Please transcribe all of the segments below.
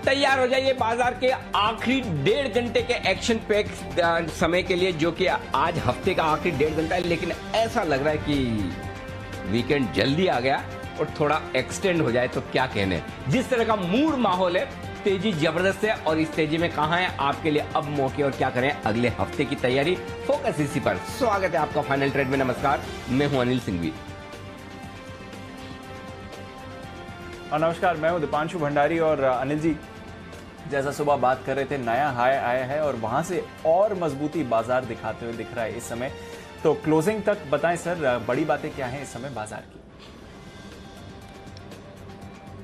तैयार हो जाइए बाजार के आखिरी 1.5 घंटे के एक्शन पैक समय के लिए, जो कि आज हफ्ते का आखिरी 1.5 घंटा है। लेकिन ऐसा लग रहा है कि वीकेंड जल्दी आ गया और थोड़ा एक्सटेंड हो जाए तो क्या कहने। जिस तरह का मूड माहौल है, तेजी जबरदस्त है। और इस तेजी में कहां है आपके लिए अब मौके और क्या करें अगले हफ्ते की तैयारी, फोकस इसी पर। स्वागत है आपका फाइनल ट्रेड में। नमस्कार, मैं हूं अनिल सिंघवी। और नमस्कार, मैं हूं दीपांशु भंडारी। और अनिल जी, जैसा सुबह बात कर रहे थे, नया हाई आया है और वहां से और मजबूती बाजार दिखाते हुए दिख रहा है इस समय। तो क्लोजिंग तक बताएं सर, बड़ी बातें क्या हैं इस समय बाजार की?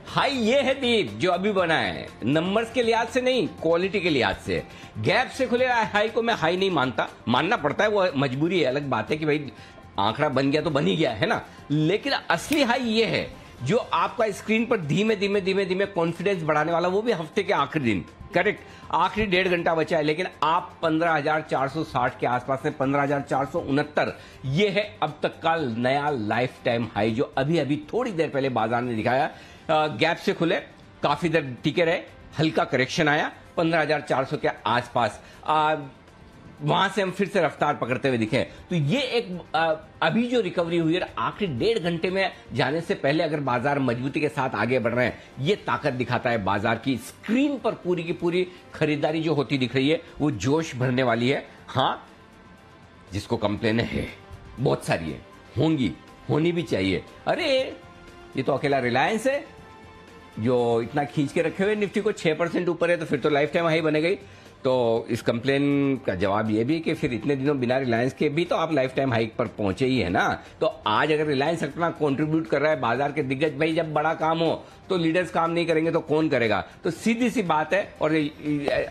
हाई ये है दीप जो अभी बना है, नंबर्स के लिहाज से नहीं, क्वालिटी के लिहाज से। गैप से खुले हाई को मैं हाई नहीं मानता, मानना पड़ता है, वो मजबूरी है। अलग बात है कि भाई आंकड़ा बन गया तो बन ही गया है ना। लेकिन असली हाई ये है जो आपका स्क्रीन पर धीमे धीमे कॉन्फिडेंस बढ़ाने वाला, वो भी हफ्ते के आखिरी दिन। करेक्ट, आखिरी 1.5 घंटा बचा है, लेकिन आप 15,460 के आसपास में, 15,469 ये है अब तक का नया लाइफ टाइम हाई, जो अभी अभी थोड़ी देर पहले बाजार ने दिखाया। गैप से खुले, काफी देर टिके रहे, हल्का करेक्शन आया 15,400 के आसपास। वहां से हम फिर से रफ्तार पकड़ते हुए दिखे। तो ये एक अभी जो रिकवरी हुई है, आखिरी 1.5 घंटे में जाने से पहले अगर बाजार मजबूती के साथ आगे बढ़ रहे हैं, ये ताकत दिखाता है बाजार की। स्क्रीन पर पूरी की पूरी खरीदारी जो होती दिख रही है, वो जोश भरने वाली है। हाँ, जिसको कंप्लेन है बहुत सारी है, होंगी, होनी भी चाहिए। अरे ये तो अकेला रिलायंस है जो इतना खींच के रखे हुए निफ्टी को 6% ऊपर है, तो फिर तो लाइफ टाइम हाई बनेगा ही। तो इस कंप्लेन का जवाब ये भी कि फिर इतने दिनों बिना रिलायंस के भी तो आप लाइफ टाइम हाइक पर पहुंचे ही है ना। तो आज अगर रिलायंस अपना कंट्रीब्यूट कर रहा है, बाजार के दिग्गज, भाई जब बड़ा काम हो तो लीडर्स काम नहीं करेंगे तो कौन करेगा। तो सीधी सी बात है। और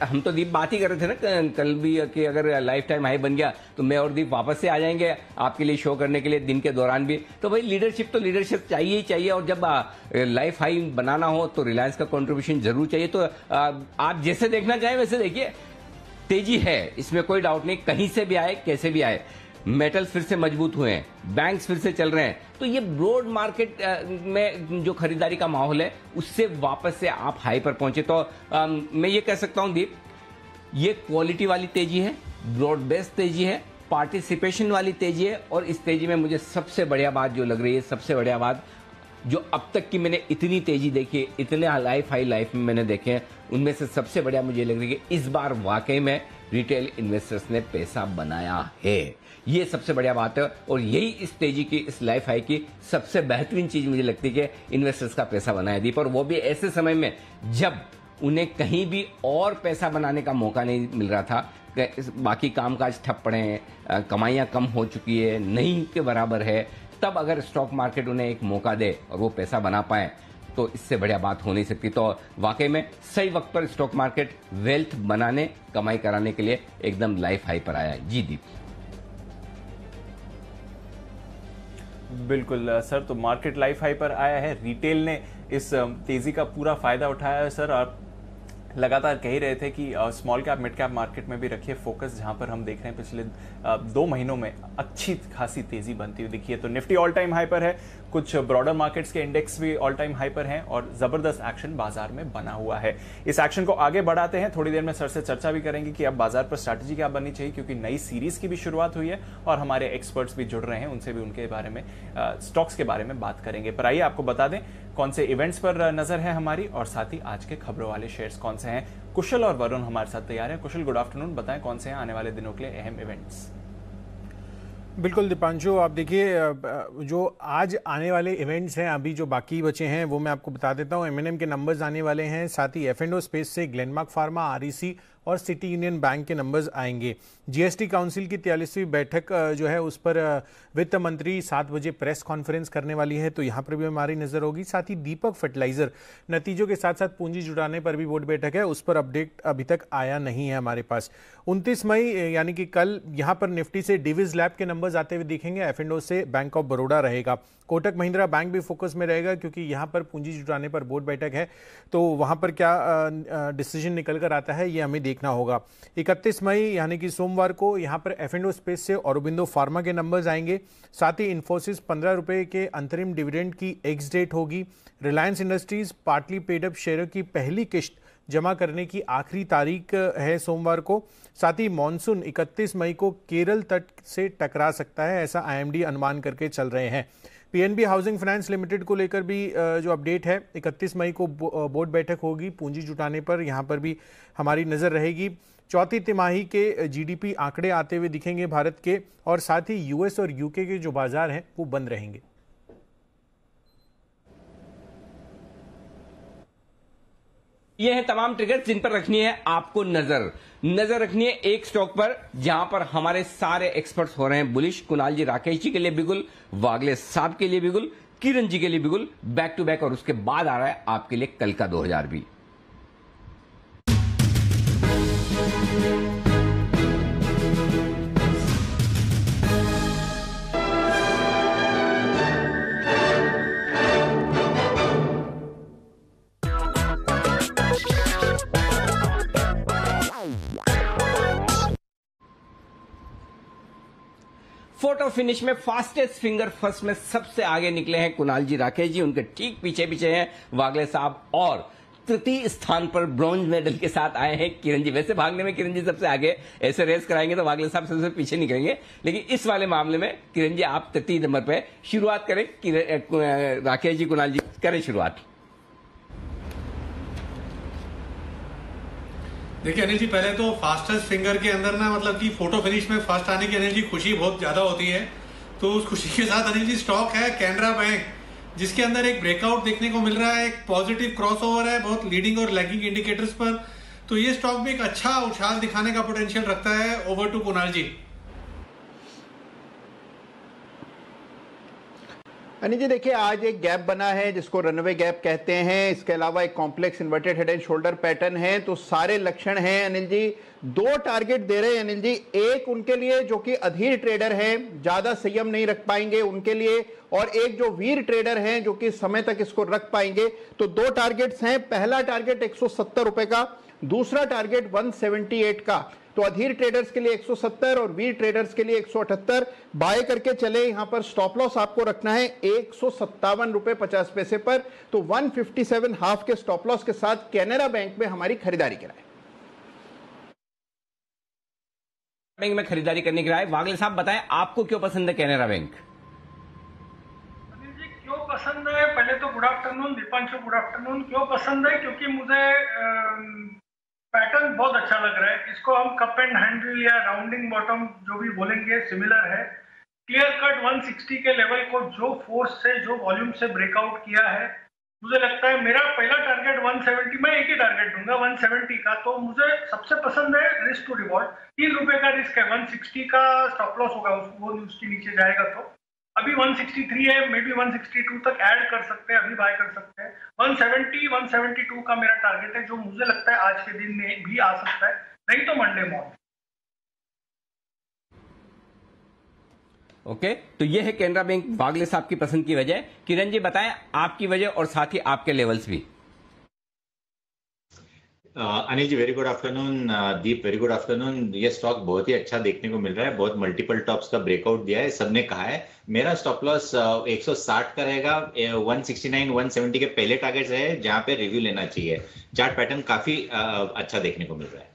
हम तो दीप बात ही कर रहे थे ना कल भी कि अगर लाइफ टाइम हाई बन गया तो मैं और दीप वापस से आ जाएंगे आपके लिए शो करने के लिए दिन के दौरान भी। तो भाई लीडरशिप तो लीडरशिप चाहिए ही चाहिए। और जब लाइफ हाई बनाना हो तो रिलायंस का कॉन्ट्रीब्यूशन जरूर चाहिए। तो आप जैसे देखना चाहें वैसे देखिए, तेजी है, इसमें कोई डाउट नहीं। कहीं से भी आए, कैसे भी आए, मेटल्स फिर से मजबूत हुए हैं, बैंक्स फिर से चल रहे हैं। तो ये ब्रॉड मार्केट में जो खरीदारी का माहौल है, उससे वापस से आप हाई पर पहुंचे। तो मैं ये कह सकता हूं दीप, ये क्वालिटी वाली तेजी है, ब्रॉड बेस्ड तेजी है, पार्टिसिपेशन वाली तेजी है। और इस तेजी में मुझे सबसे बढ़िया बात जो लग रही है, सबसे बढ़िया बात जो अब तक की मैंने इतनी तेजी देखी, इतने लाइफ हाई लाइफ में मैंने देखे हैं, उनमें से सबसे बढ़िया मुझे लग रही है कि इस बार वाकई में रिटेल इन्वेस्टर्स ने पैसा बनाया है। ये सबसे बढ़िया बात है। और यही इस तेजी की, इस लाइफ हाई की सबसे बेहतरीन चीज मुझे लगती है कि इन्वेस्टर्स का पैसा बनाया दीप। और वो भी ऐसे समय में जब उन्हें कहीं भी और पैसा बनाने का मौका नहीं मिल रहा था। बाकी कामकाज ठप पड़े हैं, कमाइयां कम हो चुकी है, नहीं के बराबर है। तब अगर स्टॉक मार्केट उन्हें एक मौका दे और वो पैसा बना पाए, तो इससे बढ़िया बात हो नहीं सकती। तो वाकई में सही वक्त पर स्टॉक मार्केट वेल्थ बनाने, कमाई कराने के लिए एकदम लाइफ हाई पर आया है। जी दीप। बिल्कुल सर, तो मार्केट लाइफ हाई पर आया है, रिटेल ने इस तेजी का पूरा फायदा उठाया है सर। और लगातार कह ही रहे थे कि small cap mid cap market में भी रखिए फोकस, जहां पर हम देख रहे हैं पिछले 2 महीनों में अच्छी खासी तेजी बनती हुई दिखी है। तो निफ्टी ऑल टाइम हाई पर है, कुछ ब्रॉडर मार्केट्स के इंडेक्स भी ऑल टाइम हाई पर हैं और जबरदस्त एक्शन बाजार में बना हुआ है। इस एक्शन को आगे बढ़ाते हैं, थोड़ी देर में सर से चर्चा भी करेंगे कि अब बाजार पर स्ट्रैटेजी क्या बननी चाहिए, क्योंकि नई सीरीज की भी शुरुआत हुई है और हमारे एक्सपर्ट्स भी जुड़ रहे हैं, उनसे भी उनके बारे में, स्टॉक्स के बारे में बात करेंगे। पर आइए आपको बता दें कौन से इवेंट्स पर नजर है हमारी, और साथ ही आज के खबरों वाले शेयर्स कौन से हैं। कुशल और वरुण हमारे साथ तैयार हैं। कुशल, गुड आफ्टरनून, बताएं कौन से हैं आने वाले दिनों के लिए अहम इवेंट्स। बिल्कुल दीपांशु, आप देखिए जो आज आने वाले इवेंट्स हैं, अभी जो बाकी बचे हैं वो मैं आपको बता देता हूं। एमएनएम के नंबर्स आने वाले हैं, साथ ही एफ&ओ स्पेस से ग्लेनमार्क फार्मा, आरईसी और सिटी यूनियन बैंक के नंबर्स आएंगे। जीएसटी काउंसिल की 43वीं बैठक जो है उस पर वित्त मंत्री 7 बजे प्रेस कॉन्फ्रेंस करने वाली है, तो यहाँ पर भी हमारी नजर होगी। साथ ही दीपक फर्टिलाइजर नतीजों के साथ साथ पूंजी जुटाने पर भी बोर्ड बैठक है, उस पर अपडेट अभी तक आया नहीं है हमारे पास। 29 मई यानी कि कल यहाँ पर निफ्टी से डिविज लैब के नंबर्स आते हुए दिखेंगे, एफ&ओ से बैंक ऑफ बड़ौदा रहेगा। कोटक महिंद्रा बैंक भी फोकस में रहेगा क्योंकि यहाँ पर पूंजी जुटाने पर बोर्ड बैठक है, तो वहाँ पर क्या डिसीजन निकल कर आता है ये हमें देखना होगा। 31 मई यानी कि सोमवार को यहाँ पर एफ&ओ स्पेस से औरोबिंदो फार्मा के नंबर्स आएंगे। साथ ही इन्फोसिस 15 रुपए के अंतरिम डिविडेंड की एक्स डेट होगी। Reliance Industries partly paid up share की पहली किश्त जमा करने की आखिरी तारीख है सोमवार को। साथ ही मानसून 31 मई को केरल तट से टकरा सकता है, ऐसा आईएमडी अनुमान करके चल रहे हैं। पीएनबी हाउसिंग फाइनेंस लिमिटेड को लेकर भी जो अपडेट है, 31 मई को बोर्ड बैठक होगी पूंजी जुटाने पर, यहाँ पर भी हमारी नज़र रहेगी। चौथी तिमाही के जीडीपी आंकड़े आते हुए दिखेंगे भारत के, और साथ ही यूएस और यूके के जो बाजार हैं वो बंद रहेंगे। ये हैं तमाम ट्रिगर्स जिन पर रखनी है आपको नजर रखनी है एक स्टॉक पर जहां पर हमारे सारे एक्सपर्ट्स हो रहे हैं बुलिश। कुणाल जी राकेश जी के लिए बिगुल, वागले साहब के लिए बिगुल, किरण जी के लिए बिगुल, बैक टू बैक। और उसके बाद आ रहा है आपके लिए कल का 2000 भी। फोटो फिनिश में फास्टेस्ट फिंगर फर्स्ट में सबसे आगे निकले हैं कुणाल जी राकेश जी, उनके ठीक पीछे पीछे हैं वागले साहब, और तृतीय स्थान पर ब्रॉन्ज मेडल के साथ आए हैं किरण जी। वैसे भागने में किरण जी सबसे आगे, ऐसे रेस कराएंगे तो वागले साहब सबसे पीछे निकलेंगे, लेकिन इस वाले मामले में किरण जी आप तृतीय नंबर पे। शुरुआत करें राकेश जी, कुणाल जी करें शुरुआत। देखिए अनिल जी, पहले तो फास्टेस्ट फिंगर के अंदर ना मतलब कि फोटो फिनिश में फर्स्ट आने की अनिल जी खुशी बहुत ज्यादा होती है। तो उस खुशी के साथ अनिल जी स्टॉक है कैनरा बैंक, जिसके अंदर एक ब्रेकआउट देखने को मिल रहा है, एक पॉजिटिव क्रॉसओवर है बहुत लीडिंग और लैगिंग इंडिकेटर्स पर। तो ये स्टॉक भी एक अच्छा उछाल दिखाने का पोटेंशियल रखता है। ओवर टू कुणाल जी। अनिल जी देखिए, आज एक गैप बना है जिसको रनवे गैप कहते हैं। इसके अलावा एक complex inverted head and shoulder pattern है। तो सारे लक्षण हैं अनिल जी। दो टारगेट दे रहे हैं अनिल जी, एक उनके लिए जो कि अधीर ट्रेडर हैं, ज्यादा संयम नहीं रख पाएंगे उनके लिए, और एक जो वीर ट्रेडर हैं जो कि समय तक इसको रख पाएंगे। तो दो टारगेट्स हैं, पहला टारगेट 170 रुपए का, दूसरा टारगेट 178 का। तो अधीर ट्रेडर्स के लिए 170 और वीर ट्रेडर्स के लिए 178 बाय करके चले। यहां पर स्टॉप लॉस आपको रखना है 157 रुपए 50 पैसे पर। तो 157 हाफ के स्टॉप लॉस के साथ कैनरा बैंक में हमारी खरीदारी कराएं। बैंक में खरीदारी करने की राय वागले साहब बताएं, आपको क्यों पसंद है कैनरा बैंक? अनिल जी क्यों पसंद है? पहले तो good afternoon Deepanshu, good afternoon. क्यों पसंद है? क्योंकि मुझे पैटर्न बहुत अच्छा लग रहा है। इसको हम कप एंड हैंडल या राउंडिंग बॉटम जो भी बोलेंगे सिमिलर है। क्लियर कट 160 के लेवल को जो फोर्स से, जो वॉल्यूम से ब्रेकआउट किया है, मुझे लगता है मेरा पहला टारगेट 170, मैं एक ही टारगेट दूंगा 170 का। तो मुझे सबसे पसंद है रिस्क टू रिवॉर्ड। 3 रुपए का रिस्क है, 160 का स्टॉप लॉस होगा, वो उसके नीचे जाएगा। तो अभी 163 है, मे बी 162 तक ऐड कर सकते हैं, अभी बाय कर सकते हैं। 170, 172 का मेरा टारगेट है, जो मुझे लगता है आज के दिन में भी आ सकता है, नहीं तो मंडे मॉर्निंग। ओके, तो ये है कैनरा बैंक वागले साहब की पसंद की वजह। किरण जी बताएं आपकी वजह और साथ ही आपके लेवल्स भी। Anil ji very good afternoon. दीप वेरी गुड आफ्टरनून। ये स्टॉक बहुत ही अच्छा देखने को मिल रहा है, बहुत मल्टीपल टॉप्स का ब्रेकआउट दिया है, सबने कहा है। मेरा स्टॉप लॉस 160 का रहेगा, 169 170 के पहले टारगेट्स है जहां पे रिव्यू लेना चाहिए। चार्ट पैटर्न काफी अच्छा देखने को मिल रहा है।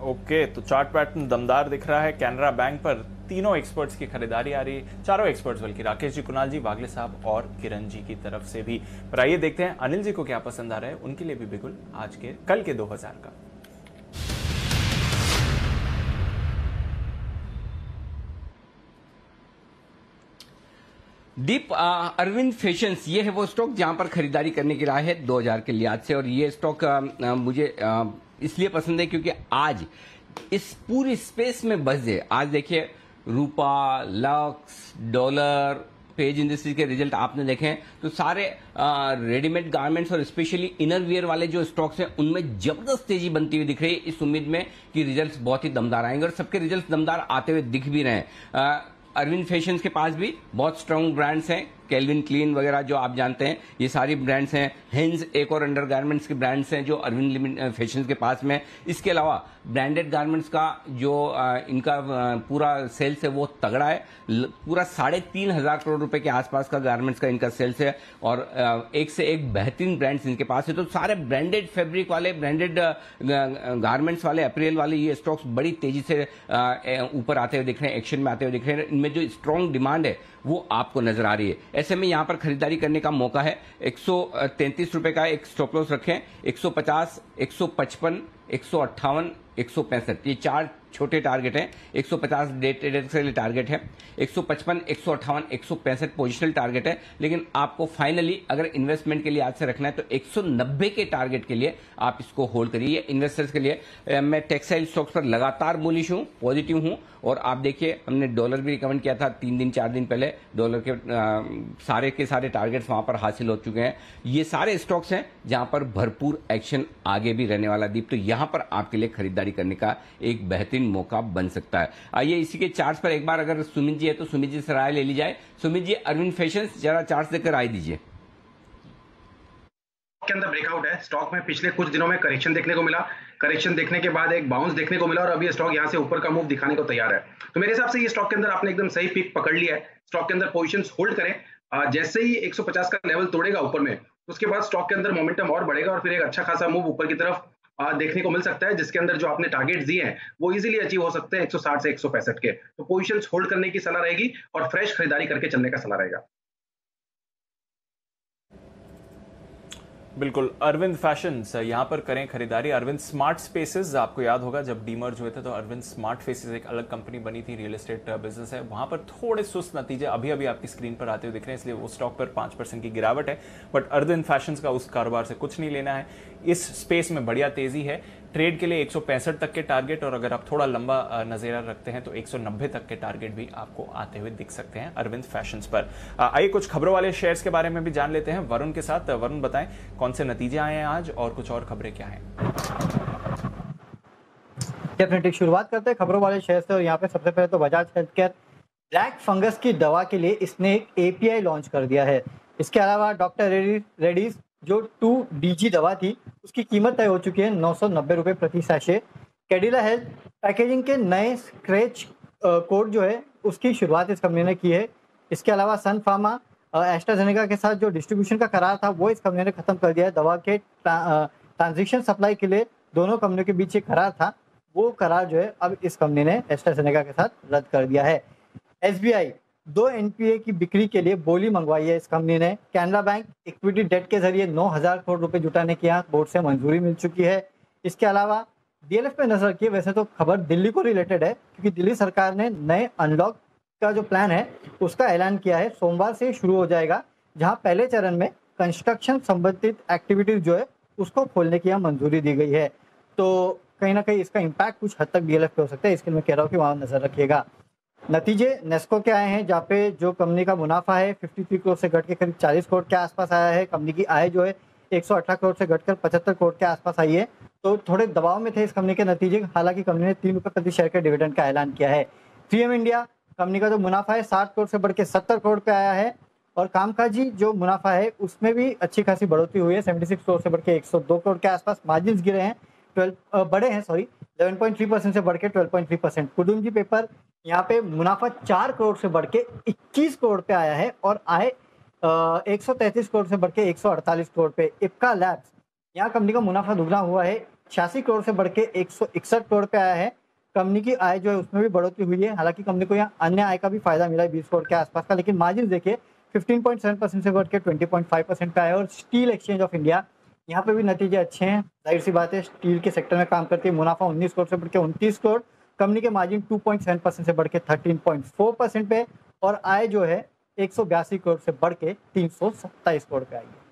ओके, तो चार्ट पैटर्न दमदार दिख रहा है कैनरा बैंक पर। तीनों एक्सपर्ट्स की खरीदारी आ रही है, चारों एक्सपर्ट्स बल्कि, राकेश जी, कुणाल जी, वागले साहब और किरण जी की तरफ से भी। पर आइए देखते हैं अनिल जी को क्या पसंद आ रहा है, उनके लिए भी बिल्कुल आज के कल के 2000 का। दीप, अरविंद फैशंस ये है वो स्टॉक जहां पर खरीदारी करने की राय है 2000 के लिहाज से। और ये स्टॉक मुझे इसलिए पसंद है क्योंकि आज इस पूरी स्पेस में बजे, आज देखिए रूपा, लक्स, डॉलर, पेज इंडस्ट्रीज के रिजल्ट आपने देखे हैं, तो सारे रेडीमेड गारमेंट्स और स्पेशली इनर वियर वाले जो स्टॉक्स हैं उनमें जबरदस्त तेजी बनती हुई दिख रही है, इस उम्मीद में कि रिजल्ट्स बहुत ही दमदार आएंगे और सबके रिजल्ट्स दमदार आते हुए दिख भी रहे हैं। अरविंद फैशंस के पास भी बहुत स्ट्रांग ब्रांड्स हैं, केल्विन क्लीन वगैरह जो आप जानते हैं, ये सारी ब्रांड्स हैं। हेंस एक और अंडरगारमेंट्स के ब्रांड्स हैं जो अरविंद लिमिटेड फैशन के पास में। इसके अलावा ब्रांडेड गारमेंट्स का जो इनका पूरा सेल्स है वो तगड़ा है, पूरा 3,500 करोड़ रुपए के आसपास का गारमेंट्स का इनका सेल्स है और एक से एक बेहतरीन ब्रांड्स इनके पास है। तो सारे ब्रांडेड फैब्रिक वाले, ब्रांडेड गारमेंट्स वाले, अपरेल वाले ये स्टॉक्स बड़ी तेजी से ऊपर आते हुए दिख रहे हैं, एक्शन में आते हुए दिख रहे हैं। इनमें जो स्ट्रॉन्ग डिमांड है वो आपको नजर आ रही है। ऐसे में यहां पर खरीदारी करने का मौका है। 133 रुपए का एक स्टॉप लॉस रखें। 150, 155, 158, 165 ये 4 छोटे टारगेट हैं। 150 डे ट्रेडर्स के लिए टारगेट है, 155, 158, 165 पोजिशनल टारगेट है। लेकिन आपको फाइनली अगर इन्वेस्टमेंट के लिए आज से रखना है तो 190 के टारगेट के लिए आप इसको होल्ड करिए। इन्वेस्टर्स के लिए मैं टेक्सटाइल स्टॉक्स पर लगातार बुलिश हूं, पॉजिटिव हूं। और आप देखिए हमने डॉलर भी रिकमेंड किया था 3 दिन 4 दिन पहले, डॉलर के सारे के सारे टारगेट्स वहां पर हासिल हो चुके हैं। ये सारे स्टॉक्स हैं जहां पर भरपूर एक्शन आगे भी रहने वाला दीप, तो यहां पर आपके लिए खरीदारी करने का एक बेहतरीन मौका बन सकता है। आइए इसी के चार्ट्स पर एक बार अगर सुमित जी है तो सुमित जी से राय ले ली जाए। सुमित जी, अरविंद फैशंस जरा चार्ट्स देकर राय दीजिए। के अंदर ब्रेकआउट है। स्टॉक में पिछले कुछ दिनों में करेक्शन देखने को मिला, करेक्शन देखने के बाद एक बाउंस देखने को मिला और अभी स्टॉक यहां से ऊपर का मूव दिखाने को तैयार है। तो मेरे हिसाब से ये स्टॉक के अंदर आपने एकदम सही पिक पकड़ लिया है। स्टॉक के अंदर पोजीशंस होल्ड करें। जैसे ही 150 का लेवल तोड़ेगा ऊपर में, उसके बाद स्टॉक के अंदर मोमेंटम और बढ़ेगा और फिर एक अच्छा खासा मूव ऊपर की तरफ देखने को मिल सकता है, जिसके अंदर जो आपने टारगेट्स दिए हैं वो इजीली अचीव हो सकते हैं 160 से 165 के। तो पोजीशंस होल्ड करने की सलाह रहेगी और फ्रेश खरीदारी करके चलने का सलाह रहेगा। बिल्कुल, अरविंद फैशंस यहाँ पर करें खरीदारी। अरविंद स्मार्ट स्पेसेस, आपको याद होगा जब डीमर्ज हुए थे तो अरविंद स्मार्ट स्पेसेस एक अलग कंपनी बनी थी, रियल एस्टेट बिजनेस है, वहां पर थोड़े सुस्त नतीजे अभी अभी आपकी स्क्रीन पर आते हुए दिख रहे हैं, इसलिए वो स्टॉक पर 5% की गिरावट है। बट अरविंद फैशंस का उस कारोबार से कुछ नहीं लेना है। इस स्पेस में बढ़िया तेजी है। ट्रेड के लिए 165 तक के टारगेट और अगर आप थोड़ा लंबा नज़रिया रखते हैं तो 190 तक के टारगेट भी आपको आते हुए दिख सकते हैं अरविंद फैशंस पर। आइए कुछ खबरों वाले शेयर्स के बारे में भी जान लेते हैं वरुण के साथ। वरुण, बताएं कौन से नतीजे आए हैं आज और कुछ और खबरें क्या हैं? डेफिनेटली शुरुआत करते हैं खबरों वाले शेयर से और यहाँ पे सबसे पहले तो बजाज हेल्थकेयर ब्लैक फंगस की दवा के लिए इसने एक एपीआई लॉन्च कर दिया है। इसके अलावा डॉक्टर रेड्डीज जो 2DG दवा थी उसकी कीमत तय हो चुकी है 990 रुपये प्रति सैशे। कैडिला हेल्थ पैकेजिंग के नए स्क्रैच कोड जो है उसकी शुरुआत इस कंपनी ने की है। इसके अलावा सन फार्मा एस्ट्राजेनेका के साथ जो डिस्ट्रीब्यूशन का करार था वो इस कंपनी ने खत्म कर दिया है। दवा के ट्रांजिशन सप्लाई के लिए दोनों कंपनियों के बीच एक करार था, वो करार जो है अब इस कंपनी ने एस्ट्राजेनेका के साथ रद्द कर दिया है। SBI 2 NPA की बिक्री के लिए बोली मंगवाई है इस कंपनी ने। कैनरा बैंक इक्विटी डेट के जरिए 9,000 करोड़ रुपए जुटाने की यहाँ बोर्ड से मंजूरी मिल चुकी है। इसके अलावा DLF पे नजर रखिए। वैसे तो खबर दिल्ली को रिलेटेड है क्योंकि दिल्ली सरकार ने नए अनलॉक का जो प्लान है उसका ऐलान किया है। सोमवार से शुरू हो जाएगा, जहां पहले चरण में कंस्ट्रक्शन संबंधित एक्टिविटीज जो है उसको खोलने की यहाँ मंजूरी दी गई है। तो कहीं ना कहीं इसका इम्पैक्ट कुछ हद तक DLF पे हो सकता है, इसके लिए मैं कह रहा हूँ कि वहाँ नजर रखिएगा। नतीजे नेस्को के आए हैं, जहाँ पे जो कंपनी का मुनाफा है 53 करोड़ से घट के करीब 40 करोड़ के आसपास आया है। कंपनी की आय जो है 118 करोड़ से घटकर 75 करोड़ के आसपास आई है। तो थोड़े दबाव में थे इस कंपनी के नतीजे, हालांकि कंपनी ने 3 रुपये प्रति शेयर के डिविडेंड का ऐलान किया है। 3M इंडिया कंपनी का जो मुनाफा है 60 करोड़ से बढ़ के 70 करोड़ पे आया है और कामकाजी जो मुनाफा है उसमें भी अच्छी खासी बढ़ोतरी हुई है, 76 करोड़ से बढ़ के 102 करोड़ के आसपास। मार्जिन गिरे हैं 11.3% से बढ़ के 12.3%। कुडुम्बी पेपर यहाँ पे मुनाफा 4 करोड़ से बढ़ के 21 करोड़ पे आया है और आय 133 करोड़ से बढ़ के 148 करोड़ पे। इप्का लैब्स यहाँ कंपनी का मुनाफा दुगना हुआ है, 86 करोड़ से बढ़ के 161 करोड़ पे आया है। कंपनी की आय जो है उसमें भी बढ़ोतरी हुई है, हालांकि कंपनी को यहाँ अन्य आय का भी फायदा मिला है 20 करोड़ के आसपास का। लेकिन मार्जिन देखिए 15.7% से बढ़ के 20.5% पे आया है। और स्टील एक्सचेंज ऑफ इंडिया यहाँ पे भी नतीजे अच्छे हैं, जाहिर सी बात है स्टील के सेक्टर में काम करती है। मुनाफा 19 करोड़ से बढ़ के 29 करोड़, कंपनी के मार्जिन 2.7% से बढ़ के 13.4% पे और आय जो है 182 करोड़ से बढ़ के 327 करोड़ पे आई है।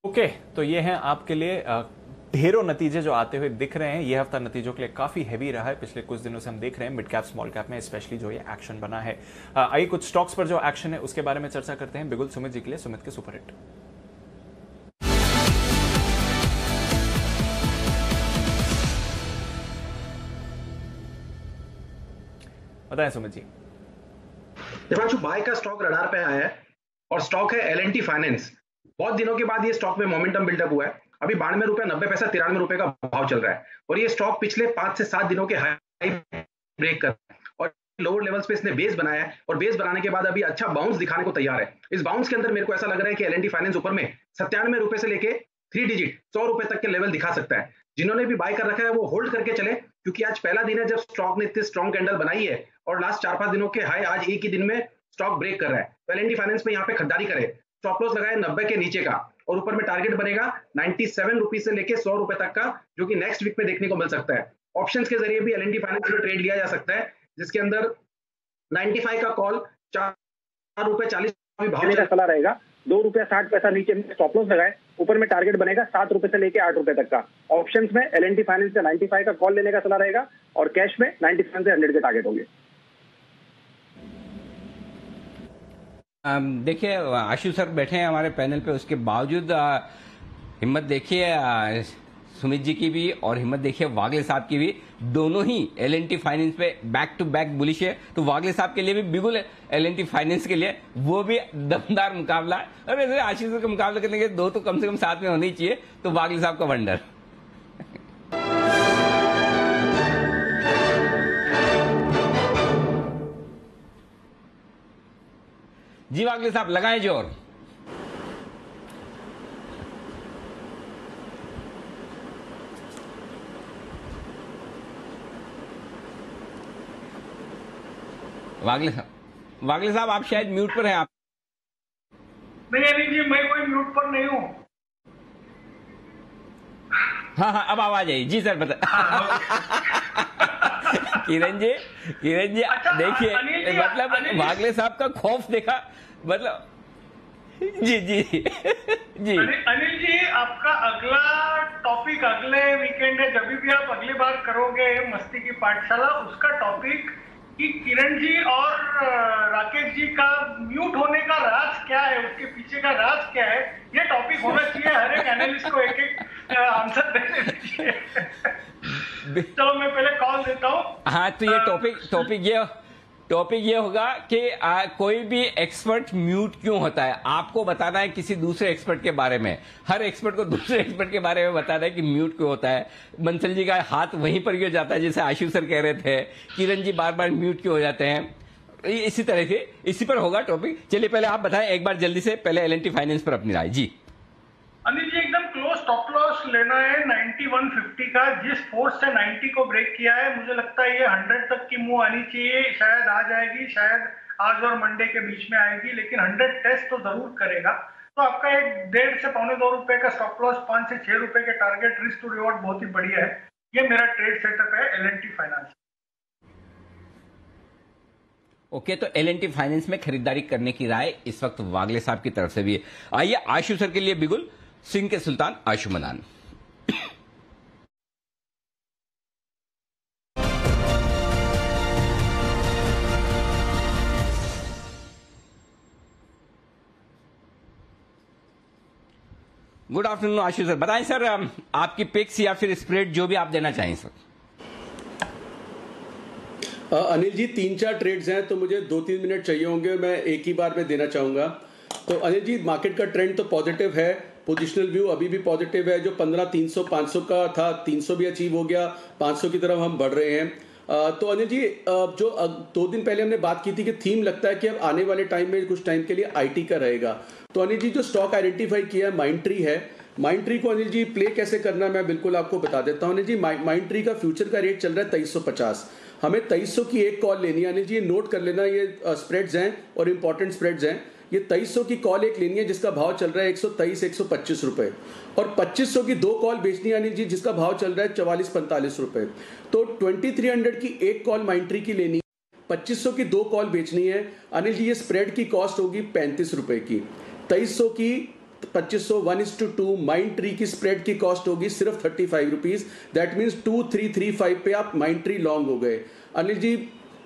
ओके, तो ये हैं आपके लिए ढेरों नतीजे जो आते हुए दिख रहे हैं। ये हफ्ता नतीजों के लिए काफी हैवी रहा है, पिछले कुछ दिनों से हम देख रहे हैं मिड कैप स्मॉल कैप में स्पेशली जो ये एक्शन बना है। आइए कुछ स्टॉक्स पर जो एक्शन है उसके बारे में चर्चा करते हैं बिगुल सुमित जी के लिए। सुमित के सुपरहिट। बताएं सुमित जी। दिपांशु, बाय का स्टॉक रडार पे आया है और स्टॉक है L&T फाइनेंस। बहुत दिनों के बाद ये स्टॉक में मोमेंटम बिल्डअप हुआ है। अभी 92 रुपए 90 पैसा 93 रुपए का भाव चल रहा है और ये स्टॉक पिछले 5 से 7 दिनों के हाई ब्रेक कर रहा है और लोअर लेवल्स पे इसने बेस बनाया है और बेस बनाने के बाद अभी अच्छा बाउंस दिखाने को तैयार है। इस बाउंस के अंदर मेरे को ऐसा लग रहा है कि L&T फाइनेंस ऊपर में 97 रुपए से लेके 3 डिजिट 100 रुपए तक के लेवल दिखा सकता है। जिन्होंने भी बाय कर रखा है वो होल्ड करके चले, क्योंकि आज पहला दिन है जब स्टॉक ने इतनी स्ट्रॉन्ग कैंडल बनाई है और लास्ट 4-5 दिनों के हाई आज एक ही दिन में स्टॉक ब्रेक कर रहा है। तो L&T फाइनेंस में यहाँ पे खरीदारी करे, स्टॉप लॉस लगाए 90 के नीचे का और ऊपर में टारगेट बनेगा 97 रुपीज से लेके 100 रुपए तक का, जो कि नेक्स्ट वीक में देखने को मिल सकता है। ऑप्शंस के जरिए भी L&T फाइनेंस में ट्रेड लिया जा सकता है, जिसके अंदर 95 का कॉल 4 रुपए 40 भाव का सलाह रहेगा। 2 रुपया 60 पैसा नीचे में स्टॉप लॉस लगाए, ऊपर में टारगेट बनेगा 7 रुपए से लेके 8 रुपए तक का। ऑप्शंस में L&T फाइनेंस से 95 का कॉल लेने का सलाह रहेगा और कैश में 97 से 100 के टारगेट होंगे। देखिए आशु सर बैठे हैं हमारे पैनल पे, उसके बावजूद हिम्मत देखिए सुमित जी की भी और हिम्मत देखिए वागले साहब की भी, दोनों ही L&T फाइनेंस पे बैक टू बैक बुलिश है। तो वागले साहब के लिए भी बिल्कुल L&T फाइनेंस के लिए वो भी दमदार मुकाबला है। और वैसे आशीष सर का मुकाबला करने के दो तो कम से कम साथ में होनी चाहिए। तो वागले साहब का वंडर। जी वागले साहब लगाएं जोर। वागले साहब आप शायद म्यूट पर हैं। आप नहीं अनिल जी, मैं कोई म्यूट पर नहीं हूं। हाँ अब आवाज आई जी सर बता। किरण जी अच्छा, देखिए मतलब वागले साहब का खौफ देखा, मतलब जी अनिल जी, आपका अगला टॉपिक अगले वीकेंड है, जब भी आप अगली बार करोगे मस्ती की पाठशाला, उसका टॉपिक कि किरण जी और राकेश जी का म्यूट होने का राज क्या है, उसके पीछे का राज क्या है, ये टॉपिक होना चाहिए। हर एक एनालिस्ट को एक आंसर देने दीजिए। चलो मैं पहले कॉल देता हूँ। हाँ तो ये टॉपिक ये होगा कि कोई भी एक्सपर्ट म्यूट क्यों होता है, आपको बताना है किसी दूसरे एक्सपर्ट के बारे में। हर एक्सपर्ट को दूसरे एक्सपर्ट के बारे में बताना है कि म्यूट क्यों होता है। बंसल जी का हाथ वहीं पर क्यों जाता है, जैसे आशु सर कह रहे थे, किरण जी बार बार म्यूट क्यों हो जाते हैं। इसी तरह से इसी पर होगा टॉपिक। चलिए पहले आप बताएं एक बार जल्दी से, पहले L&T फाइनेंस पर अपनी राय। जी अनिल जी, एकदम क्लोज स्टॉप लॉस लेना है 9150 का। जिस फोर्स से 90 को ब्रेक किया है, मुझे लगता है ये 100 तक की मूव आनी चाहिए। शायद आ जाएगी, शायद आज और मंडे के बीच में आएगी, लेकिन 100 टेस्ट तो जरूर करेगा। तो आपका एक 1.5 से 1.25 रुपए का स्टॉप लॉस, 5 से 6 रुपए के टारगेट, रिस्क टू रिवॉर्ड बहुत ही बढ़िया है। ये मेरा ट्रेड सेटअप है L&T फाइनेंस। ओके तो L&T फाइनेंस में खरीदारी करने की राय इस वक्त वागले साहब की तरफ से भी है। आइए आशु सर के लिए बिगुल सिंह के सुल्तान आशु मदान। गुड आफ्टरनून आशु सर, बताएं सर आपकी पिक्स या फिर स्प्रेड जो भी आप देना चाहें सर। अनिल जी 3-4 ट्रेड्स हैं तो मुझे 2-3 मिनट चाहिए होंगे, मैं एक ही बार में देना चाहूंगा। तो अनिल जी मार्केट का ट्रेंड तो पॉजिटिव है, पोजिशनल व्यू अभी भी पॉजिटिव है। जो 15,300-500 का था 300 भी अचीव हो गया, 500 की तरफ हम बढ़ रहे हैं। तो अनिल जी जो 2 दिन पहले हमने बात की थी कि थीम लगता है कि अब आने वाले टाइम में कुछ टाइम के लिए IT का रहेगा। तो अनिल जी जो स्टॉक आइडेंटिफाई किया है माइंडट्री है, माइंडट्री को अनिल जी प्ले कैसे करना है मैं बिल्कुल आपको बता देता हूँ। अनिल जी माइंडट्री का फ्यूचर का रेट चल रहा है 2350, हमें 2300 की एक कॉल लेनी है। अनिल जी नोट कर लेना, ये स्प्रेड्स हैं और इंपॉर्टेंट स्प्रेड्स हैं। ये 2300 की कॉल एक लेनी है जिसका भाव चल रहा है 123-125 रुपए, और 2500 की 2 कॉल बेचनी है अनिल जी जिसका भाव चल रहा है 44-45 रुपए। तो 2300 की एक कॉल माइंडट्री की लेनी है, 2500 की 2 कॉल बेचनी है अनिल जी। ये स्प्रेड की कॉस्ट होगी 35 रुपए की। 2300 की 2500 1:2 माइंडट्री की स्प्रेड की कॉस्ट होगी सिर्फ 35 रुपीज। दैट मीन्स 2335 पे आप माइंडट्री लॉन्ग हो गए अनिल जी।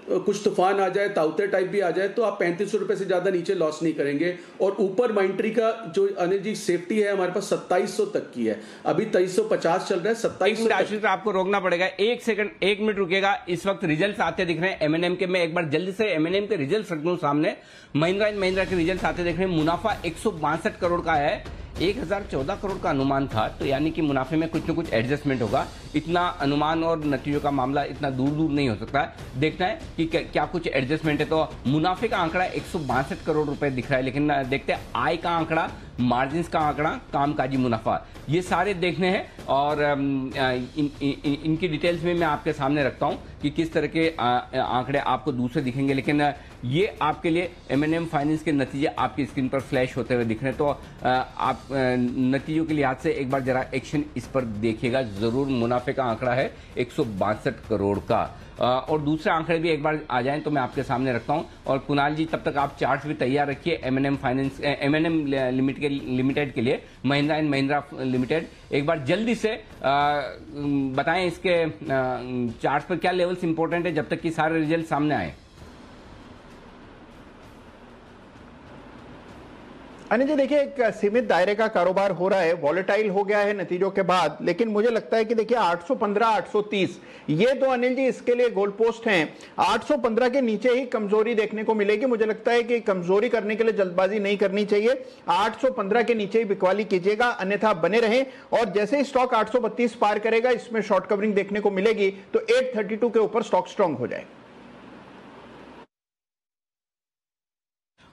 कुछ तूफान आ जाए, ताउते टाइप भी आ जाए, तो आप 3500 रुपए से ज्यादा नीचे लॉस नहीं करेंगे। और ऊपर माइंट्री का जो अनिल जी सेफ्टी है हमारे पास 2700 तक की है, अभी 2350 चल रहा है, 2700 आपको रोकना पड़ेगा, एक सेकंड, 1 मिनट रुकेगा। इस वक्त रिजल्ट आते दिख रहे हैं एमएनएम के। मैं एक बार जल्दी से एमएनएम के रिजल्ट रख दूं सामने। महिंद्रा एंड महिंद्रा के रिजल्ट आते देख रहे हैं। मुनाफा 162 करोड़ का है, 1014 करोड़ का अनुमान था, तो यानी कि मुनाफे में कुछ न कुछ एडजस्टमेंट होगा। इतना अनुमान और नतीजों का मामला इतना दूर दूर नहीं हो सकता है। देखना है कि क्या कुछ एडजस्टमेंट है। तो मुनाफे का आंकड़ा 162 करोड़ रुपए दिख रहा है, लेकिन देखते हैं आय का आंकड़ा, मार्जिन्स का आंकड़ा, कामकाजी मुनाफा, ये सारे देखने हैं। और इनकी डिटेल्स में मैं आपके सामने रखता हूं कि किस तरह के आंकड़े आपको दूसरे दिखेंगे। लेकिन ये आपके लिए एमएनएम फाइनेंस के नतीजे आपकी स्क्रीन पर फ्लैश होते हुए दिख रहे हैं। तो आप नतीजों के लिहाज से एक बार जरा एक्शन इस पर देखिएगा जरूर। मुनाफे का आंकड़ा है 162 करोड़ का। और दूसरे आंकड़े भी एक बार आ जाएं तो मैं आपके सामने रखता हूं। और कुणाल जी तब तक आप चार्ट्स भी तैयार रखिए एमएनएम फाइनेंस, एमएनएम लिमिटेड के लिए, महिंद्रा एंड महिंद्रा लिमिटेड। एक बार जल्दी से बताएं इसके चार्ट्स पर क्या लेवल्स इंपॉर्टेंट है जब तक कि सारे रिजल्ट सामने आए। अनिल जी देखिए, एक सीमित दायरे का कारोबार हो रहा है, वॉलेटाइल हो गया है नतीजों के बाद, लेकिन मुझे लगता है कि देखिए 815, 830 ये तो अनिल जी इसके लिए गोल पोस्ट हैं। 815 के नीचे ही कमजोरी देखने को मिलेगी। मुझे लगता है कि कमजोरी करने के लिए जल्दबाजी नहीं करनी चाहिए। 815 के नीचे ही बिकवाली कीजिएगा, अन्यथा बने रहें। और जैसे ही स्टॉक 832 पार करेगा, इसमें शॉर्ट कवरिंग देखने को मिलेगी, तो 832 के ऊपर स्टॉक स्ट्रांग हो जाए।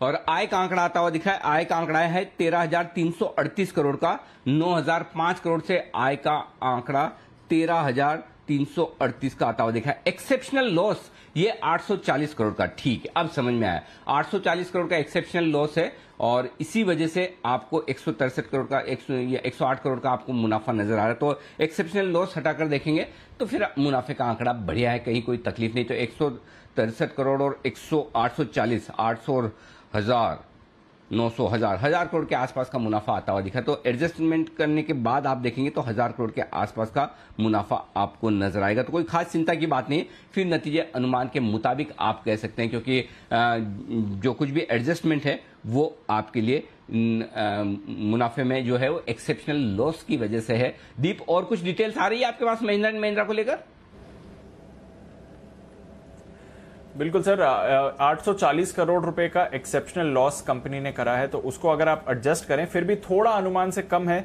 और आय का आंकड़ा आता हुआ दिखा है। आय का आंकड़ा है 13,338 करोड़ का, 9,005 करोड़ से आय का आंकड़ा 13,338 का आता हुआ दिखा है। एक्सेप्शनल लॉस ये 840 करोड़ का, ठीक है, अब समझ में आया। 840 करोड़ का एक्सेप्शनल लॉस है और इसी वजह से आपको 163 करोड़ का 108 करोड़ का आपको मुनाफा नजर आ रहा है। तो एक्सेप्शनल लॉस हटाकर देखेंगे तो फिर मुनाफे का आंकड़ा बढ़िया है, कहीं कोई तकलीफ नहीं। तो 163 करोड़ और 840, 800 और 1000, 900, 1000 करोड़ के आसपास का मुनाफा आता हुआ दिखा। तो एडजस्टमेंट करने के बाद आप देखेंगे तो 1000 करोड़ के आसपास का मुनाफा आपको नजर आएगा। तो कोई खास चिंता की बात नहीं, फिर नतीजे अनुमान के मुताबिक आप कह सकते हैं, क्योंकि जो कुछ भी एडजस्टमेंट है वो आपके लिए मुनाफे में जो है वो एक्सेप्शनल लॉस की वजह से है। दीप, और कुछ डिटेल्स आ रही है आपके पास महिंद्रा एंड महिंद्रा को लेकर? बिल्कुल सर, 840 करोड़ रुपए का एक्सेप्शनल लॉस कंपनी ने करा है, तो उसको अगर आप एडजस्ट करें फिर भी थोड़ा अनुमान से कम है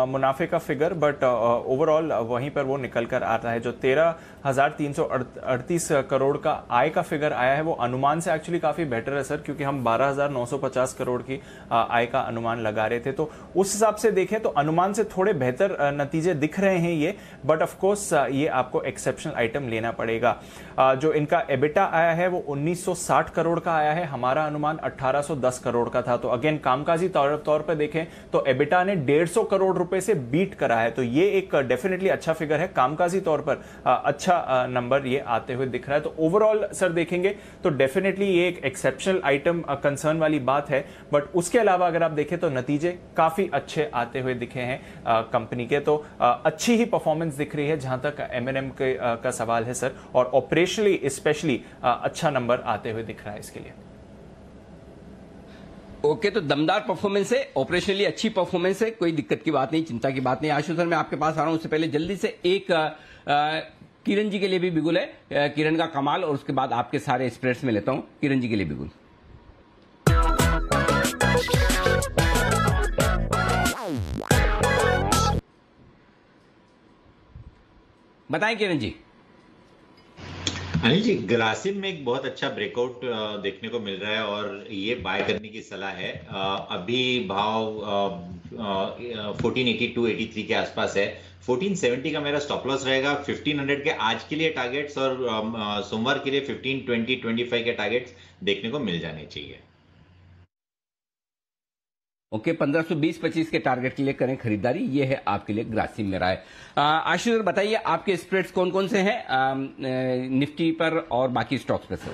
मुनाफे का फिगर, बट ओवरऑल वहीं पर वो निकल कर आता है। जो 13,338 करोड़ का आय का फिगर आया है वो अनुमान से एक्चुअली काफी बेटर है सर, क्योंकि हम 12,950 करोड़ की आय का अनुमान लगा रहे थे। तो उस हिसाब से देखें तो अनुमान से थोड़े बेहतर नतीजे दिख रहे हैं ये, बट ऑफकोर्स ये आपको एक्सेप्शनल आइटम लेना पड़ेगा। जो इनका एबिटा आया है वो 1960 करोड़ का आया है, हमारा अनुमान 1810 करोड़ का था। तो अगेन कामकाजी तौर पर देखें तो एबिटा ने 150 करोड़ रुपए से बीट करा है, तो ये एक डेफिनेटली अच्छा फिगर है, कामकाजी तौर पर अच्छा नंबर ये आते हुए दिख रहा है। तो ओवरऑल सर देखेंगे तो डेफिनेटली ये एक एक्सेप्शनल आइटम कंसर्न वाली बात है, बट उसके अलावा अगर आप देखें तो नतीजे काफी अच्छे आते हुए दिखे हैं कंपनी के। तो अच्छी ही परफॉर्मेंस दिख रही है जहां तक एमएनएम का सवाल है सर, और ऑपरेशनली स्पेशली अच्छा नंबर आते हुए दिख रहा है इसके लिए। ओके, तो दमदार परफॉर्मेंस है, ऑपरेशनली अच्छी परफॉर्मेंस है, कोई दिक्कत की बात नहीं, चिंता की बात नहीं। आशु सर मैं आपके पास आ रहा हूं, उससे पहले जल्दी से एक किरण जी के लिए भी बिगुल है, किरण का कमाल, और उसके बाद आपके सारे स्प्रेड्स में लेता हूं। किरण जी के लिए बिगुल। बताएं किरण जी। अनिल जी, ग्रासिम में एक बहुत अच्छा ब्रेकआउट देखने को मिल रहा है और ये बाय करने की सलाह है। अभी भाव 1482-83 के आसपास है। 1470 का मेरा स्टॉप लॉस रहेगा। 1500 के आज के लिए टारगेट्स और सोमवार के लिए 1520-25 के टारगेट्स देखने को मिल जाने चाहिए। ओके, 1520-25 के टारगेट के लिए करें खरीदारी, ये है आपके लिए ग्रासिम में राय। आशीष सर बताइए आपके स्प्रेड्स कौन कौन से हैं निफ्टी पर और बाकी स्टॉक्स पर sir?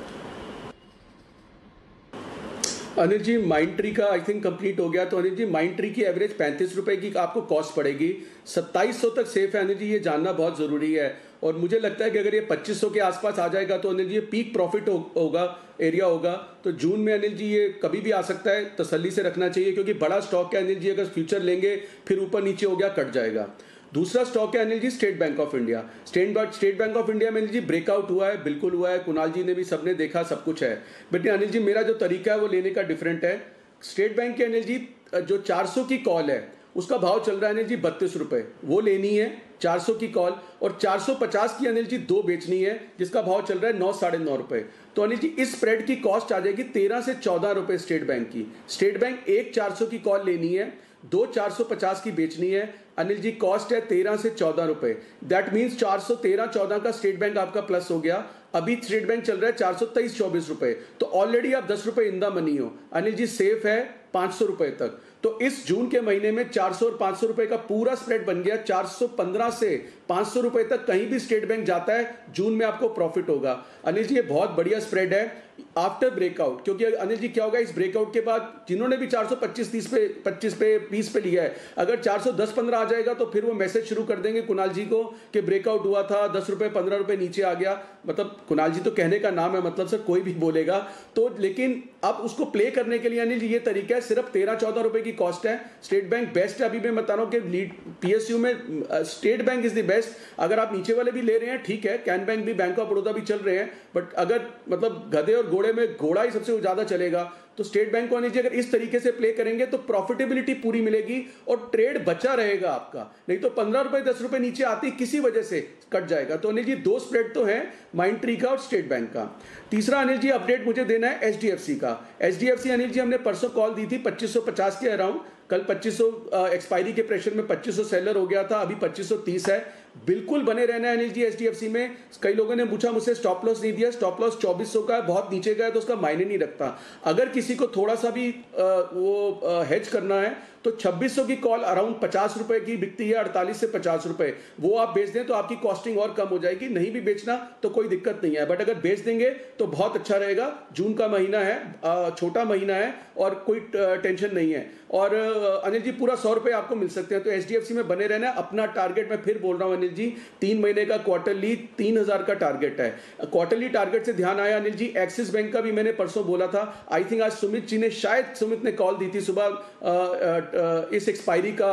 Anil ji mind tree का आई थिंक कंप्लीट हो गया। तो अनिल जी माइंड ट्री की एवरेज 35 रुपए की आपको कॉस्ट पड़ेगी, 2700 तक सेफ है अनिल जी, ये जानना बहुत जरूरी है। और मुझे लगता है कि अगर ये 2500 के आसपास आ जाएगा तो अनिल जी ये पीक प्रॉफिट होगा, एरिया होगा। तो जून में अनिल जी ये कभी भी आ सकता है, तसल्ली से रखना चाहिए, क्योंकि बड़ा स्टॉक है अनिल जी, अगर फ्यूचर लेंगे फिर ऊपर नीचे हो गया कट जाएगा। दूसरा स्टॉक है Anil ji State Bank of India. State Bank of India में अनिल जी ब्रेकआउट हुआ है, बिल्कुल हुआ है, कुणाल जी ने भी सबने देखा, सब कुछ है। बट अनिल जी मेरा जो तरीका है वो लेने का डिफरेंट है। स्टेट बैंक के अनिल जी जो 400 की कॉल है उसका भाव चल रहा है अनिल जी 32 रुपए, वो लेनी है 400 की कॉल। और 450 की अनिल जी 2 बेचनी है जिसका भाव चल रहा है 9 साढ़े 9 रुपए। तो अनिल जी इस स्प्रेड की कॉस्ट आ जाएगी 13 से 14 रुपए स्टेट बैंक की। स्टेट बैंक 1 400 की कॉल लेनी है, 2 450 की बेचनी है अनिल जी, कॉस्ट है 13 से 14 रुपए। दैट मीन्स 413-14 का स्टेट बैंक आपका प्लस हो गया। अभी स्टेट बैंक चल रहा है 423-24 रुपए, तो ऑलरेडी आप 10 रुपए इन द मनी हो अनिल जी, सेफ है 500 रुपए तक। तो इस जून के महीने में 400 और 500 रुपए का पूरा स्प्रेड बन गया। 415 से 500 रुपए तक कहीं भी स्टेट बैंक जाता है जून में आपको प्रॉफिट होगा अनिल जी, ये बहुत बढ़िया स्प्रेड है आफ्टर ब्रेकआउट। क्योंकि अनिल जी क्या होगा इस ब्रेकआउट के बाद, जिन्होंने भी 425-30 पे 25 पे 20 पे लिया है, अगर 410-15 आ जाएगा तो फिर वो मैसेज शुरू कर देंगे कुणाल जी को कि ब्रेकआउट हुआ था, 10 रुपए 15 रुपए नीचे आ गया। मतलब कुणाल जी तो कहने का नाम है, मतलब सर कोई भी बोलेगा तो, लेकिन अब उसको प्ले करने के लिए अनिल जी ये तरीका है, सिर्फ 13-14 रुपए की कॉस्ट है। स्टेट बैंक बेस्ट है, अभी मैं बता रहा हूं कि लीड पीएसयू में state bank is the best. अगर आप नीचे वाले भी ले रहे हैं ठीक है, कैन बैंक भी, बैंक ऑफ बड़ौदा भी चल रहे हैं, बट अगर मतलब गधे और घोड़े में घोड़ा ही सबसे ज्यादा चलेगा तो स्टेट बैंक को अनिल जी अगर इस तरीके से प्ले करेंगे तो प्रॉफिटेबिलिटी पूरी मिलेगी और ट्रेड बचा रहेगा आपका। नहीं तो 15 रुपए 10 रुपए नीचे आती किसी वजह से कट जाएगा। तो अनिल जी 2 स्प्रेड तो है, माइंड ट्री का और स्टेट बैंक का। तीसरा अनिल जी अपडेट मुझे देना है एचडीएफसी का। एचडीएफसी अनिल जी हमने परसों कॉल दी थी 2550 के अराउंड, कल 2500 एक्सपायरी के प्रेशर में 2500 सेलर हो गया था, अभी 2530 है। बिल्कुल बने रहना है अनिल जी एचडीएफसी में। कई लोगों ने पूछा मुझसे स्टॉप लॉस नहीं दिया, स्टॉप लॉस 2400 का है, बहुत नीचे गया तो उसका मायने नहीं रखता। अगर किसी को थोड़ा सा भी वो हेज करना है तो 2600 की कॉल अराउंड 50 रुपए की बिकती है, 48 से 50 रुपए, वो आप बेच दें तो आपकी कॉस्टिंग और कम हो जाएगी। नहीं भी बेचना तो कोई दिक्कत नहीं है, बट अगर बेच देंगे तो बहुत अच्छा रहेगा। जून का महीना है, छोटा महीना है और कोई टेंशन नहीं है। और अनिल जी पूरा 100 रुपए आपको मिल सकते हैं। तो एचडीएफसी में बने रहना है। अपना टारगेट मैं फिर बोल रहा हूं अनिल जी, 3 महीने का क्वार्टरली 3000 का टारगेट है। क्वार्टरली टारगेट से ध्यान आया अनिल जी, एक्सिस बैंक का भी मैंने परसों बोला था। आई थिंक आज सुमित जी ने, शायद सुमित ने कॉल दी थी सुबह इस एक्सपायरी का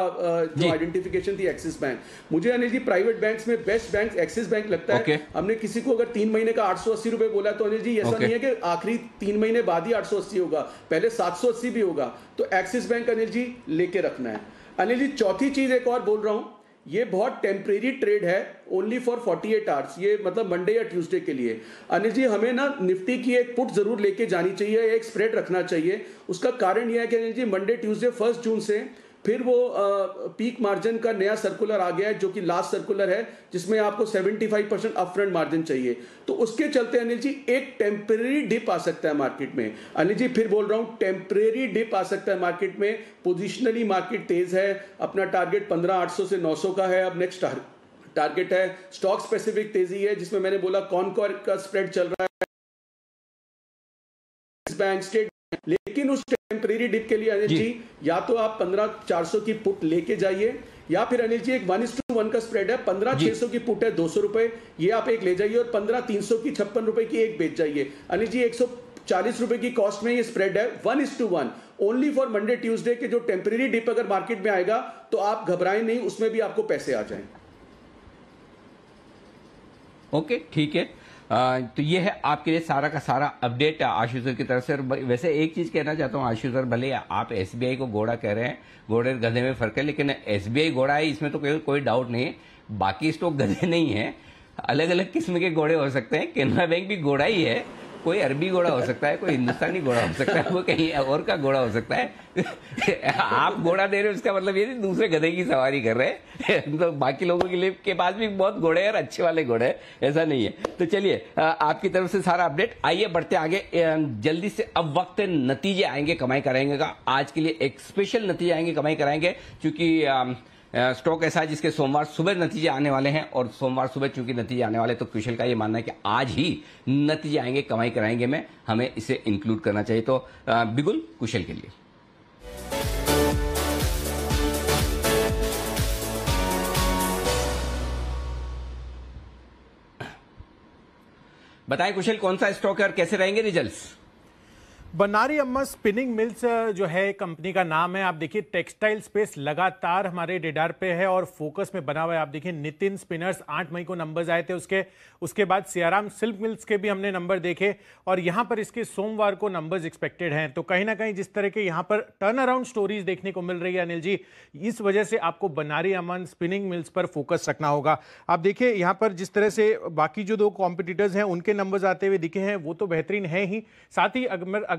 जो आइडेंटिफिकेशन थी एक्सिस बैंक। मुझे अनिल जी प्राइवेट बैंक्स में बेस्ट बैंक एक्सिस बैंक लगता है। हमने किसी को अगर 3 महीने का 880 रुपए बोला तो अनिल जी ऐसा नहीं है कि आखिरी 3 महीने बाद ही 880 होगा, पहले 780 भी होगा। तो एक्सिस बैंक अनिल जी लेके रखना है। अनिल जी चौथी चीज एक और बोल रहा हूं, ये बहुत टेम्परेरी ट्रेड है, ओनली फॉर 48 आवर्स, ये मतलब मंडे या ट्यूसडे के लिए। अनिल जी हमें ना निफ्टी की एक पुट जरूर लेके जानी चाहिए, एक स्प्रेड रखना चाहिए। उसका कारण यह है कि अनिल जी मंडे ट्यूसडे 1 जून से फिर वो पीक मार्जिन का नया सर्कुलर आ गया है, जो कि लास्ट सर्कुलर है, जिसमें आपको 75% अपफ्रंट मार्जिन चाहिए। तो उसके चलते अनिल जी एक टेम्परेरी डिप आ सकता है मार्केट में। अनिल जी फिर बोल रहा हूं, टेम्परेरी डिप आ सकता है मार्केट में। पोजिशनली मार्केट तेज है, अपना टारगेट 15,800 से 900 का है। अब नेक्स्ट टारगेट है स्टॉक स्पेसिफिक तेजी है, जिसमें मैंने बोला कॉनकॉर का स्प्रेड चल रहा है, बैंक स्टेट। लेकिन उस टेम्परेरी डिप के लिए अनिल जी या तो आप 15,400 की पुट लेके जाइए, या फिर अनिल जी एक 1:1 का स्प्रेड है, 15,600 की पुट है 200 रुपए, ये आप एक ले जाइए, और 15,300 की 56 रुपए की एक बेच जाइए। अनिल जी 140 रुपए की कॉस्ट में ये स्प्रेड है, 1:1 ओनली फॉर मंडे ट्यूसडे के। जो टेम्परेरी डिप अगर मार्केट में आएगा तो आप घबराएं नहीं, उसमें भी आपको पैसे आ जाएं। ओके, ठीक है। तो ये है आपके लिए सारा का सारा अपडेट आशीष सर की तरफ से। वैसे एक चीज कहना चाहता हूँ आशीष सर, भले आप एसबीआई को घोड़ा कह रहे हैं, घोड़े गधे में फर्क है, लेकिन एसबीआई घोड़ा है इसमें तो कोई डाउट नहीं है। बाकी स्टॉक गधे नहीं है, अलग अलग किस्म के घोड़े हो सकते हैं। केनरा बैंक भी घोड़ा ही है, कोई अरबी घोड़ा हो सकता है, कोई हिंदुस्तानी घोड़ा हो सकता है, वो कहीं और का घोड़ा हो सकता है। आप घोड़ा दे रहे हो उसका मतलब ये नहीं दूसरे गधे की सवारी कर रहे हैं। तो बाकी लोगों के लिए के पास भी बहुत घोड़े हैं और अच्छे वाले घोड़े हैं, ऐसा नहीं है। तो चलिए आपकी तरफ से सारा अपडेट, आइए बढ़ते आगे जल्दी से। अब वक्त नतीजे आएंगे कमाई कराएंगे का। आज के लिए एक स्पेशल नतीजे आएंगे कमाई कराएंगे, क्योंकि स्टॉक ऐसा है जिसके सोमवार सुबह नतीजे आने वाले हैं, और सोमवार सुबह चूंकि नतीजे आने वाले, तो कुशल का ये मानना है कि आज ही नतीजे आएंगे, कमाई कराएंगे में, हमें इसे इंक्लूड करना चाहिए। तो बिगुल कुशल के लिए। बताएं कुशल, कौन सा स्टॉक है और कैसे रहेंगे रिजल्ट्स? बनारी अम्मा स्पिनिंग मिल्स जो है कंपनी का नाम है। आप देखिए टेक्सटाइल स्पेस लगातार हमारे रेडार पे है और फोकस में बना हुआ है। आप देखिए नितिन स्पिनर्स 8 मई को नंबर्स आए थे, उसके बाद सियाराम सिल्क मिल्स के भी हमने नंबर देखे, और यहां पर इसके सोमवार को नंबर्स एक्सपेक्टेड हैं। तो कहीं ना कहीं जिस तरह के यहां पर टर्न अराउंड स्टोरीज देखने को मिल रही है अनिल जी, इस वजह से आपको बनारी अमन स्पिनिंग मिल्स पर फोकस रखना होगा। आप देखिए यहां पर जिस तरह से बाकी जो 2 कॉम्पिटिटर्स हैं उनके नंबर्स आते हुए दिखे हैं, वो तो बेहतरीन है ही, साथ ही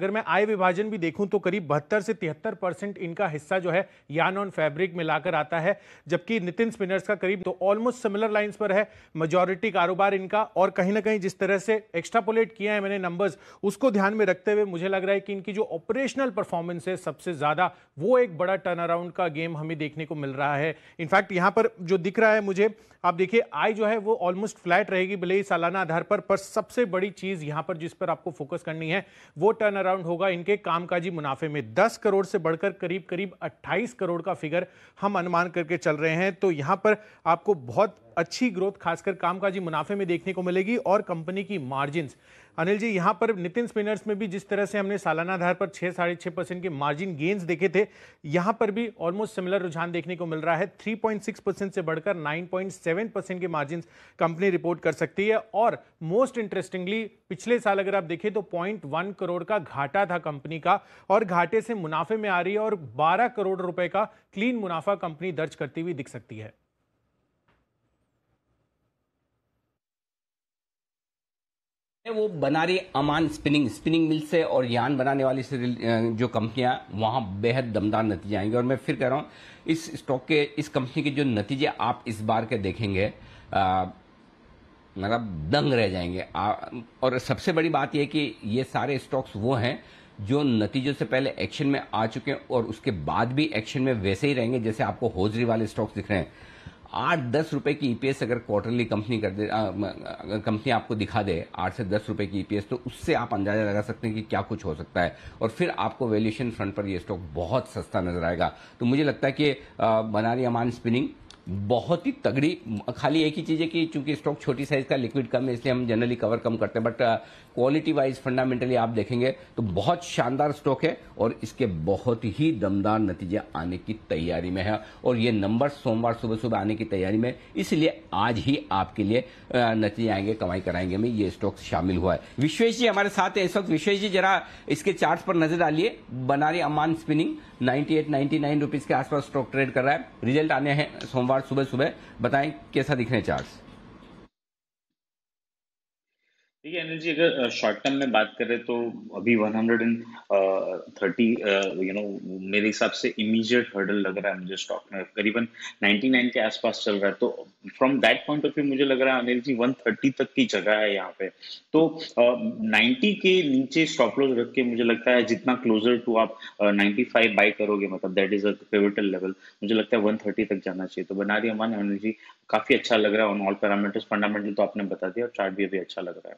अगर मैं आय विभाजन भी देखूं तो करीब 72 से 73% इनका हिस्सा जो है यार्न ऑन फैब्रिक मिलाकर आता है, जबकि नितिन स्पिनर्स का करीब तो ऑलमोस्ट सिमिलर लाइंस पर है मेजॉरिटी कारोबार इनका। और कहीं ना कहीं जिस तरह से एक्स्ट्रापोलेट किया है मैंने नंबर्स, उसको ध्यान में रखते हुए मुझे लग रहा है कि इनकी जो ऑपरेशनल परफॉर्मेंस है सबसे ज्यादा, वो एक बड़ा टर्न अराउंड का गेम हमें देखने को मिल रहा है। इनफैक्ट यहां पर जो दिख रहा है मुझे, आप देखिए आय जो है वो ऑलमोस्ट फ्लैट रहेगी भले ही सालाना आधार पर सबसे बड़ी चीज यहां पर जिस पर आपको फोकस करनी है वो टर्न अराउंड होगा इनके कामकाजी मुनाफे में। 10 करोड़ से बढ़कर करीब करीब 28 करोड़ का फिगर हम अनुमान करके चल रहे हैं। तो यहां पर आपको बहुत अच्छी ग्रोथ खासकर कामकाजी मुनाफे में देखने को मिलेगी। और कंपनी की मार्जिन्स, अनिल जी यहां पर नितिन स्पिनर्स में भी जिस तरह से हमने सालाना आधार पर 6-6.5% के मार्जिन गेन्स देखे थे, यहां पर भी ऑलमोस्ट सिमिलर रुझान देखने को मिल रहा है। 3.6% से बढ़कर 9.7% के मार्जिन कंपनी रिपोर्ट कर सकती है। और मोस्ट इंटरेस्टिंगली पिछले साल अगर आप देखें तो 0.1 करोड़ का घाटा था कंपनी का, और घाटे से मुनाफे में आ रही है, और 12 करोड़ रुपए का क्लीन मुनाफा कंपनी दर्ज करती हुई दिख सकती है। वो बनारी अमान स्पिनिंग मिल से और यान बनाने वाली से जो कंपनियां, वहां बेहद दमदार नतीजे आएंगे। और मैं फिर कह रहा हूं इस स्टॉक के, इस कंपनी के जो नतीजे आप इस बार के देखेंगे, मतलब दंग रह जाएंगे। और सबसे बड़ी बात यह कि ये सारे स्टॉक्स वो हैं जो नतीजों से पहले एक्शन में आ चुके हैं और उसके बाद भी एक्शन में वैसे ही रहेंगे जैसे आपको होजरी वाले स्टॉक्स दिख रहे हैं। 8-10 रुपए की ईपीएस अगर क्वार्टरली कंपनी कर दे, कंपनी आपको दिखा दे 8 से 10 रुपए की ईपीएस, तो उससे आप अंदाजा लगा सकते हैं कि क्या कुछ हो सकता है। और फिर आपको वैल्यूएशन फ्रंट पर ये स्टॉक बहुत सस्ता नजर आएगा। तो मुझे लगता है कि बनारी अमान स्पिनिंग बहुत ही तगड़ी, खाली एक ही चीज है कि चूंकि स्टॉक छोटी साइज का, लिक्विड कम है, इसलिए हम जनरली कवर कम करते हैं, बट क्वालिटी वाइज फंडामेंटली आप देखेंगे तो बहुत शानदार स्टॉक है और इसके बहुत ही दमदार नतीजे आने की तैयारी में है। और ये नंबर सोमवार सुबह सुबह आने की तैयारी में, इसलिए आज ही आपके लिए नतीजे आएंगे, कमाई कराएंगे में ये स्टॉक शामिल हुआ है। विश्वेश जी हमारे साथ है इस वक्त। विश्वेश जी जरा इसके चार्ट्स पर नजर डालिए। बनारी अमान स्पिनिंग 98-99 रुपीज के आसपास स्टॉक ट्रेड कर रहा है। रिजल्ट आने हैं सोमवार सुबह सुबह, बताएं कैसा दिख रहे हैं चार्ट्स? देखिए अनिल जी, अगर शॉर्ट टर्म में बात करें तो अभी 130 मेरे हिसाब से इमीडिएट हर्डल लग रहा है मुझे स्टॉक में, करीबन 99 के आसपास चल रहा है। तो from that point of view मुझे लग रहा है अनिल जी 130 तक की जगह है यहाँ पे। तो 90 के नीचे स्टॉप लॉस रख के मुझे लगता है जितना क्लोजर टू आप 95 बाय करोगे, मतलब that is a pivotal level, मुझे लगता है 130 तक जाना चाहिए। तो बनारी अमान अनिल जी काफी अच्छा लग रहा है ऑन ऑल पैरामीटर्स। फंडामेंटल तो आपने बता दिया और चार्ट भी अभी अच्छा लग रहा है।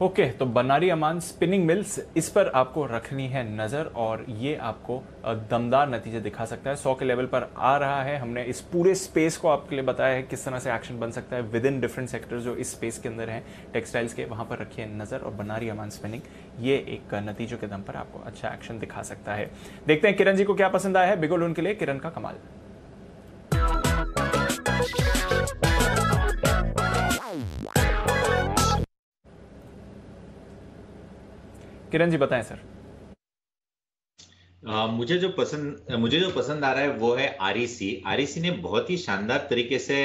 ओके, तो बनारी अमान स्पिनिंग मिल्स, इस पर आपको रखनी है नजर और ये आपको दमदार नतीजे दिखा सकता है। 100 के लेवल पर आ रहा है। हमने इस पूरे स्पेस को आपके लिए बताया है किस तरह से एक्शन बन सकता है विद इन डिफरेंट सेक्टर्स जो इस स्पेस के अंदर हैं टेक्सटाइल्स के, वहां पर रखिए नजर। और बनारी अमान स्पिनिंग ये एक नतीजों के दम पर आपको अच्छा एक्शन दिखा सकता है। देखते हैं किरण जी को क्या पसंद आया है बिगुल उनके लिए। किरण का कमाल। किरण जी बताएं सर। मुझे जो पसंद आ रहा है वो है आरईसी। आरईसी ने बहुत ही शानदार तरीके से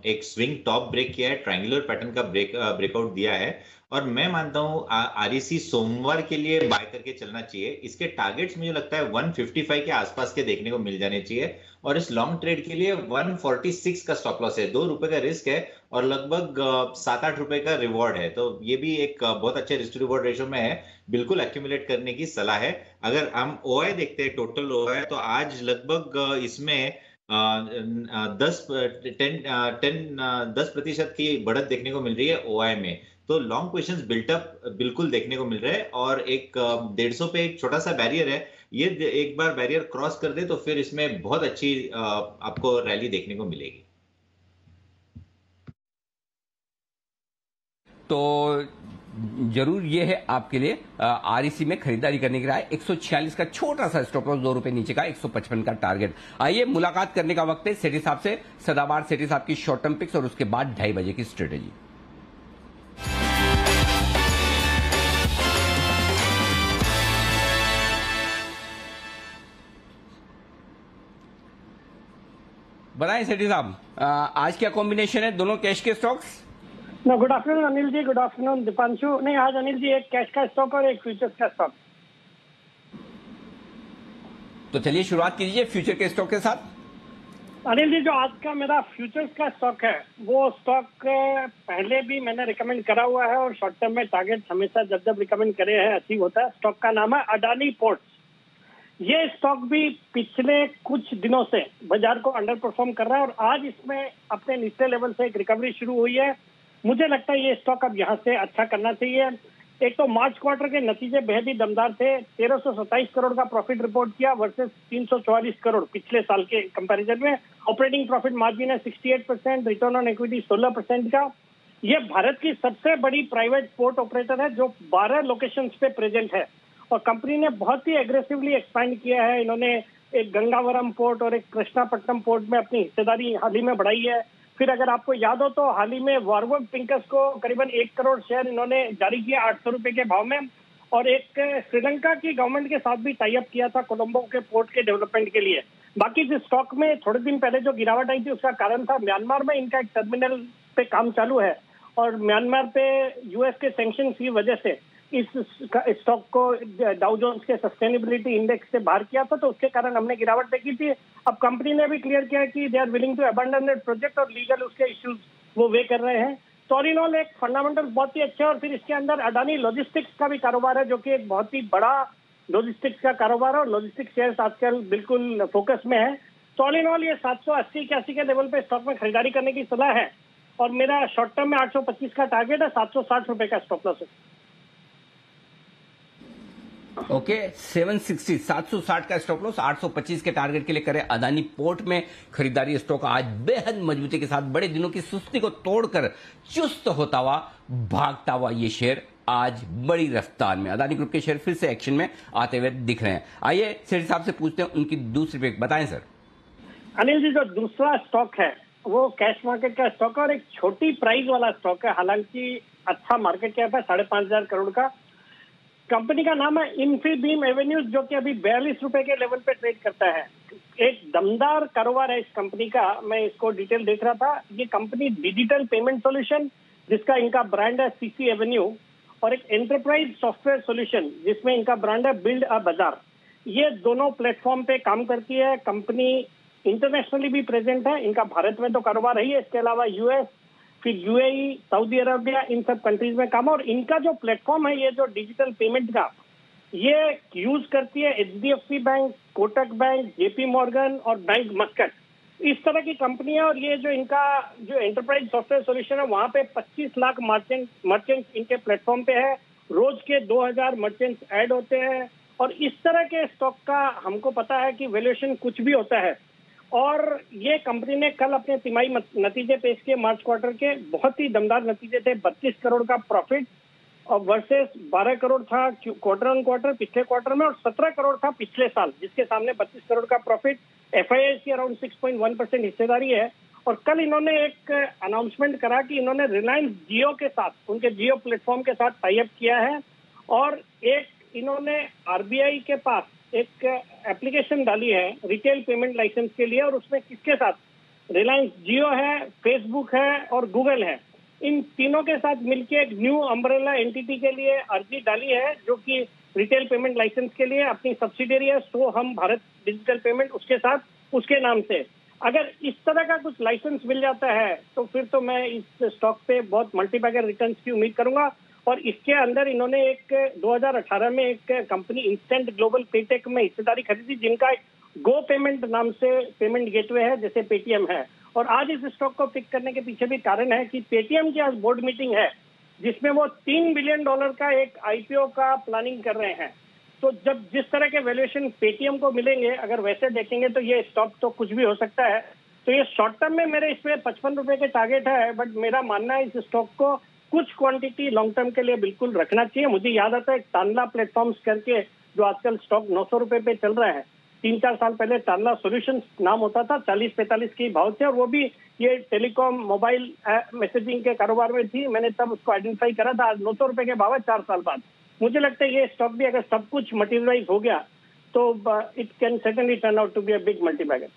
एक स्विंग टॉप ब्रेक किया है, ट्रायंगुलर पैटर्न का ब्रेकआउट दिया है और मैं मानता हूं आरईसी सोमवार के लिए बाय करके चलना चाहिए। इसके टारगेट्स मुझे लगता है 155 के आसपास के देखने को मिल जाने चाहिए और इस लॉन्ग ट्रेड के लिए 146 का स्टॉप लॉस है, 2 रुपए का रिस्क है और लगभग 7-8 रुपए का रिवॉर्ड है। तो ये भी एक बहुत अच्छे रिस्क टू रिवॉर्ड रेशियो में है, बिल्कुल एक्यूमुलेट करने की सलाह है। अगर हम ओआई देखते हैं, टोटल ओआई, तो आज लगभग इसमें 10% की बढ़त देखने को मिल रही है ओआई में। तो लॉन्ग पोजीशंस बिल्टअप बिल्कुल देखने को मिल रहे हैं, और एक 150 पे एक छोटा सा बैरियर है, ये एक बार बैरियर क्रॉस कर दे तो फिर इसमें बहुत अच्छी आपको रैली देखने को मिलेगी। तो जरूर ये है आपके लिए आरईसी में खरीदारी करने की राय। 146 का छोटा सा स्टॉप लॉस, 2 रुपए नीचे का 155 का टारगेट। आइए मुलाकात करने का वक्त है सेठी साहब से, सदाबहार सेठी साहब की शॉर्ट टर्म पिक्स और उसके बाद 2:30 बजे की स्ट्रेटेजी। बताएं सेठी साहब, आज क्या कॉम्बिनेशन है दोनों कैश के stocks? Good afternoon Anil ji, good afternoon Deepanshu. नहीं, आज अनिल जी एक कैश का स्टॉक और एक फ्यूचर्स का स्टॉक। तो चलिए शुरुआत कीजिए फ्यूचर के स्टॉक के साथ। अनिल जी, जो आज का मेरा फ्यूचर्स का स्टॉक है वो स्टॉक पहले भी मैंने रिकमेंड करा हुआ है और शॉर्ट टर्म में टारगेट हमेशा जब जब रिकमेंड करे हैं अचीव होता है। स्टॉक का नाम है अडानी पोर्ट्स। ये स्टॉक भी पिछले कुछ दिनों से बाजार को अंडर परफॉर्म कर रहा है और आज इसमें अपने निचले लेवल से एक रिकवरी शुरू हुई है। मुझे लगता है ये स्टॉक अब यहाँ से अच्छा करना चाहिए। एक तो मार्च क्वार्टर के नतीजे बेहद ही दमदार थे। 1327 करोड़ का प्रॉफिट रिपोर्ट किया वर्सेस 344 करोड़ पिछले साल के कंपैरिजन में। ऑपरेटिंग प्रॉफिट मार्जिन है 68%, रिटर्न ऑन इक्विटी 16% का। ये भारत की सबसे बड़ी प्राइवेट पोर्ट ऑपरेटर है जो 12 लोकेशंस पे प्रेजेंट है और कंपनी ने बहुत ही एग्रेसिवली एक्सपैंड किया है। इन्होंने एक गंगावरम पोर्ट और एक कृष्णापट्टनम पोर्ट में अपनी हिस्सेदारी हाल ही में बढ़ाई है। फिर अगर आपको याद हो तो हाल ही में वारवर्क पिंकस को करीबन 1 करोड़ शेयर इन्होंने जारी किया 800 रुपए के भाव में, और एक श्रीलंका की गवर्नमेंट के साथ भी टाई अप किया था कोलंबो के पोर्ट के डेवलपमेंट के लिए। बाकी जिस स्टॉक में थोड़े दिन पहले जो गिरावट आई थी उसका कारण था म्यांमार में इनका एक टर्मिनल पे काम चालू है और म्यांमार पे यूएस के सैंक्शन की वजह से इस स्टॉक को डाउ जोन्स के सस्टेनेबिलिटी इंडेक्स से बाहर किया था, तो उसके कारण हमने गिरावट देखी थी। अब कंपनी ने भी क्लियर किया कि they are willing to abandon that project और लीगल उसके इश्यूज वो वे कर रहे हैं। तो ऑल इन ऑल एक फंडामेंटल बहुत ही अच्छा है। और फिर इसके अंदर अडानी लॉजिस्टिक्स का भी कारोबार है जो कि एक बहुत ही बड़ा लॉजिस्टिक्स का कारोबार है और लॉजिस्टिक्स शेयर्स आजकल बिल्कुल फोकस में है। तो ऑल इन ऑल ये 780-81 के लेवल पे स्टॉक में खरीदारी करने की सलाह है और मेरा शॉर्ट टर्म में 825 का टारगेट है, 760 रुपए का स्टॉप लॉस है। ओके, 760 का स्टॉप लॉस, 825 के टारगेट के लिए करें अदानी पोर्ट में खरीदारी। स्टॉक आज बेहद मजबूती के साथ बड़े दिनों की सुस्ती को तोड़कर चुस्त होता हुआ भागता हुआ ये शेयर आज बड़ी रफ्तार में अदानी ग्रुप के शेयर फिर से एक्शन में आते हुए दिख रहे हैं। आइए सेठ साहब से पूछते हैं उनकी दूसरी पिक बताएं सर। अनिल जी, जो दूसरा स्टॉक है वो कैश मार्केट का स्टॉक है और एक छोटी प्राइस वाला स्टॉक है, हालांकि अच्छा मार्केट कैप है 5,500 करोड़ का। कंपनी का नाम है इन्फीबीम एवेन्यूज जो कि अभी 42 रुपए के लेवल पे ट्रेड करता है। एक दमदार कारोबार है इस कंपनी का, मैं इसको डिटेल देख रहा था। ये कंपनी डिजिटल पेमेंट सॉल्यूशन जिसका इनका ब्रांड है सीसी एवेन्यू और एक एंटरप्राइज सॉफ्टवेयर सॉल्यूशन जिसमें इनका ब्रांड है बिल्ड अ बाजार, ये दोनों प्लेटफॉर्म पे काम करती है। कंपनी इंटरनेशनली भी प्रेजेंट है, इनका भारत में तो कारोबार है, इसके अलावा यूएस, फिर यूएई, सऊदी अरबिया, इन सब कंट्रीज में काम। और इनका जो प्लेटफॉर्म है ये जो डिजिटल पेमेंट का ये यूज करती है HDFC bank, Kotak bank, JP Morgan और बैंक मस्कट, इस तरह की कंपनी है। और ये जो इनका जो एंटरप्राइज सॉफ्टवेयर सॉल्यूशन है वहां पे 25 लाख मर्चेंट्स इनके प्लेटफॉर्म पे है, रोज के 2000 मर्चेंट्स ऐड होते हैं। और इस तरह के स्टॉक का हमको पता है कि वैल्यूएशन कुछ भी होता है और ये कंपनी ने कल अपने तिमाही नतीजे पेश किए मार्च क्वार्टर के, बहुत ही दमदार नतीजे थे। 32 करोड़ का प्रॉफिट और वर्सेस 12 करोड़ था क्वार्टर ऑन क्वार्टर पिछले क्वार्टर में और 17 करोड़ था पिछले साल, जिसके सामने 32 करोड़ का प्रॉफिट। एफआईआई की अराउंड 6.1% हिस्सेदारी है। और कल इन्होंने एक अनाउंसमेंट करा कि इन्होंने रिलायंस जियो के साथ, उनके जियो प्लेटफॉर्म के साथ टाई अप किया है और एक इन्होंने आरबीआई के पास एक एप्लीकेशन डाली है रिटेल पेमेंट लाइसेंस के लिए और उसमें किसके साथ, रिलायंस जियो है, फेसबुक है और गूगल है, इन तीनों के साथ मिलकर एक न्यू अम्ब्रेला एंटिटी के लिए अर्जी डाली है जो कि रिटेल पेमेंट लाइसेंस के लिए अपनी सब्सिडियरी है सो हम भारत डिजिटल पेमेंट, उसके साथ उसके नाम से। अगर इस तरह का कुछ लाइसेंस मिल जाता है तो फिर तो मैं इस स्टॉक पे बहुत मल्टीबैगर रिटर्न्स की उम्मीद करूंगा। और इसके अंदर इन्होंने एक 2018 में एक कंपनी इंस्टेंट ग्लोबल पेटेक में हिस्सेदारी खरीदी, जिनका एक गो पेमेंट नाम से पेमेंट गेटवे है, जैसे पेटीएम है। और आज इस स्टॉक को पिक करने के पीछे भी कारण है कि पेटीएम की आज बोर्ड मीटिंग है, जिसमें वो $3 बिलियन का एक आईपीओ का प्लानिंग कर रहे हैं। तो जब जिस तरह के वैल्यूएशन पेटीएम को मिलेंगे, अगर वैसे देखेंगे तो ये स्टॉक तो कुछ भी हो सकता है। तो ये शॉर्ट टर्म में मेरे इसमें 55 रुपए के टारगेट है, बट मेरा मानना है इस स्टॉक को कुछ क्वांटिटी लॉन्ग टर्म के लिए बिल्कुल रखना चाहिए। मुझे याद आता है टानला प्लेटफॉर्म्स करके, जो आजकल स्टॉक 900 रुपए पे चल रहा है, 3-4 साल पहले टानला सॉल्यूशंस नाम होता था, 40-45 के भाव थे, और वो भी ये टेलीकॉम मोबाइल मैसेजिंग के कारोबार में थी। मैंने तब उसको आइडेंटिफाई करा था। आज 900 रुपए के भाव है 4 साल बाद। मुझे लगता है ये स्टॉक भी अगर सब कुछ मटेरियलाइज हो गया तो it can certainly turn out to be a big multibagger.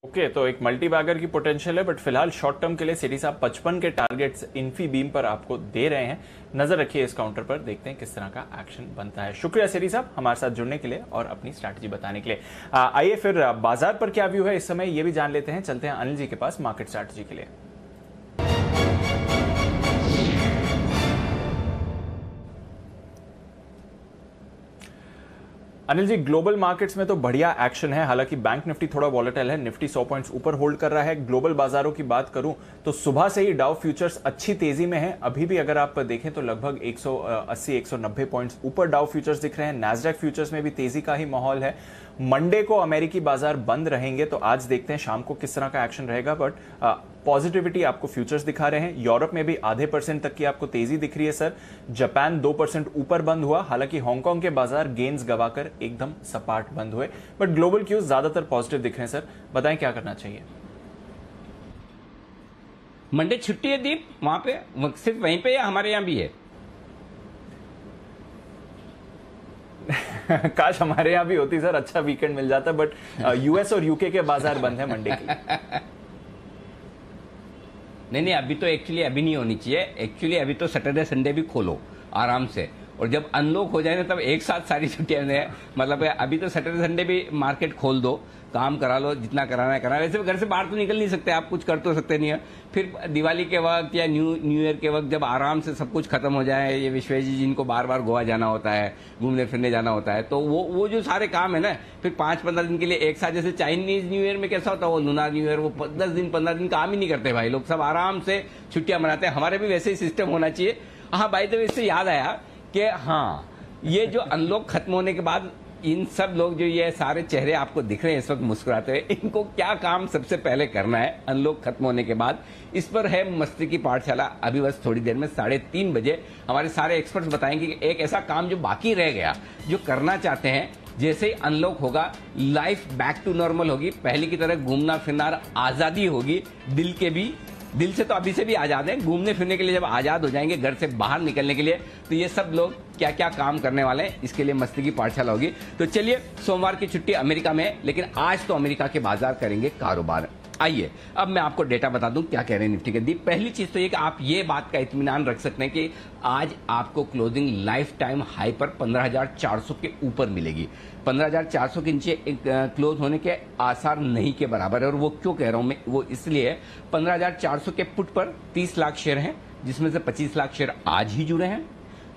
Okay, तो एक मल्टीबैगर की पोटेंशियल है, बट फिलहाल शॉर्ट टर्म के लिए सिटी साहब 55 के टारगेट्स इन्फीबीम पर आपको दे रहे हैं। नजर रखिए इस काउंटर पर, देखते हैं किस तरह का एक्शन बनता है। शुक्रिया सिटी साहब हमारे साथ जुड़ने के लिए और अपनी स्ट्रैटेजी बताने के लिए। आइए फिर बाजार पर क्या व्यू है इस समय ये भी जान लेते हैं। चलते हैं अनिल जी के पास मार्केट स्ट्रैटेजी के लिए। अनिल जी, ग्लोबल मार्केट्स में तो बढ़िया एक्शन है, हालांकि बैंक निफ्टी थोड़ा वॉलेटाइल है, निफ्टी 100 पॉइंट्स ऊपर होल्ड कर रहा है। ग्लोबल बाजारों की बात करूं तो सुबह से ही डाउ फ्यूचर्स अच्छी तेजी में है। अभी भी अगर आप देखें तो लगभग 180-190 पॉइंट्स ऊपर डाउ फ्यूचर्स दिख रहे हैं। नैस्डैक फ्यूचर्स में भी तेजी का ही माहौल है। मंडे को अमेरिकी बाजार बंद रहेंगे, तो आज देखते हैं शाम को किस तरह का एक्शन रहेगा, बट पॉजिटिविटी आपको फ्यूचर्स दिखा रहे हैं। यूरोप में भी ½ % तक की आपको तेजी दिख रही है सर। जापान 2% ऊपर बंद हुआ, हालांकि हांगकांग के बाजार गेन्स गवाकर एकदम सपाट बंद हुए, बट ग्लोबल क्यूज ज्यादातर पॉजिटिव दिख रहे हैं सर। बताएं क्या करना चाहिए। मंडे छुट्टी है दीप, वहां पे सिर्फ वहीं पे या हमारे यहां भी है? काश हमारे यहां भी होती सर, अच्छा वीकेंड मिल जाता, बट यूएस और यूके के बाजार बंद है मंडे के। नहीं, अभी तो एक्चुअली अभी नहीं होनी चाहिए। एक्चुअली अभी तो सैटरडे संडे भी खोलो आराम से, और जब अनलॉक हो जाए ना तब एक साथ सारी छुट्टियां हैं। मतलब अभी तो सैटरडे संडे भी मार्केट खोल दो, काम करा लो, जितना कराना है करा। वैसे घर से बाहर तो निकल नहीं सकते आप, कुछ कर तो सकते नहीं है। फिर दिवाली के वक्त या न्यू ईयर के वक्त जब आराम से सब कुछ खत्म हो जाए, ये विश्वेश जी जिनको बार बार गोवा जाना होता है, घूमने फिरने जाना होता है, तो वो जो सारे काम है ना, फिर 5-15 दिन के लिए एक साथ, जैसे चाइनीज न्यू ईयर में कैसा होता है, वो लूनार न्यू ईयर, वो 10 दिन 15 दिन काम ही नहीं करते भाई लोग, सब आराम से छुट्टियां मनाते हैं। हमारे भी वैसे ही सिस्टम होना चाहिए। हाँ भाई, तो इससे याद आया कि हाँ, ये जो अनलॉक खत्म होने के बाद इन सब लोग जो ये सारे चेहरे आपको दिख रहे हैं इस वक्त मुस्कुराते हुए, इनको क्या काम सबसे पहले करना है अनलॉक खत्म होने के बाद, इस पर है मस्ती की पाठशाला। अभी बस थोड़ी देर में 3:30 बजे हमारे सारे एक्सपर्ट्स बताएंगे कि एक ऐसा काम जो बाकी रह गया, जो करना चाहते हैं, जैसे ही अनलॉक होगा लाइफ बैक टू नॉर्मल होगी, पहले की तरह घूमना फिरना आजादी होगी, दिल से तो अभी से भी आजाद हैं, घूमने फिरने के लिए जब आजाद हो जाएंगे घर से बाहर निकलने के लिए, तो ये सब लोग क्या क्या काम करने वाले हैं, इसके लिए मस्ती की पाठशाला होगी। तो चलिए, सोमवार की छुट्टी अमेरिका में है, लेकिन आज तो अमेरिका के बाजार करेंगे कारोबार। आइए अब मैं आपको डेटा बता दूं क्या कह रहे हैं निफ्टी के। पहली चीज तो ये कि आप ये बात का इत्मीनान रख सकते हैं कि आज आपको क्लोजिंग लाइफ टाइम हाई पर 15,400 के ऊपर मिलेगी। 15,400 के नीचे क्लोज होने के आसार नहीं के बराबर है। और वो क्यों कह रहा हूं मैं, वो इसलिए 15,400 के पुट पर 30 लाख शेयर हैं, जिसमें से 25 लाख शेयर आज ही जुड़े हैं।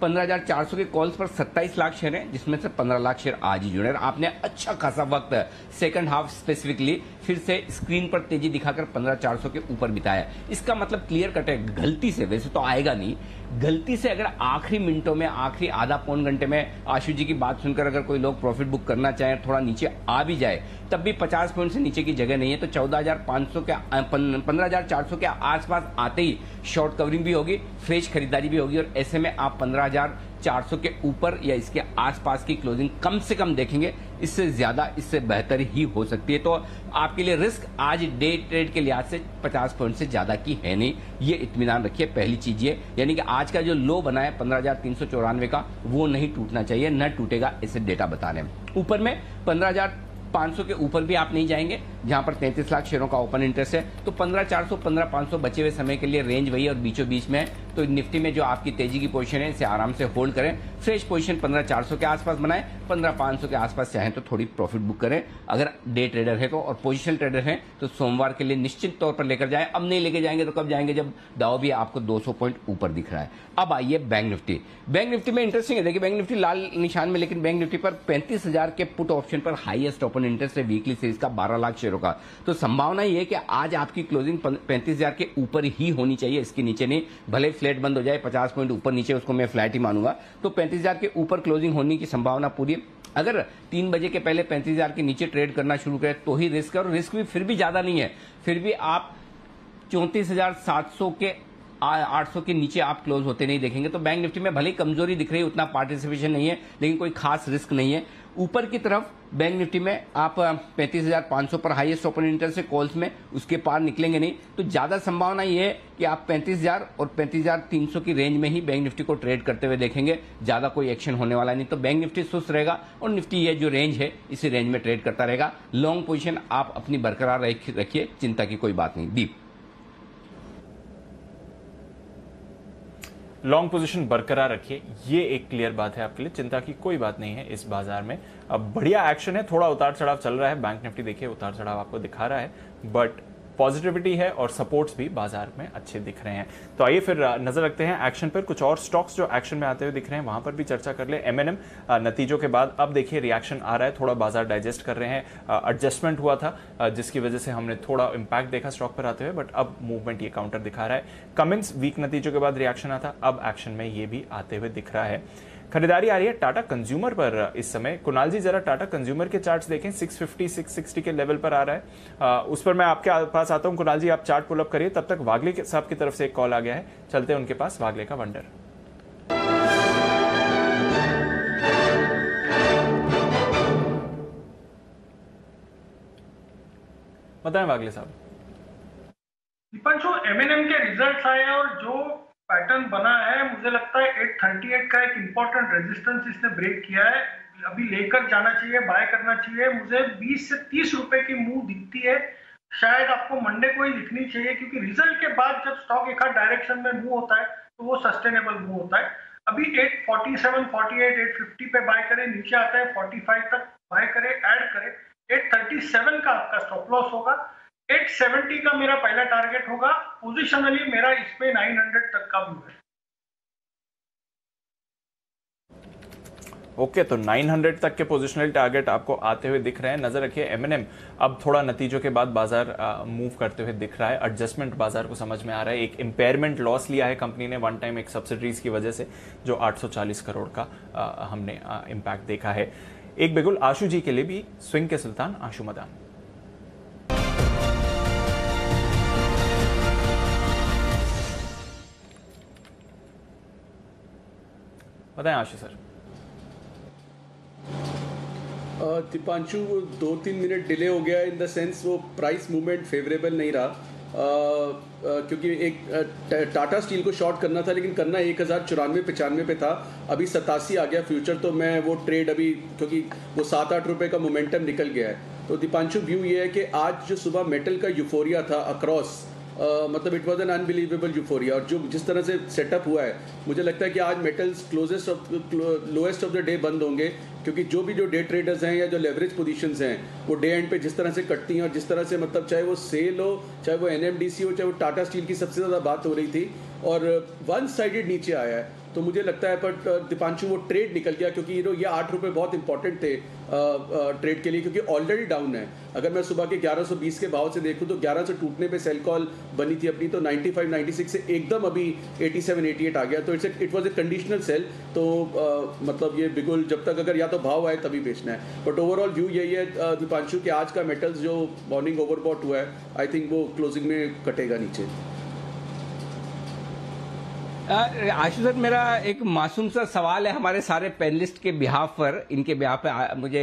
15,400 के कॉल्स पर 27 लाख शेयर हैं, जिसमें से 15 लाख शेयर आज ही जुड़े हैं। आपने अच्छा खासा वक्त सेकंड हाफ स्पेसिफिकली फिर से स्क्रीन पर तेजी दिखाकर 15,400 के ऊपर बिताया। इसका मतलब क्लियर कट है, गलती से, वैसे तो आएगा नहीं, गलती से अगर आखिरी मिनटों में, आखिरी आधा पौन घंटे में आशु जी की बात सुनकर अगर कोई लोग प्रॉफिट बुक करना चाहे, थोड़ा नीचे आ भी जाए, तब भी 50 पॉइंट से नीचे की जगह नहीं है। तो 14,500 के 15,400 के आसपास आते ही शॉर्ट कवरिंग भी होगी, फ्रेश खरीदारी भी होगी, और ऐसे में आप 15,400 के ऊपर या इसके आसपास की क्लोजिंग कम से कम देखेंगे। इससे ज्यादा, इससे बेहतर ही हो सकती है। तो आपके लिए रिस्क आज डे ट्रेड के लिहाज से 50 पॉइंट से ज्यादा की है नहीं, ये इत्मीनान रखिए। पहली चीज ये, यानी कि आज का जो लो बना है 15,394 का, वो नहीं टूटना चाहिए, न टूटेगा, इसे डेटा बता रहे हैं। ऊपर में 15,500 के ऊपर भी आप नहीं जाएंगे, जहां पर 33 लाख शेयरों का ओपन इंटरेस्ट है। तो 15,400 15,500 बचे हुए समय के लिए रेंज वही और बीचों बीच में है। तो निफ्टी में जो आपकी तेजी की पोजीशन है इसे आराम से होल्ड करें, फ्रेश पोजीशन 15,400 के आसपास बनाएं, 15,500 के आसपास चाहें तो थोड़ी प्रॉफिट बुक करें अगर डे ट्रेडर है तो, और पोजिशनल ट्रेडर हैं तो सोमवार के लिए निश्चित तौर पर लेकर जाएं। अब नहीं लेके जाएंगे तो कब जाएंगे जब डाउ भी आपको 200 पॉइंट ऊपर दिख रहा है। अब आइए बैंक निफ्टी। बैंक निफ्टी में इंटरेस्टिंग है, देखिए बैंक निफ्टी लाल निशान में, लेकिन बैंक निफ्टी पर 35,000 के पुट ऑप्शन पर हाईएस्ट ओपन इंटरेस्ट है वीकली सीरीज का 12 लाख शेयरों का। तो संभावना ये है कि आज आपकी क्लोजिंग 35,000 के ऊपर ही होनी चाहिए, इसके नीचे नहीं। भले फ्लैट बंद हो जाए 50 पॉइंट ऊपर नीचे, उसको मैं फ्लैट ही मानूंगा। तो 35,000 के ऊपर क्लोजिंग होने की संभावना पूरी है। अगर 3 बजे के पहले 35,000 के नीचे ट्रेड करना शुरू करें तो ही रिस्क है, और रिस्क भी फिर भी ज्यादा नहीं है। फिर भी आप 34,700 के 800 के नीचे आप क्लोज होते नहीं देखेंगे। तो बैंक निफ्टी में भले ही कमजोरी दिख रही है, उतना पार्टिसिपेशन नहीं है, लेकिन कोई खास रिस्क नहीं है। ऊपर की तरफ बैंक निफ्टी में आप 35,500 पर हाईएस्ट ओपन इंटरेस्ट से कॉल्स में उसके पार निकलेंगे नहीं। तो ज्यादा संभावना यह है कि आप 35,000 और 35,300 की रेंज में ही बैंक निफ्टी को ट्रेड करते हुए देखेंगे, ज्यादा कोई एक्शन होने वाला नहीं। तो बैंक निफ्टी सुस्त रहेगा और निफ्टी ये जो रेंज है इसी रेंज में ट्रेड करता रहेगा। लॉन्ग पोजीशन आप अपनी बरकरार रखिए, चिंता की कोई बात नहीं। दीप, लॉन्ग पोजीशन बरकरार रखिए, ये एक क्लियर बात है आपके लिए, चिंता की कोई बात नहीं है इस बाजार में। अब बढ़िया एक्शन है, थोड़ा उतार चढ़ाव चल रहा है, बैंक निफ्टी देखिए उतार चढ़ाव आपको दिखा रहा है, बट पॉजिटिविटी है और सपोर्ट्स भी बाजार में अच्छे दिख रहे हैं। तो आइए फिर नजर रखते हैं एक्शन पर। कुछ और स्टॉक्स जो एक्शन में आते हुए दिख रहे हैं वहां पर भी चर्चा कर ले। एमएनएम नतीजों के बाद अब देखिए रिएक्शन आ रहा है, थोड़ा बाजार डाइजेस्ट कर रहे हैं। एडजस्टमेंट हुआ था जिसकी वजह से हमने थोड़ा इंपैक्ट देखा स्टॉक पर आते हुए, बट अब मूवमेंट ये काउंटर दिखा रहा है। कमिंस वीक नतीजों के बाद रिएक्शन आता, अब एक्शन में ये भी आते हुए दिख रहा है। खरीदारी आ रही है टाटा कंज्यूमर पर इस समय। कुणाल जी जरा टाटा कंज्यूमर के चार्ट्स देखें, 650 660 के लेवल पर आ रहा है। उस पर मैं आपके पास आता हूं। कुणाल जी आप चार्ट पुल अप करिए, तब तक वागले साहब की तरफ से एक कॉल आ गया है, चलते हैं उनके पास। वागले का वंडर। बताएं वागले साहब। दीपांशु, एमएनएम के रिजल्ट्स आए और जो पैटर्न बना है, मुझे लगता है 838 का एक इंपॉर्टेंट रेजिस्टेंस इसने ब्रेक किया है। अभी लेकर जाना चाहिए, बाय करना चाहिए। मुझे 20 से 30 रुपए की मूव दिखती है, शायद आपको मंडे को ही दिखनी चाहिए, क्योंकि रिजल्ट के बाद जब स्टॉक एक हाथ डायरेक्शन में मूव होता है तो वो सस्टेनेबल मूव होता है। अभी 847, 48, 850 पे बाय करें, नीचे आता है 45 तक बाय करें, ऐड करें। 837 का आपका स्टॉप लॉस होगा, 870 का मेरा पहला टारगेट होगा। पोजिशनली मेरा इसमें 900 तक का व्यू है। ओके, तो 900 तक के पोजिशनल टारगेट आपको आते हुए दिख रहे हैं। नजर रखिए एमएनएम अब थोड़ा नतीजों के बाद बाजार मूव करते हुए दिख रहा है। एडजस्टमेंट बाजार को समझ में आ रहा है। एक इंपेयरमेंट लॉस लिया है कंपनी ने वन टाइम एक सब्सिडीज की वजह से, जो 840 करोड़ का हमने इंपैक्ट देखा है। एक बिगुल आशु जी के लिए भी स्विंग के सुल्तान आशु मदान। बताएं आशु सर। दीपांशु 2-3 मिनट डिले हो गया, इन द सेंस वो प्राइस मूवमेंट फेवरेबल नहीं रहा, क्योंकि एक टाटा स्टील को शॉर्ट करना था, लेकिन करना 1094-95 पे था। अभी 87 आ गया फ्यूचर, तो मैं वो ट्रेड अभी, क्योंकि वो 7-8 रुपए का मोमेंटम निकल गया है। तो दीपांशु व्यू ये है कि आज जो सुबह मेटल का यूफोरिया था अक्रॉस, मतलब it was an unbelievable euphoria, और जो जिस तरह से सेटअप हुआ है, मुझे लगता है कि आज metals lowest of the day बंद होंगे, क्योंकि जो डे ट्रेडर्स हैं या जो लेवरेज पोजीशंस हैं वो डे एंड पे जिस तरह से कटती हैं, और जिस तरह से मतलब चाहे वो सेल हो, चाहे वो एनएमडीसी हो, चाहे वो टाटा स्टील की सबसे ज़्यादा बात हो रही थी, और वन साइडेड नीचे आया है। तो मुझे लगता है बट दीपांशु वो ट्रेड निकल गया, क्योंकि ये 8 रुपये बहुत इंपॉर्टेंट थे ट्रेड के लिए, क्योंकि ऑलरेडी डाउन है। अगर मैं सुबह के 1120 के भाव से देखूं तो 11 से टूटने पे सेल कॉल बनी थी अपनी, तो 95-96 से एकदम अभी 87-88 आ गया। तो it was a conditional cell. तो मतलब ये बिगुल जब तक अगर या तो भाव आए तभी बेचना है। बट ओवरऑल व्यू यही है दीपांशु कि आज का मेटल्स जो मॉर्निंग ओवरबॉट हुआ है, आई थिंक वो क्लोजिंग में कटेगा नीचे। आशु सर, मेरा एक मासूम सा सवाल है हमारे सारे पैनलिस्ट के बिहाफ पर। इनके बिहाफ पे मुझे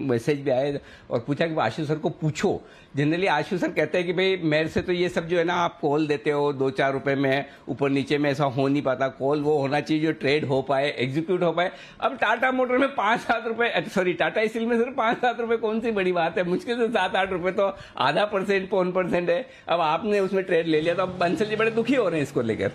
मैसेज भी आए और पूछा कि आशु सर को पूछो। जनरली आशु सर कहते हैं कि भाई मेरे से तो ये सब जो है ना, आप कॉल देते हो 2-4 रुपए में, ऊपर नीचे में ऐसा हो नहीं पाता। कॉल वो होना चाहिए जो ट्रेड हो पाए, एग्जीक्यूट हो पाए। अब टाटा मोटर में 5-7 रुपए, सॉरी टाटा स्टील में सिर्फ 5-7 रुपए कौन सी बड़ी बात है? मुश्किल से 7-8 रुपए तो आधा % 1% है। अब आपने उसमें ट्रेड ले लिया, तो अब बंसल जी बड़े दुखी हो रहे हैं इसको लेकर।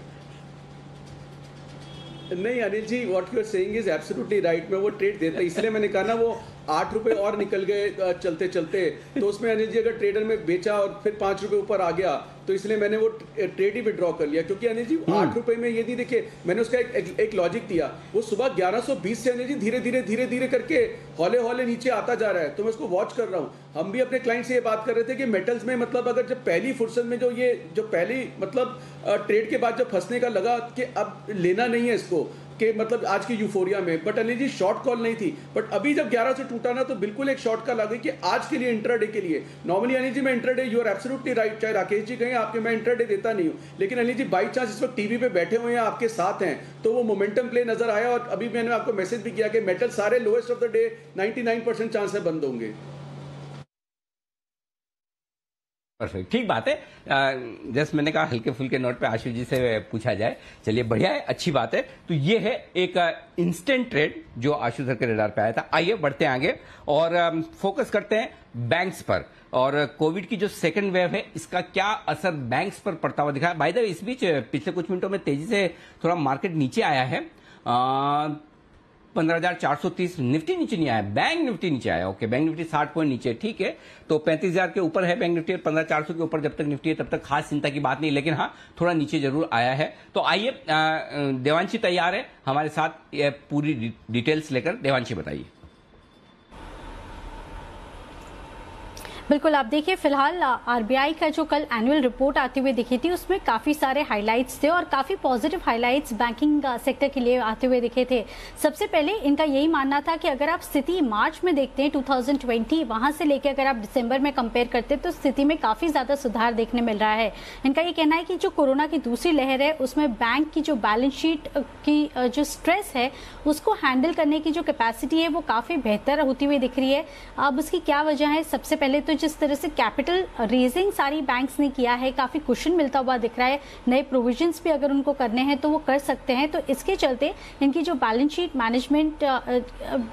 नहीं Anil ji, what you are saying is absolutely right. मैं वो ट्रेड देता, इसलिए मैंने कहा ना वो 8 रुपए और निकल गए चलते चलते, तो उसमें अनिल जी अगर ट्रेडर में बेचा और फिर 5 रुपए ऊपर आ गया, तो इसलिए मैंने वो ट्रेड ही विड्रॉ कर लिया। क्योंकि अनिल जी 8 रुपए में ये नहीं, देखिए मैंने उसका एक लॉजिक दिया, वो सुबह 1120 से अनिल जी धीरे धीरे करके हौले नीचे आता जा रहा है, तो मैं उसको वॉच कर रहा हूँ। हम भी अपने क्लाइंट से ये बात कर रहे थे कि मेटल्स में मतलब अगर जब पहली फुर्सत में जो पहली मतलब ट्रेड के बाद जब फंसने का लगा कि अब लेना नहीं है इसको, कि मतलब आज की यूफोरिया में, but Anil ji short call नहीं थी। बट अभी जब 11 से टूटा ना, तो बिल्कुल एक शॉर्ट कॉल आ गई कि आज के लिए इंट्राडे के लिए। नॉर्मली अनिल जी मैं intraday, you are absolutely right, चाहे राकेश जी कहें आपके, मैं इंट्राडे देता नहीं हूं, लेकिन अनिल जी बाई चांस इस वक्त टीवी पे बैठे हुए हैं, आपके साथ हैं, तो वो मोमेंटम प्ले नजर आया। और अभी मैंने आपको मैसेज भी किया कि मेटल सारे lowest of the day 99% chance है बंद होंगे। परफेक्ट, ठीक बात है। जस्ट मैंने कहा हल्के फुल्के नोट पे आशु जी से पूछा जाए। चलिए बढ़िया है, अच्छी बात है। तो ये है एक इंस्टेंट ट्रेड जो आशु सर के रडार पे आया था। आइए बढ़ते हैं आगे और फोकस करते हैं बैंक्स पर, और कोविड की जो सेकंड वेव है इसका क्या असर बैंक्स पर पड़ता हुआ दिखा है। बाय द वे, इस बीच पिछले कुछ मिनटों में तेजी से थोड़ा मार्केट नीचे आया है। 15,430 निफ्टी नीचे नहीं आया, बैंक निफ्टी नीचे आया। ओके, बैंक निफ्टी 60 पॉइंट नीचे, ठीक है। तो 35,000 के ऊपर है बैंक निफ्टी, 15,400 के ऊपर जब तक निफ्टी है तब तक खास चिंता की बात नहीं, लेकिन हाँ थोड़ा नीचे जरूर आया है। तो आइए, देवांशी तैयार है हमारे साथ पूरी डिटेल्स लेकर। देवांशी बताइए। बिल्कुल, आप देखिए फिलहाल आरबीआई का जो कल एनुअल रिपोर्ट आते हुए दिखी थी उसमें काफ़ी सारे हाइलाइट्स थे और काफ़ी पॉजिटिव हाइलाइट्स बैंकिंग सेक्टर के लिए आते हुए दिखे थे। सबसे पहले इनका यही मानना था कि अगर आप स्थिति मार्च में देखते हैं 2020, वहां से लेकर अगर आप दिसंबर में कंपेयर करते हैं तो स्थिति में काफ़ी ज़्यादा सुधार देखने मिल रहा है। इनका ये कहना है कि जो कोरोना की दूसरी लहर है उसमें बैंक की जो बैलेंस शीट की जो स्ट्रेस है उसको हैंडल करने की जो कैपेसिटी है वो काफ़ी बेहतर होती हुई दिख रही है। अब उसकी क्या वजह है? सबसे पहले तो जिस तरह से कैपिटल रेजिंग सारी बैंक्स ने किया है, काफी कुशन मिलता हुआ दिख रहा है। नए प्रोविजंस भी अगर उनको करने हैं तो वो कर सकते हैं। तो इसके चलते इनकी जो बैलेंस शीट मैनेजमेंट,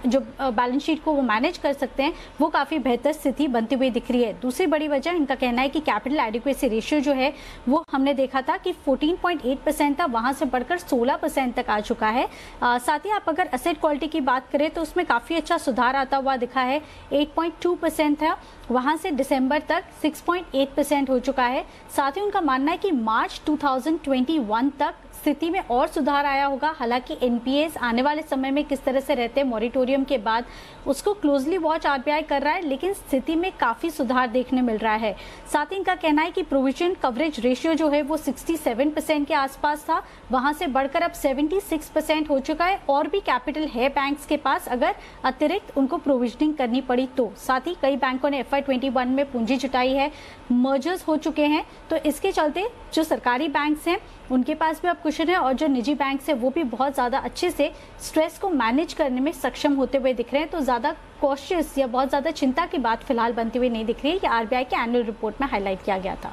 जो बैलेंस शीट को वो मैनेज कर सकते हैं, वो काफी बेहतर स्थिति बनती हुई दिख रही है। दूसरी बड़ी वजह इनका कहना है कि कैपिटल एडिक्वेसी रेशियो जो है वो हमने देखा था कि 14.8% था, वहां से बढ़कर 16% तक आ चुका है। साथ ही आप अगर एसेट क्वालिटी की बात करें तो उसमें काफी अच्छा सुधार आता हुआ दिखा है। 8.2% था, वहां से दिसंबर तक 6.8% हो चुका है। साथ ही उनका मानना है कि मार्च 2021 तक स्थिति में और सुधार आया होगा। हालांकि एनपीएस आने वाले समय में किस तरह से रहते हैं मॉरिटोरियम के बाद, उसको क्लोजली वॉच आरबीआई कर रहा है, लेकिन स्थिति में काफी सुधार देखने मिल रहा है। साथ ही इनका कहना है कि प्रोविजन कवरेज रेशियो जो है वो 67% के आसपास था, वहां से बढ़कर अब 76% हो चुका है। और भी कैपिटल है बैंक्स के पास अगर अतिरिक्त उनको प्रोविजनिंग करनी पड़ी तो। साथ ही कई बैंकों ने FY21 में पूंजी जुटाई है, मर्जर्स हो चुके हैं, तो इसके चलते जो सरकारी बैंक्स हैं उनके पास भी अब कुशन है और जो निजी बैंक है वो भी बहुत ज्यादा अच्छे से स्ट्रेस को मैनेज करने में सक्षम होते हुए दिख रहे हैं। तो ज्यादा कॉशियस या बहुत ज्यादा चिंता की बात फिलहाल बनती हुई नहीं दिख रही है। ये आरबीआई के एनुअल रिपोर्ट में हाईलाइट किया गया था।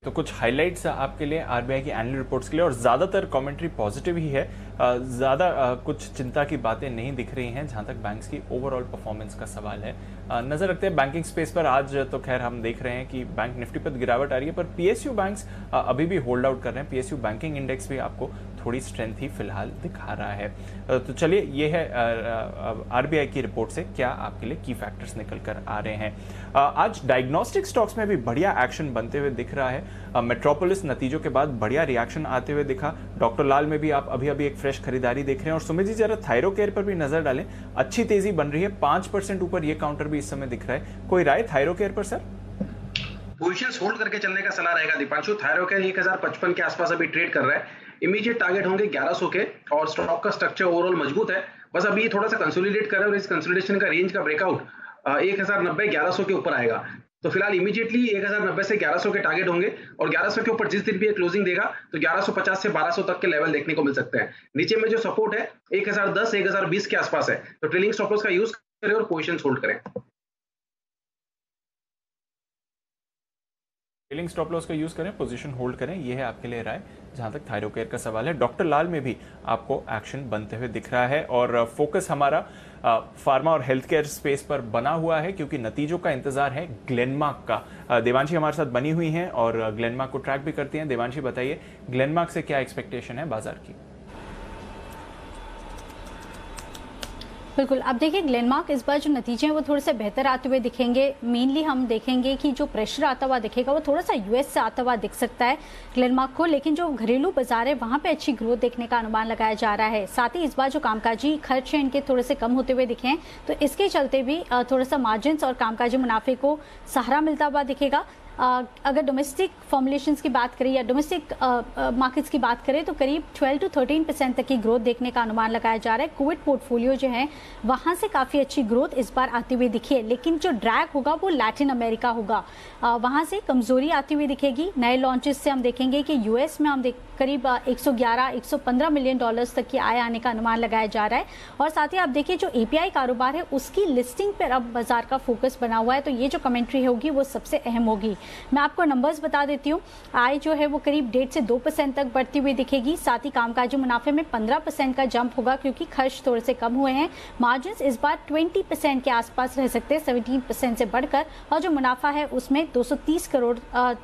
तो कुछ हाइलाइट्स आपके लिए आरबीआई की एनुअल रिपोर्ट्स के लिए, और ज़्यादातर कमेंट्री पॉजिटिव ही है। ज़्यादा कुछ चिंता की बातें नहीं दिख रही हैं जहां तक बैंक्स की ओवरऑल परफॉर्मेंस का सवाल है। नज़र रखते हैं बैंकिंग स्पेस पर। आज तो खैर हम देख रहे हैं कि बैंक निफ्टी पर गिरावट आ रही है, पर पीएसयू बैंक्स अभी भी होल्ड आउट कर रहे हैं। पीएसयू बैंकिंग इंडेक्स भी आपको थोड़ी स्ट्रेंथ ही फिलहाल दिखा रहा है। तो चलिए, ये है आरबीआई की रिपोर्ट से क्या आपके लिए की फैक्टर्स निकल कर आ रहे हैं। आज डायग्नोस्टिक स्टॉक्स में भी बढ़िया एक्शन बनते हुए दिख रहा है। मेट्रोपोलिस नतीजों के बाद बढ़िया रिएक्शन आते हुए दिखा। डॉक्टर लाल में भी आप अभी एक फ्रेश खरीदारी देख रहे हैं। और सुमित जी जरा थायरोकेयर पर भी नजर डालें, अच्छी तेजी बन रही है, 5% ऊपर ये काउंटर भी इस समय दिख रहा है। कोई राय थायरोकेयर पर सर? पोजीशंस होल्ड करके चलने का सलाह रहेगा दीपांशु। थायरोकेयर 1055 के आसपास अभी ट्रेड कर रहा है। इमीडिएट टारगेट होंगे 1100 के, और स्टॉक का स्ट्रक्चर ओवरऑल मजबूत है। बस अभी थोड़ा सा कंसोलिडेट कर रहा है और इस कंसोलिडेशन का रेंज का ब्रेकआउट 1090 1100 के ऊपर आएगा। तो फिलहाल इमीडिएटली 1090 से 1100 के टारगेट होंगे और 1100 के ऊपर जिस दिन भी ये क्लोजिंग देगा तो 1150 से 1200 तक के लेवल देखने को मिल सकते हैं। नीचे में जो सपोर्ट है 1010 1020 के आसपास है, तो ट्रेलिंग स्टॉप लॉस का यूज करें और पोजीशन होल्ड करें। ट्रेलिंग स्टॉप लॉस का यूज करें, पोजीशन होल्ड करें, यह है आपके लिए राय जहां तक थायरोकेयर का सवाल है। डॉक्टर लाल में भी आपको एक्शन बनते हुए दिख रहा है और फोकस हमारा फार्मा और हेल्थ केयर स्पेस पर बना हुआ है क्योंकि नतीजों का इंतजार है ग्लेनमार्क का। देवांशी हमारे साथ बनी हुई हैं और ग्लेनमार्क को ट्रैक भी करती हैं। देवांशी बताइए, ग्लेनमार्क से क्या एक्सपेक्टेशन है बाजार की? बिल्कुल, अब देखिए ग्लेनमार्क इस बार जो नतीजे हैं वो थोड़े से बेहतर आते हुए दिखेंगे। मेनली हम देखेंगे कि जो प्रेशर आता हुआ दिखेगा वो थोड़ा सा यूएस से आता हुआ दिख सकता है ग्लेनमार्क को, लेकिन जो घरेलू बाजार है वहां पे अच्छी ग्रोथ देखने का अनुमान लगाया जा रहा है। साथ ही इस बार जो कामकाजी खर्च है इनके थोड़े से कम होते हुए दिखे हैं, तो इसके चलते भी थोड़ा सा मार्जिन और कामकाजी मुनाफे को सहारा मिलता हुआ दिखेगा। अगर डोमेस्टिक फॉर्मुलेशंस की बात करें या डोमेस्टिक मार्केट्स की बात करें तो करीब 12 to 13% तक की ग्रोथ देखने का अनुमान लगाया जा रहा है। कोविड पोर्टफोलियो जो है वहां से काफी अच्छी ग्रोथ इस बार आती हुई दिखी है, लेकिन जो ड्रैग होगा वो लैटिन अमेरिका होगा, वहां से कमजोरी आती हुई दिखेगी। नए लॉन्चेस से हम देखेंगे कि यूएस में हम करीब 111-115 मिलियन डॉलर्स तक की आय आने का अनुमान लगाया जा रहा है। और साथ ही आप देखिए जो एपीआई कारोबार है उसकी लिस्टिंग पर अब बाजार का फोकस बना हुआ है, तो ये जो कमेंट्री होगी वो सबसे अहम होगी। मैं आपको नंबर्स बता देती हूँ। आय जो है वो करीब 1.5 से 2% तक बढ़ती हुई दिखेगी। साथ ही कामकाजी मुनाफे में 15% का जंप होगा क्योंकि खर्च थोड़े से कम हुए हैं। मार्जिन इस बार 20% के आसपास रह सकते हैं, 17% से बढ़कर, और जो मुनाफा है उसमें 230 करोड़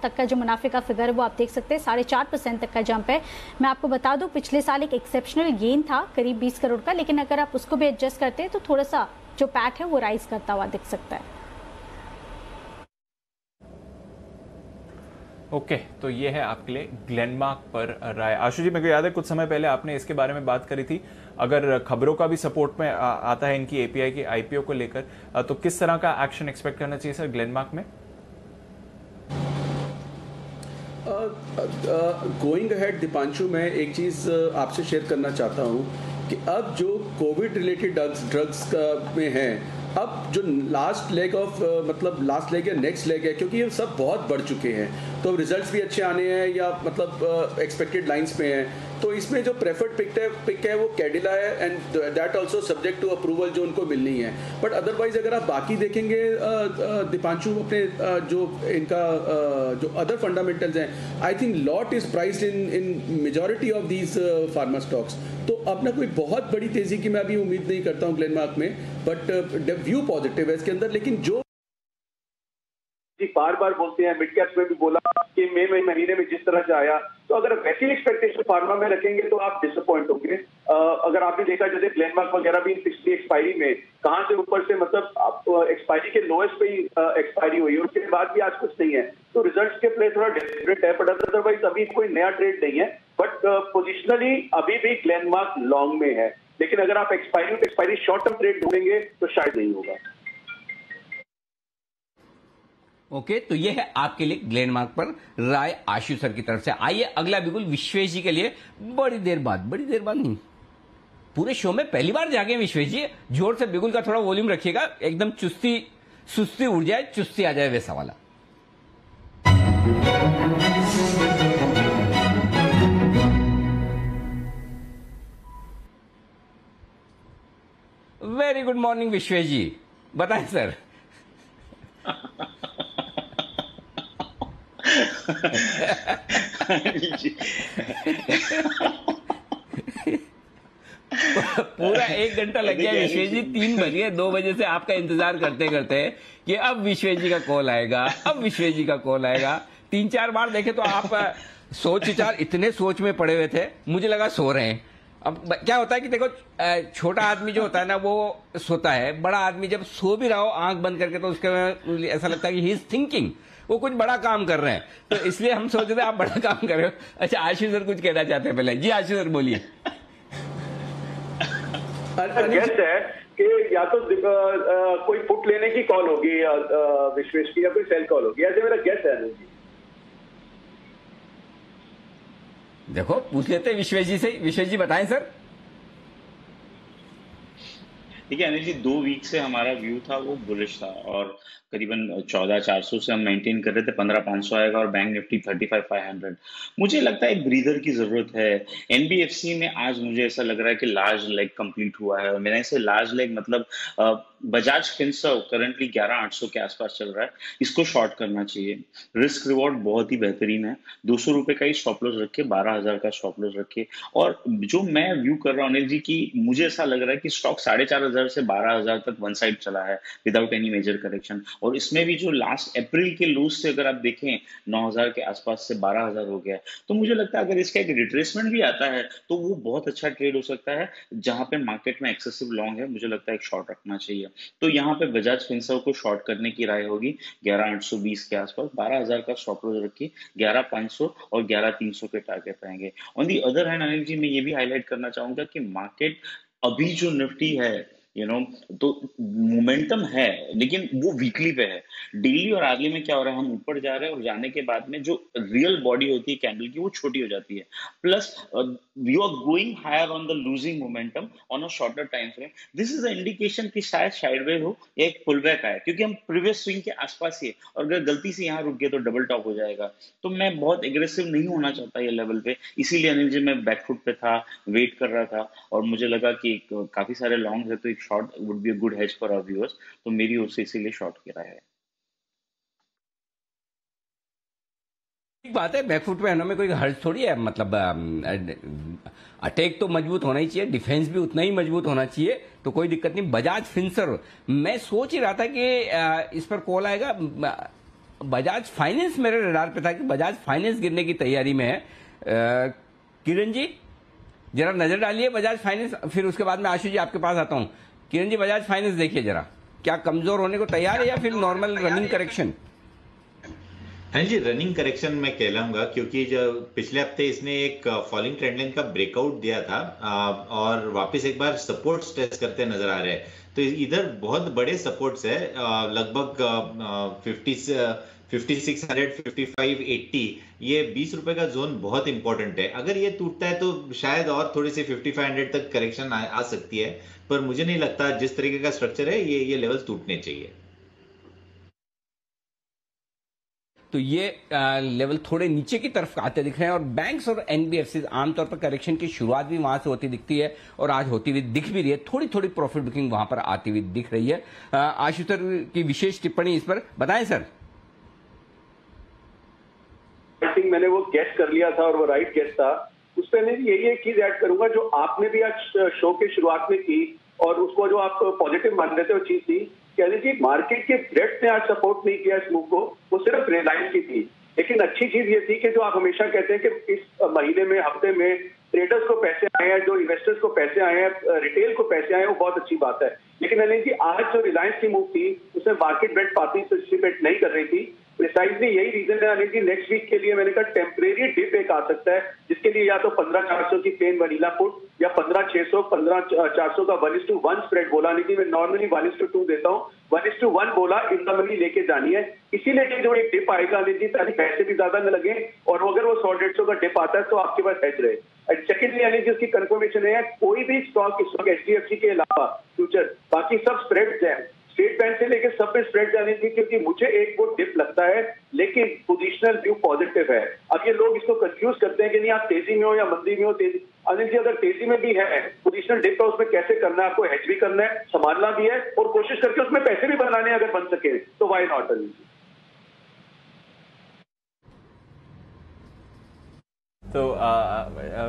तक का जो मुनाफे का फिगर है वो आप देख सकते हैं, 4.5% तक का जंप है। मैं आपको बता दूं पिछले साल एक एक्सेप्शनल गेन था करीब 20 करोड़ का, लेकिन अगर आप उसको भी एडजस्ट करते हैं तो थोड़ा सा जो पैट है वो राइज करता हुआ दिख सकता है। ओके, तो ये है आपके लिए ग्लेनमार्क पर राय। आशु जी, मेरे को याद है कुछ समय पहले आपने इसके बारे में बात करी थी, अगर खबरों का भी सपोर्ट में आता है इनकी एपीआई की आईपीओ को लेकर, तो किस तरह का एक्शन एक्सपेक्ट करना चाहिए सर ग्लेनमार्क में? गोइंग अहेड दीपांशु, मैं एक चीज़ आपसे शेयर करना चाहता हूँ कि अब जो कोविड रिलेटेड ड्रग्स में हैं, अब जो लास्ट लेग या नेक्स्ट लेग है, क्योंकि ये सब बहुत बढ़ चुके हैं तो रिजल्ट्स भी अच्छे आने हैं या मतलब एक्सपेक्टेड लाइंस में हैं, तो इसमें जो प्रेफर्ड पिक है वो कैडिला है and that also subject to approval जो उनको मिलनी है। बट अदरवाइज अगर आप बाकी देखेंगे दीपांशु, अपने जो इनका जो अदर फंडामेंटल्स हैं, I think lot is priced in majority of these pharma stocks. तो अपना कोई बहुत बड़ी तेजी की मैं अभी उम्मीद नहीं करता हूँ ग्लेनमार्क में, बट व्यू पॉजिटिव है इसके अंदर। लेकिन जो बार बार बोलते हैं, मिड कैप्स में भी बोला कि मई महीने में जिस तरह से आया, तो अगर वैसी एक्सपेक्टेशन फार्मा में रखेंगे तो आप डिसअपॉइंट होंगे। अगर आपने देखा जैसे ग्लेनमार्क वगैरह भी पिछली एक्सपायरी में कहां से ऊपर से मतलब एक्सपायरी के लोएस्ट पे ही एक्सपायरी हुई, उसके बाद भी आज कुछ नहीं है, तो रिजल्ट्स के प्ले थोड़ा डिफरेंट है। बट अदरवाइज अभी कोई नया ट्रेड नहीं है, बट पोजिशनली अभी भी ग्लेनमार्क लॉन्ग में है। लेकिन अगर आप एक्सपायरी शॉर्ट टर्म ट्रेड ढूंढेंगे तो शायद नहीं होगा। ओके, तो ये है आपके लिए ग्लेनमार्क पर राय आशु सर की तरफ से। आइए अगला बिल्कुल विश्वेश जी के लिए, बड़ी देर बाद नहीं, पूरे शो में पहली बार जागे विश्वेश जी। जोर से बिगुल का थोड़ा वॉल्यूम रखिएगा, एकदम सुस्ती उड़ जाए, चुस्ती आ जाए वैसा वाला। वेरी गुड मॉर्निंग विश्वेश जी, बताएं सर। पूरा 1 घंटा लग गया विश्वेश जी, 3 बज गए, 2 बजे से आपका इंतजार करते करते कि अब विश्वेश जी का कॉल आएगा, अब विश्वेश जी का कॉल आएगा। 3-4 बार देखे तो आप सोच-विचार इतने सोच में पड़े हुए थे, मुझे लगा सो रहे हैं। अब क्या होता है कि देखो, छोटा आदमी जो होता है ना वो सोता है, बड़ा आदमी जब सो भी रहा हो आंख बंद करके तो उसके ऐसा लगता है कि ही इज थिंकिंग, वो कुछ बड़ा काम कर रहे हैं, तो इसलिए हम सोच रहे थे आप बड़ा काम कर रहे हो। अच्छा, आशीष सर कुछ कहना चाहते हैं पहले? जी आशीष सर बोलिए। गेस्ट है कि या तो कोई पुट लेने की कॉल होगी विश्वेश की, या कोई सेल कॉल होगी, ऐसे मेरा गेस्ट है। देखो पूछ लेते हैं विश्वेश जी से। विश्वेश जी बताएं सर। देखिए अनिल जी, 2 वीक से हमारा व्यू था वो बुलिश था, और करीबन 14,400 से हम मेंटेन कर रहे थे, 15,500 आएगा, और बैंक निफ्टी 35,500। मुझे लगता है एक ब्रीदर की जरूरत है। एनबीएफसी में आज मुझे ऐसा लग रहा है कि लार्ज लेग कंप्लीट हुआ है, और मैंने इसे लार्ज लेग मतलब बजाज फिनसर्व करंटली 11,800 के आसपास चल रहा है, इसको शॉर्ट करना चाहिए। रिस्क रिवॉर्ड बहुत ही बेहतरीन है, 200 रुपए का ही स्टॉप लॉस रखे, 12,000 का स्टॉप लॉस रखे। और जो मैं व्यू कर रहा हूँ अनिल जी की, मुझे ऐसा लग रहा है कि स्टॉक 4,500 से 12,000 तक वन साइड चला है विदाउट एनी मेजर करेक्शन, और इसमें भी जो लास्ट अप्रैल के लूज से अगर आप देखें 9,000 के आसपास से 12,000 हो गया है, तो मुझे लगता है अगर इसका एक रिट्रेसमेंट भी आता है तो वो बहुत अच्छा ट्रेड हो सकता है। जहां पे मार्केट में एक्सेसिव लॉन्ग है, मुझे लगता है एक शॉर्ट रखना चाहिए। तो यहाँ पे बजाज फिनसर्व को शॉर्ट करने की राय होगी 11,820 के आसपास, 12,000 का स्टॉप लॉस रखिए, 11,500 और 11,300 के टारगेट रहेंगे। On the other hand Anil ji, मैं ये भी हाईलाइट करना चाहूंगा कि मार्केट अभी जो निफ्टी है तो मोमेंटम है, लेकिन वो वीकली पे है। डेली और आर्ली में क्या हो रहा है, हम ऊपर जा रहे हैं और जाने के बाद में जो रियल बॉडी होती है कैंडल की वो छोटी हो जाती है, plus you are going higher on the losing momentum on a shorter time frame. This is a indication कि शायद साइडवेज हो या एक पुलबैक आए, क्योंकि हम प्रीवियस स्विंग के आसपास ही है, और अगर गलती से यहाँ रुक गए तो डबल टॉप हो जाएगा। तो मैं बहुत एग्रेसिव नहीं होना चाहता ये लेवल पे, इसीलिए अनिल जी मैं बैकफुट पे था, वेट कर रहा था, और मुझे लगा कि काफी सारे लॉन्ग है तो एक short would be a good hedge for our viewers, तो मेरी ओर से इसीलिए शॉर्ट किया है। एक बात है, बैकफुट पे में कोई हर्ज थोड़ी है, मतलब अटैक तो मजबूत होना ही चाहिए, डिफेंस भी उतना ही मजबूत होना चाहिए, तो कोई दिक्कत नहीं। बजाज फिनसर्व, मैं सोच ही रहा था कि इस पर कॉल आएगा। बजाज फाइनेंस मेरे रडार पे था कि बजाज फाइनेंस गिरने की तैयारी में है। किरण जी जरा नजर डालिए बजाज फाइनेंस, फिर उसके बाद में आशु जी आपके पास आता हूं। किरण जी, बजाज फाइनेंस देखिए जरा, क्या कमजोर होने को तैयार है या फिर नॉर्मल रनिंग करेक्शन? हाँ जी, रनिंग करेक्शन मैं कहलाऊंगा, क्योंकि जो पिछले हफ्ते इसने एक फॉलिंग ट्रेंड लाइन का ब्रेकआउट दिया था और वापस एक बार सपोर्ट टेस्ट करते नजर आ रहे हैं। तो इधर बहुत बड़े सपोर्ट्स है, लगभग 5600, 55, 80, ये 20 रुपए का जोन बहुत इंपॉर्टेंट है। अगर ये टूटता है तो शायद और थोड़ी सी 5500 तक करेक्शन आ सकती है, पर मुझे नहीं लगता जिस तरीके का स्ट्रक्चर है ये लेवल्स टूटने चाहिए। तो ये लेवल थोड़े नीचे की तरफ आते दिख रहे हैं, और बैंक्स और एनबीएफसी आमतौर पर करेक्शन की शुरुआत भी वहां से होती दिखती है, और आज होती हुई दिख भी रही है। थोड़ी थोड़ी प्रॉफिट बुकिंग वहां पर आती हुई दिख रही है। आशुतर की विशेष टिप्पणी इस पर बताएं सर। आई थिंक मैंने वो गेस कर लिया था और वो राइट गेस था। उस पर मैं यही एक चीज ऐड करूंगा जो आपने भी आज शो के शुरुआत में की, और उसको जो आप पॉजिटिव मान रहे थे वो चीज थी कि मार्केट के ब्रेड्थ ने आज सपोर्ट नहीं किया इस मूव को, वो सिर्फ रिलायंस की थी। लेकिन अच्छी चीज ये थी कि जो आप हमेशा कहते हैं कि इस महीने में, हफ्ते में ट्रेडर्स को पैसे आए हैं, जो इन्वेस्टर्स को पैसे आए हैं, रिटेल को पैसे आए हैं, वो बहुत अच्छी बात है। लेकिन अनिल जी, आज जो रिलायंस की मूव थी उसमें मार्केट ब्रेड पार्टिसिपेट नहीं कर रही थी। प्रिसाइजली यही रीजन है अनिल जी, नेक्स्ट वीक के लिए मैंने कहा टेम्परेरी डिप एक आ सकता है, जिसके लिए या तो 15,400 की प्लेन वनीला पुट या 15,600, 15,400 का 1:1 स्प्रेड बोला। अनिल जी, मैं नॉर्मली 1:2 देता हूँ, 1:1 बोला इन द मनी लेके जानी है। इसीलिए कि जो एक डिप आएगा अनिल जी, ताकि पैसे भी ज्यादा न लगे, और अगर वो 100-150 का डिप आता है तो आपके पास हेज रहे। सेकेंडली अनिल जी, उसकी कंफर्मेशन है कोई भी स्टॉक इस वक्त एचडीएफसी के अलावा फ्यूचर बाकी सब स्प्रेड्स हैं, स्टेट बैंक से लेकर सब पे स्प्रेड जाने की, क्योंकि मुझे एक वो डिप लगता है, लेकिन पोजिशनल व्यू पॉजिटिव है। अब ये लोग इसको कंफ्यूज करते हैं कि नहीं आप तेजी में हो या मंदी में हो। तेजी अनिल जी, अगर तेजी में भी है, पोजिशनल डिप है, उसमें कैसे करना है, आपको हेज भी करना है, संभालना भी है, और कोशिश करके उसमें पैसे भी बनाने अगर बन सके तो वाई नॉट अनिल जी। तो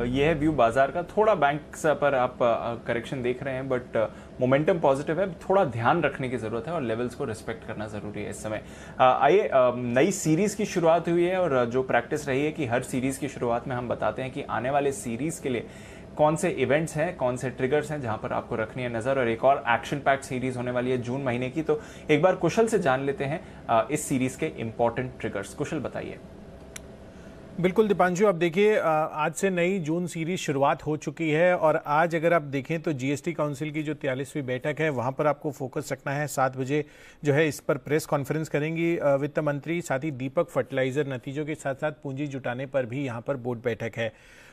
ये है व्यू बाजार का। थोड़ा बैंक पर आप करेक्शन देख रहे हैं, बट मोमेंटम पॉजिटिव है। थोड़ा ध्यान रखने की जरूरत है और लेवल्स को रिस्पेक्ट करना जरूरी है इस समय। आइए, नई सीरीज की शुरुआत हुई है, और जो प्रैक्टिस रही है कि हर सीरीज की शुरुआत में हम बताते हैं कि आने वाले सीरीज के लिए कौन से इवेंट्स हैं, कौन से ट्रिगर्स हैं जहां पर आपको रखनी है नजर। और एक और एक्शन पैक्ड सीरीज होने वाली है जून महीने की, तो एक बार कुशल से जान लेते हैं इस सीरीज के इंपॉर्टेंट ट्रिगर्स। कुशल, बताइए। बिल्कुल दीपांशु, अब देखिए आज से नई जून सीरीज शुरुआत हो चुकी है, और आज अगर आप देखें तो जीएसटी काउंसिल की जो 43वीं बैठक है वहां पर आपको फोकस रखना है। 7 बजे जो है इस पर प्रेस कॉन्फ्रेंस करेंगी वित्त मंत्री। साथ ही दीपक फर्टिलाइजर नतीजों के साथ साथ पूंजी जुटाने पर भी यहां पर बोर्ड बैठक है।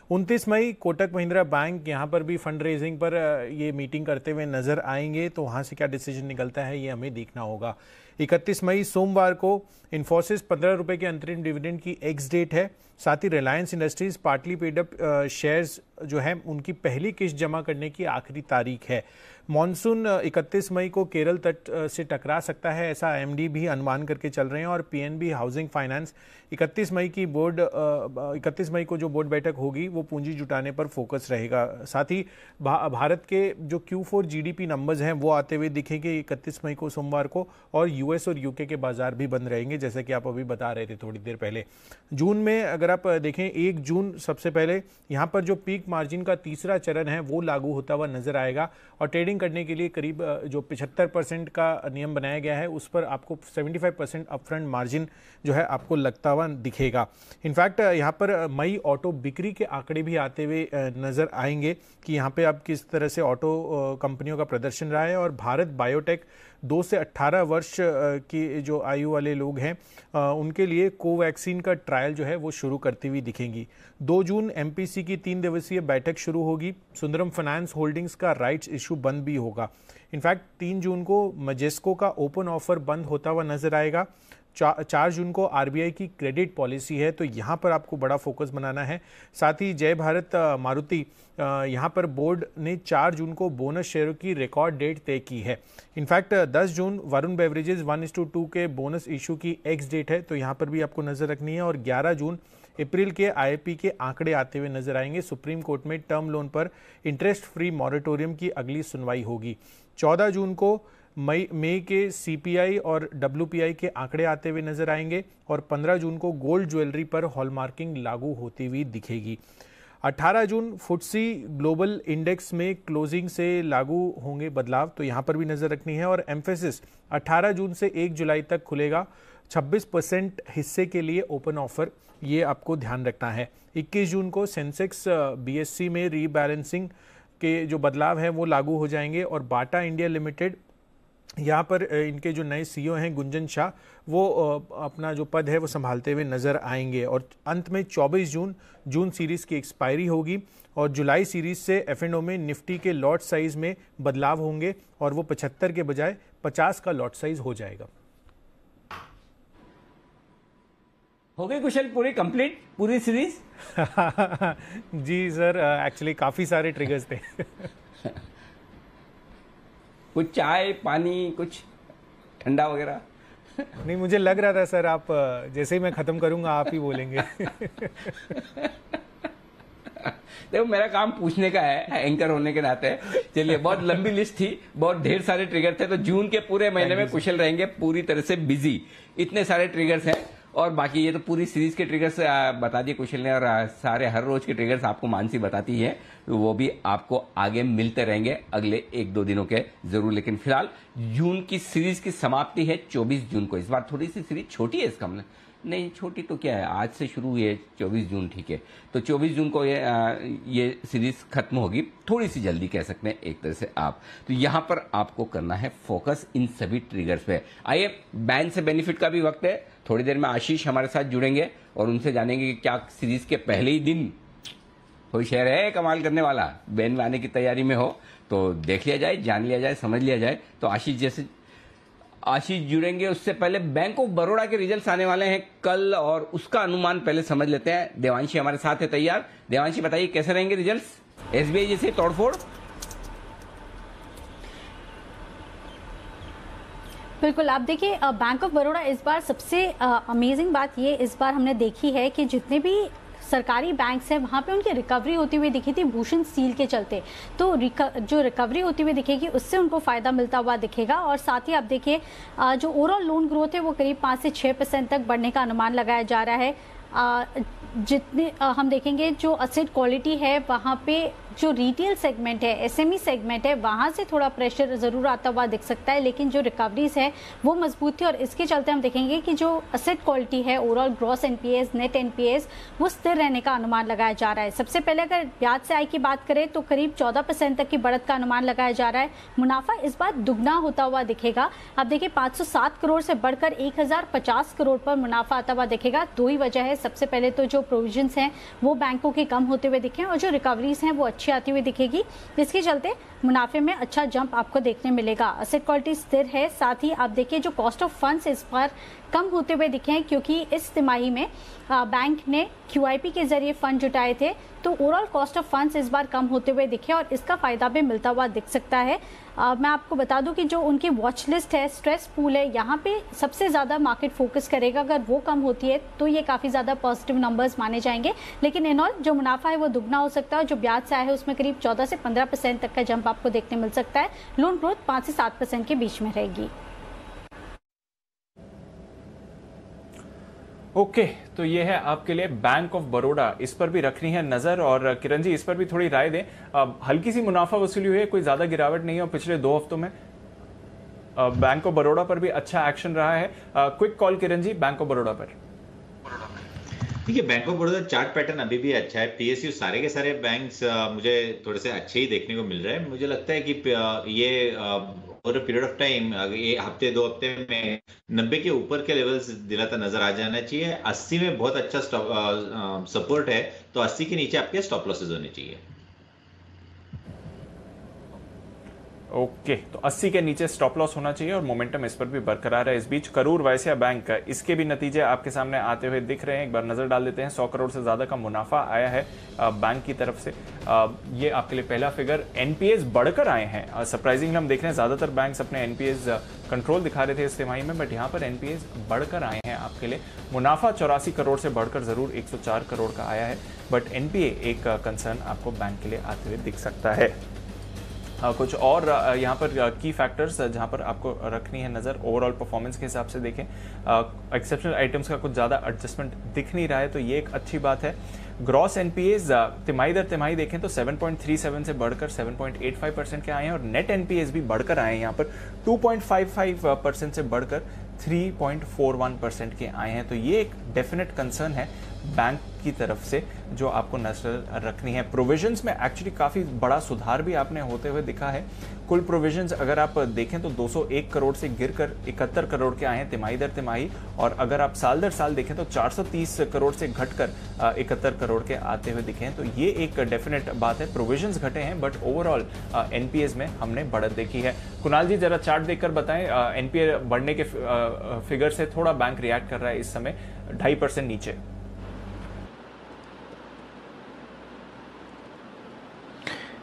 29 मई कोटक महिंद्रा बैंक यहाँ पर भी फंड रेजिंग पर ये मीटिंग करते हुए नजर आएंगे, तो वहाँ से क्या डिसीजन निकलता है ये हमें देखना होगा। 31 मई सोमवार को इन्फोसिस 15 रुपए के अंतरिम डिविडेंड की एक्स डेट है। साथ ही Reliance Industries partly paid up shares जो है उनकी पहली किस्त जमा करने की आखिरी तारीख है। मॉनसून 31 मई को केरल तट से टकरा सकता है, ऐसा एमडी भी अनुमान करके चल रहे हैं। और पीएनबी हाउसिंग फाइनेंस 31 मई को जो बोर्ड बैठक होगी वो पूंजी जुटाने पर फोकस रहेगा। साथ ही भारत के जो Q4 जीडीपी नंबर्स हैं वो आते हुए दिखेंगे 31 मई को सोमवार को, और यूएस और यूके के बाजार भी बंद रहेंगे जैसे कि आप अभी बता रहे थे थोड़ी देर पहले। जून में अगर आप देखें 1 जून सबसे पहले यहाँ पर जो पीक मार्जिन का तीसरा चरण है वो लागू होता हुआ नजर आएगा, और ट्रेडिंग करने के लिए करीब जो 75% का नियम बनाया गया है उस पर आपको 75% अपफ्रंट मार्जिन जो है आपको लगता हुआ दिखेगा। इनफैक्ट यहाँ पर मई ऑटो बिक्री के आंकड़े भी आते हुए नजर आएंगे कि यहाँ पे आप किस तरह से ऑटो कंपनियों का प्रदर्शन रहा है। और भारत बायोटेक 2 से 18 वर्ष की जो आयु वाले लोग हैं उनके लिए कोवैक्सीन का ट्रायल जो है वो शुरू करती हुई दिखेंगी। 2 जून एमपीसी की 3 दिवसीय बैठक शुरू होगी। सुंदरम फाइनेंस होल्डिंग्स का राइट्स इशू बंद भी होगा। इनफैक्ट 3 जून को मजेस्को का ओपन ऑफर बंद होता हुआ नजर आएगा। 4 जून को आरबीआई की क्रेडिट पॉलिसी है, तो यहाँ पर आपको बड़ा फोकस बनाना है। साथ ही जय भारत मारुति यहाँ पर बोर्ड ने 4 जून को बोनस शेयरों की रिकॉर्ड डेट तय की है। इनफैक्ट 10 जून वरुण बेवरेजेस 1:2 के बोनस इशू की एक्स डेट है, तो यहाँ पर भी आपको नजर रखनी है। और 11 जून अप्रैल के आईपी के आंकड़े आते हुए नजर आएंगे। सुप्रीम कोर्ट में टर्म लोन पर इंटरेस्ट फ्री मॉरेटोरियम की अगली सुनवाई होगी। 14 जून को मई के सीपीआई और डब्ल्यूपीआई के आंकड़े आते हुए नजर आएंगे। और 15 जून को गोल्ड ज्वेलरी पर हॉलमार्किंग लागू होती हुई दिखेगी। 18 जून फुट्सी ग्लोबल इंडेक्स में क्लोजिंग से लागू होंगे बदलाव, तो यहाँ पर भी नजर रखनी है। और एम्फेसिस 18 जून से 1 जुलाई तक खुलेगा। 26% हिस्से के लिए ओपन ऑफर, ये आपको ध्यान रखना है। 21 जून को सेंसेक्स बीएससी में रीबैलेंसिंग के जो बदलाव हैं वो लागू हो जाएंगे। और बाटा इंडिया लिमिटेड यहाँ पर इनके जो नए सीईओ हैं गुंजन शाह, वो अपना जो पद है वो संभालते हुए नजर आएंगे। और अंत में 24 जून सीरीज की एक्सपायरी होगी। और जुलाई सीरीज से F&O में निफ्टी के लॉट साइज में बदलाव होंगे और वो 75 के बजाय 50 का लॉट साइज हो जाएगा। हो गई कुशल पूरी कंप्लीट पूरी सीरीज? जी सर, एक्चुअली काफी सारे ट्रिगर्स थे। कुछ चाय पानी कुछ ठंडा वगैरह? नहीं, मुझे लग रहा था सर आप जैसे ही मैं खत्म करूंगा आप ही बोलेंगे। देखो मेरा काम पूछने का है एंकर होने के नाते। चलिए, बहुत लंबी लिस्ट थी, बहुत ढेर सारे ट्रिगर थे, तो जून के पूरे महीने में कुशल रहेंगे पूरी तरह से बिजी। इतने सारे ट्रिगर्स हैं और बाकी ये तो पूरी सीरीज के ट्रिगर्स बता दिए कुशल ने, और सारे हर रोज के ट्रिगर्स आपको मानसी बताती है, वो भी आपको आगे मिलते रहेंगे अगले 1-2 दिनों के जरूर। लेकिन फिलहाल जून की सीरीज की समाप्ति है 24 जून को। इस बार थोड़ी सी सीरीज छोटी है, इसका हमने नहीं छोटी तो क्या है, आज से शुरू हुई है 24 जून, ठीक है। तो 24 जून को ये सीरीज खत्म होगी, थोड़ी सी जल्दी कह सकते हैं एक तरह से आप। तो यहां पर आपको करना है फोकस इन सभी ट्रिगर्स पे। आइए, बैन से बेनिफिट का भी वक्त है। थोड़ी देर में आशीष हमारे साथ जुड़ेंगे और उनसे जानेंगे कि क्या सीरीज के पहले ही दिन कोई शेयर है कमाल करने वाला, बैन में आने की तैयारी में हो तो देख लिया जाए, जान लिया जाए, समझ लिया जाए। तो आशीष जुड़ेंगे, उससे पहले बैंक ऑफ बड़ौदा के रिजल्ट्स आने वाले हैं कल, और उसका अनुमान पहले समझ लेते हैं। देवांशी हमारे साथ है तैयार। देवांशी बताइए कैसे रहेंगे रिजल्ट्स? एसबीआई जैसे तोड़फोड़? बिल्कुल, आप देखिए बैंक ऑफ बड़ौदा इस बार सबसे अमेजिंग बात ये इस बार हमने देखी है कि जितने भी सरकारी बैंक्स हैं वहाँ पे उनकी रिकवरी होती हुई दिखी थी भूषण स्टील के चलते। तो जो रिकवरी होती हुई दिखेगी उससे उनको फायदा मिलता हुआ दिखेगा। और साथ ही आप देखिए जो ओवरऑल लोन ग्रोथ है वो करीब 5 से 6% तक बढ़ने का अनुमान लगाया जा रहा है। जितने हम देखेंगे जो असेट क्वालिटी है वहाँ पे जो रिटेल सेगमेंट है, एसएमई सेगमेंट है, वहां से थोड़ा प्रेशर जरूर आता हुआ दिख सकता है, लेकिन जो रिकवरीज है वो मजबूत थी और इसके चलते हम देखेंगे कि जो असेट क्वालिटी है, overall gross NPS, net NPS, वो स्थिर रहने का अनुमान लगाया जा रहा है। सबसे पहले अगर ब्याज से आय की बात करें तो करीब 14% तक की बढ़त का अनुमान लगाया जा रहा है। मुनाफा इस बार दुगना होता हुआ दिखेगा। अब देखिए 507 करोड़ से बढ़कर 1050 करोड़ पर मुनाफा आता हुआ दिखेगा। दो ही वजह है, सबसे पहले तो जो प्रोविजंस हैं वो बैंकों के कम होते हुए दिखे और जो रिकवरीज हैं वो अच्छी आती हुई दिखेगी। इसके चलते मुनाफे में अच्छा जंप आपको देखने मिलेगा। असेट क्वालिटी स्थिर है, साथ ही आप देखिए जो कॉस्ट ऑफ फंड्स इस पर कम होते हुए दिखे हैं, क्योंकि इस तिमाही में बैंक ने QIP के जरिए फंड जुटाए थे, तो ओवरऑल कॉस्ट ऑफ फंड्स इस बार कम होते हुए दिखे और इसका फायदा भी मिलता हुआ दिख सकता है। मैं आपको बता दूं कि जो उनकी वॉच लिस्ट है, स्ट्रेस पूल है, यहाँ पे सबसे ज़्यादा मार्केट फोकस करेगा। अगर वो कम होती है तो ये काफ़ी ज़्यादा पॉजिटिव नंबर्स माने जाएंगे, लेकिन इन ऑल जो मुनाफा है वो दुगना हो सकता है। जो ब्याज से आया है उसमें करीब 14 से 15% तक का जंप आपको देखने मिल सकता है। लोन ग्रोथ 5 से 7% के बीच में रहेगी। ओके, तो ये है आपके लिए बैंक ऑफ बड़ौदा, इस पर भी रखनी है नजर। और किरण जी, इस पर भी थोड़ी राय दें। हल्की सी मुनाफा वसूली हुई है, कोई ज्यादा गिरावट नहीं है और पिछले 2 हफ्तों में बैंक ऑफ बड़ौदा पर भी अच्छा एक्शन रहा है। Quick call Kiran ji, bank of Baroda पर। देखिए, bank of Baroda chart pattern अभी भी अच्छा है। PSU सारे के सारे बैंक्स मुझे थोड़े से अच्छे ही देखने को मिल रहे हैं। मुझे लगता है कि ये ओवर पीरियड ऑफ टाइम, ये हफ्ते 2 हफ्ते में 90 के ऊपर के लेवल्स दिलाता नजर आ जाना चाहिए। 80 में बहुत अच्छा सपोर्ट है, तो 80 के नीचे आपके स्टॉप लॉसेज होने चाहिए। ओके, तो 80 के नीचे स्टॉप लॉस होना चाहिए और मोमेंटम इस पर भी बरकरार है। इस बीच करूर वैश्य बैंक, इसके भी नतीजे आपके सामने आते हुए दिख रहे हैं। एक बार नजर डाल देते हैं। 100 करोड़ से ज्यादा का मुनाफा आया है बैंक की तरफ से। ये आपके लिए पहला फिगर। एनपीएस बढ़कर आए हैं। सरप्राइजिंगली हम देख रहे हैं ज्यादातर बैंक्स अपने एनपीएस कंट्रोल दिखा रहे थे इस तिमाही में, बट यहाँ पर एनपीएस बढ़कर आए हैं आपके लिए। मुनाफा 84 करोड़ से बढ़कर जरूर 104 करोड़ का आया है, बट एनपीए एक कंसर्न आपको बैंक के लिए आते हुए दिख सकता है। कुछ और यहाँ पर की फैक्टर्स जहाँ पर आपको रखनी है नज़र, ओवरऑल परफॉर्मेंस के हिसाब से देखें, एक्सेप्शनल आइटम्स का कुछ ज़्यादा एडजस्टमेंट दिख नहीं रहा है, तो ये एक अच्छी बात है। ग्रॉस एनपीएस तिमाही दर तिमाही देखें तो 7.37 से बढ़कर 7.85% के आए हैं और नेट एनपीएस भी बढ़कर आए हैं। यहाँ पर 2.55% से बढ़कर 3.41% के आए हैं, तो ये एक डेफिनेट कंसर्न है बैंक की तरफ से जो आपको नजर रखनी है। प्रोविजंस में एक्चुअली काफ़ी बड़ा सुधार भी आपने होते हुए दिखा है। कुल प्रोविजंस अगर आप देखें तो 201 करोड़ से गिरकर 71 करोड़ के आए हैं तिमाही दर तिमाही, और अगर आप साल दर साल देखें तो 430 करोड़ से घटकर 71 करोड़ के आते हुए दिखे हैं, तो ये एक डेफिनेट बात है। प्रोविजंस घटे हैं बट ओवरऑल एनपीएस में हमने बढ़त देखी है। कुणाल जी, जरा चार्ट देखकर बताएं, एनपीए बढ़ने के फिगर से थोड़ा बैंक रिएक्ट कर रहा है इस समय 2.5% नीचे।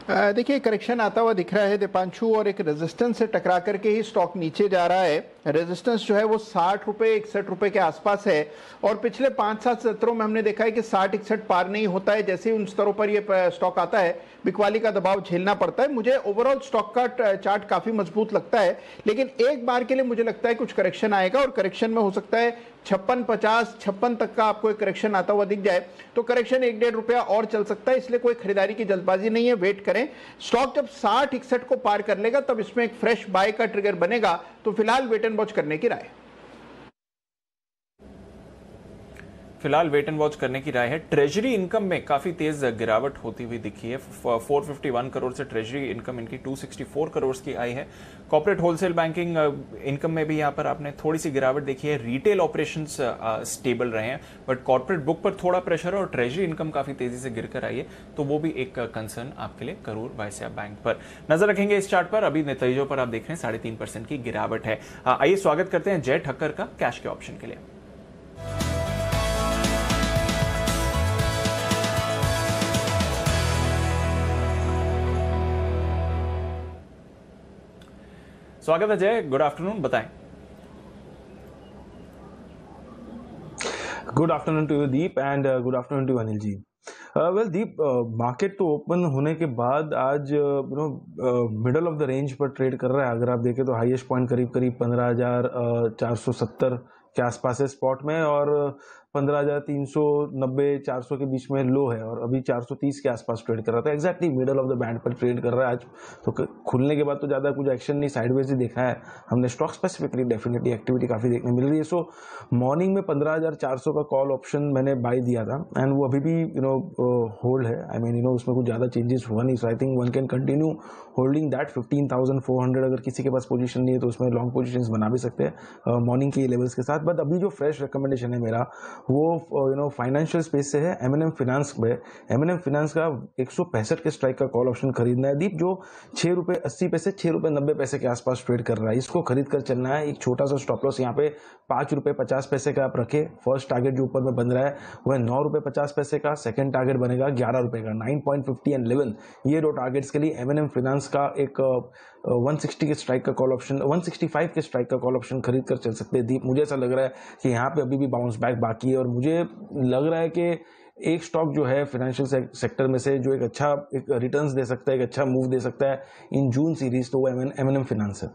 देखिए, करेक्शन आता हुआ दिख रहा है दीपांशु, और एक रेजिस्टेंस से टकरा करके ही स्टॉक नीचे जा रहा है। रेजिस्टेंस जो है वो 60 रुपए 61 रुपए के आसपास है, और पिछले 5-7 सत्रों में हमने देखा है कि 60-61 पार नहीं होता है। जैसे ही उन स्तरों पर ये स्टॉक आता है, बिकवाली का दबाव झेलना पड़ता है। मुझे ओवरऑल स्टॉक का चार्ट काफी मजबूत लगता है, लेकिन एक बार के लिए मुझे लगता है कुछ करेक्शन आएगा, और करेक्शन में हो सकता है 56-50-56 तक का आपको एक करेक्शन आता हुआ दिख जाए, तो करेक्शन 1-1.5 रुपया और चल सकता है। इसलिए कोई खरीदारी की जल्दबाजी नहीं है, वेट करें। स्टॉक जब 60-61 को पार कर लेगा तब इसमें एक फ्रेश बाय का ट्रिगर बनेगा, तो फिलहाल वेट एंड वॉच करने की राय। फिलहाल वेट एंड वॉच करने की राय है। ट्रेजरी इनकम में काफी तेज गिरावट होती हुई दिखी है। 451 करोड़ से ट्रेजरी इनकम इनकी 264 करोड़ की आई है। कॉर्पोरेट होलसेल बैंकिंग इनकम में भी यहाँ पर आपने थोड़ी सी गिरावट देखी है। रिटेल ऑपरेशंस स्टेबल रहे हैं, बट कॉर्पोरेट बुक पर थोड़ा प्रेशर है और ट्रेजरी इनकम काफी तेजी से गिरकर आई है, तो वो भी एक कंसर्न आपके लिए करूर वैश्य बैंक पर। नजर रखेंगे इस चार्ट पर। अभी नतीजों पर आप देख रहे हैं 3.5% की गिरावट है। आइए स्वागत करते हैं जय ठक्कर का कैश के ऑप्शन के लिए। स्वागत है जय, गुड आफ्टरनून, बताएं। Good afternoon to you Deep, and good afternoon to Anil ji. Well Deep, market तो ओपन होने के बाद आज मिडल ऑफ द रेंज पर ट्रेड कर रहा है। अगर आप देखें तो हाईएस्ट पॉइंट करीब 15,470 के आसपास है स्पॉट में, और 15,390 400 के बीच में लो है और अभी 430 के आसपास ट्रेड कर रहा था। Exactly middle of the band पर ट्रेड कर रहा है आज। तो खुलने के बाद तो ज़्यादा कुछ एक्शन नहीं, साइडवेज ही देखा है हमने। स्टॉक स्पेसिफिकली डेफिनेटली एक्टिविटी काफ़ी देखने मिल रही है। सो मॉर्निंग में 15,400 का कॉल ऑप्शन मैंने बाय दिया था एंड वो अभी भी होल्ड है। आई मीन उसमें कुछ ज़्यादा चेंजेस हुआ नहीं। So I think one can continue holding that. 15,400 अगर किसी के पास पोजीशन नहीं है तो उसमें लॉन्ग पोजीशंस बना भी सकते हैं मॉर्निंग के लेवल्स के साथ। बट अभी जो फ्रेश रिकमेंडेशन है मेरा वो फाइनेंशियल स्पेस से है, M&M फाइनेंस पे। M&M फाइनेंस का 165 के स्ट्राइक का कॉल ऑप्शन खरीदना है दीप, जो ₹6.80 ₹6.90 के आसपास ट्रेड कर रहा है। इसको खरीद कर चलना है। एक छोटा सा स्टॉप लॉस यहाँ पे ₹5.50 का आप रखे। फर्स्ट टारगेट जो ऊपर में बन रहा है वो है ₹9.50 का। सेकंड टारगेट बनेगा ₹11 का। 9.50 एंड 11 ये दो टारगेट्स के लिए M&M फाइनेंस का एक 160 के स्ट्राइक का कॉल ऑप्शन, 165 के स्ट्राइक का कॉल ऑप्शन खरीद कर चल सकते हैं दीप। मुझे ऐसा लग रहा है कि यहाँ पे अभी भी बाउंस बैक बाकी है और मुझे लग रहा है कि एक स्टॉक जो है फाइनेंशियल सेक्टर में से जो एक अच्छा एक रिटर्न्स दे सकता है, एक अच्छा मूव दे सकता है इन जून सीरीज, तो वो M&M फाइनेंस है।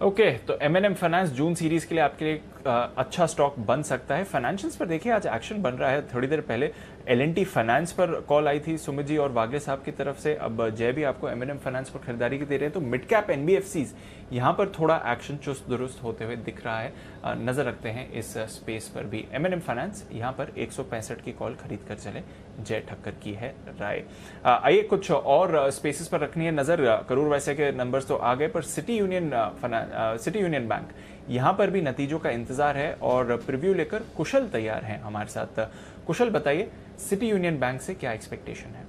ओके, तो M&M फाइनेंस जून सीरीज के लिए आपके लिए अच्छा स्टॉक बन सकता है। फाइनेंशियल्स पर देखिए आज एक्शन बन रहा है। थोड़ी देर पहले L&T फाइनेंस पर कॉल आई थी सुमित जी और वागले साहब की तरफ से। अब जय भी आपको M&M फाइनेंस पर खरीदारी की दे रहे हैं। तो मिड कैप NBFCs यहाँ पर थोड़ा एक्शन चुस्त दुरुस्त होते हुए दिख रहा है। नजर रखते हैं इस स्पेस पर भी। M&M फाइनेंस यहाँ पर 165 की कॉल खरीद कर चले, जय ठक्कर की है राय। आइए कुछ और स्पेसेस पर रखनी है नजर। करूर वैसे के नंबर्स तो आ गए, पर सिटी यूनियन बैंक यहाँ पर भी नतीजों का इंतजार है और प्रीव्यू लेकर कुशल तैयार हैं हमारे साथ। कुशल बताइए सिटी यूनियन बैंक से क्या एक्सपेक्टेशन है?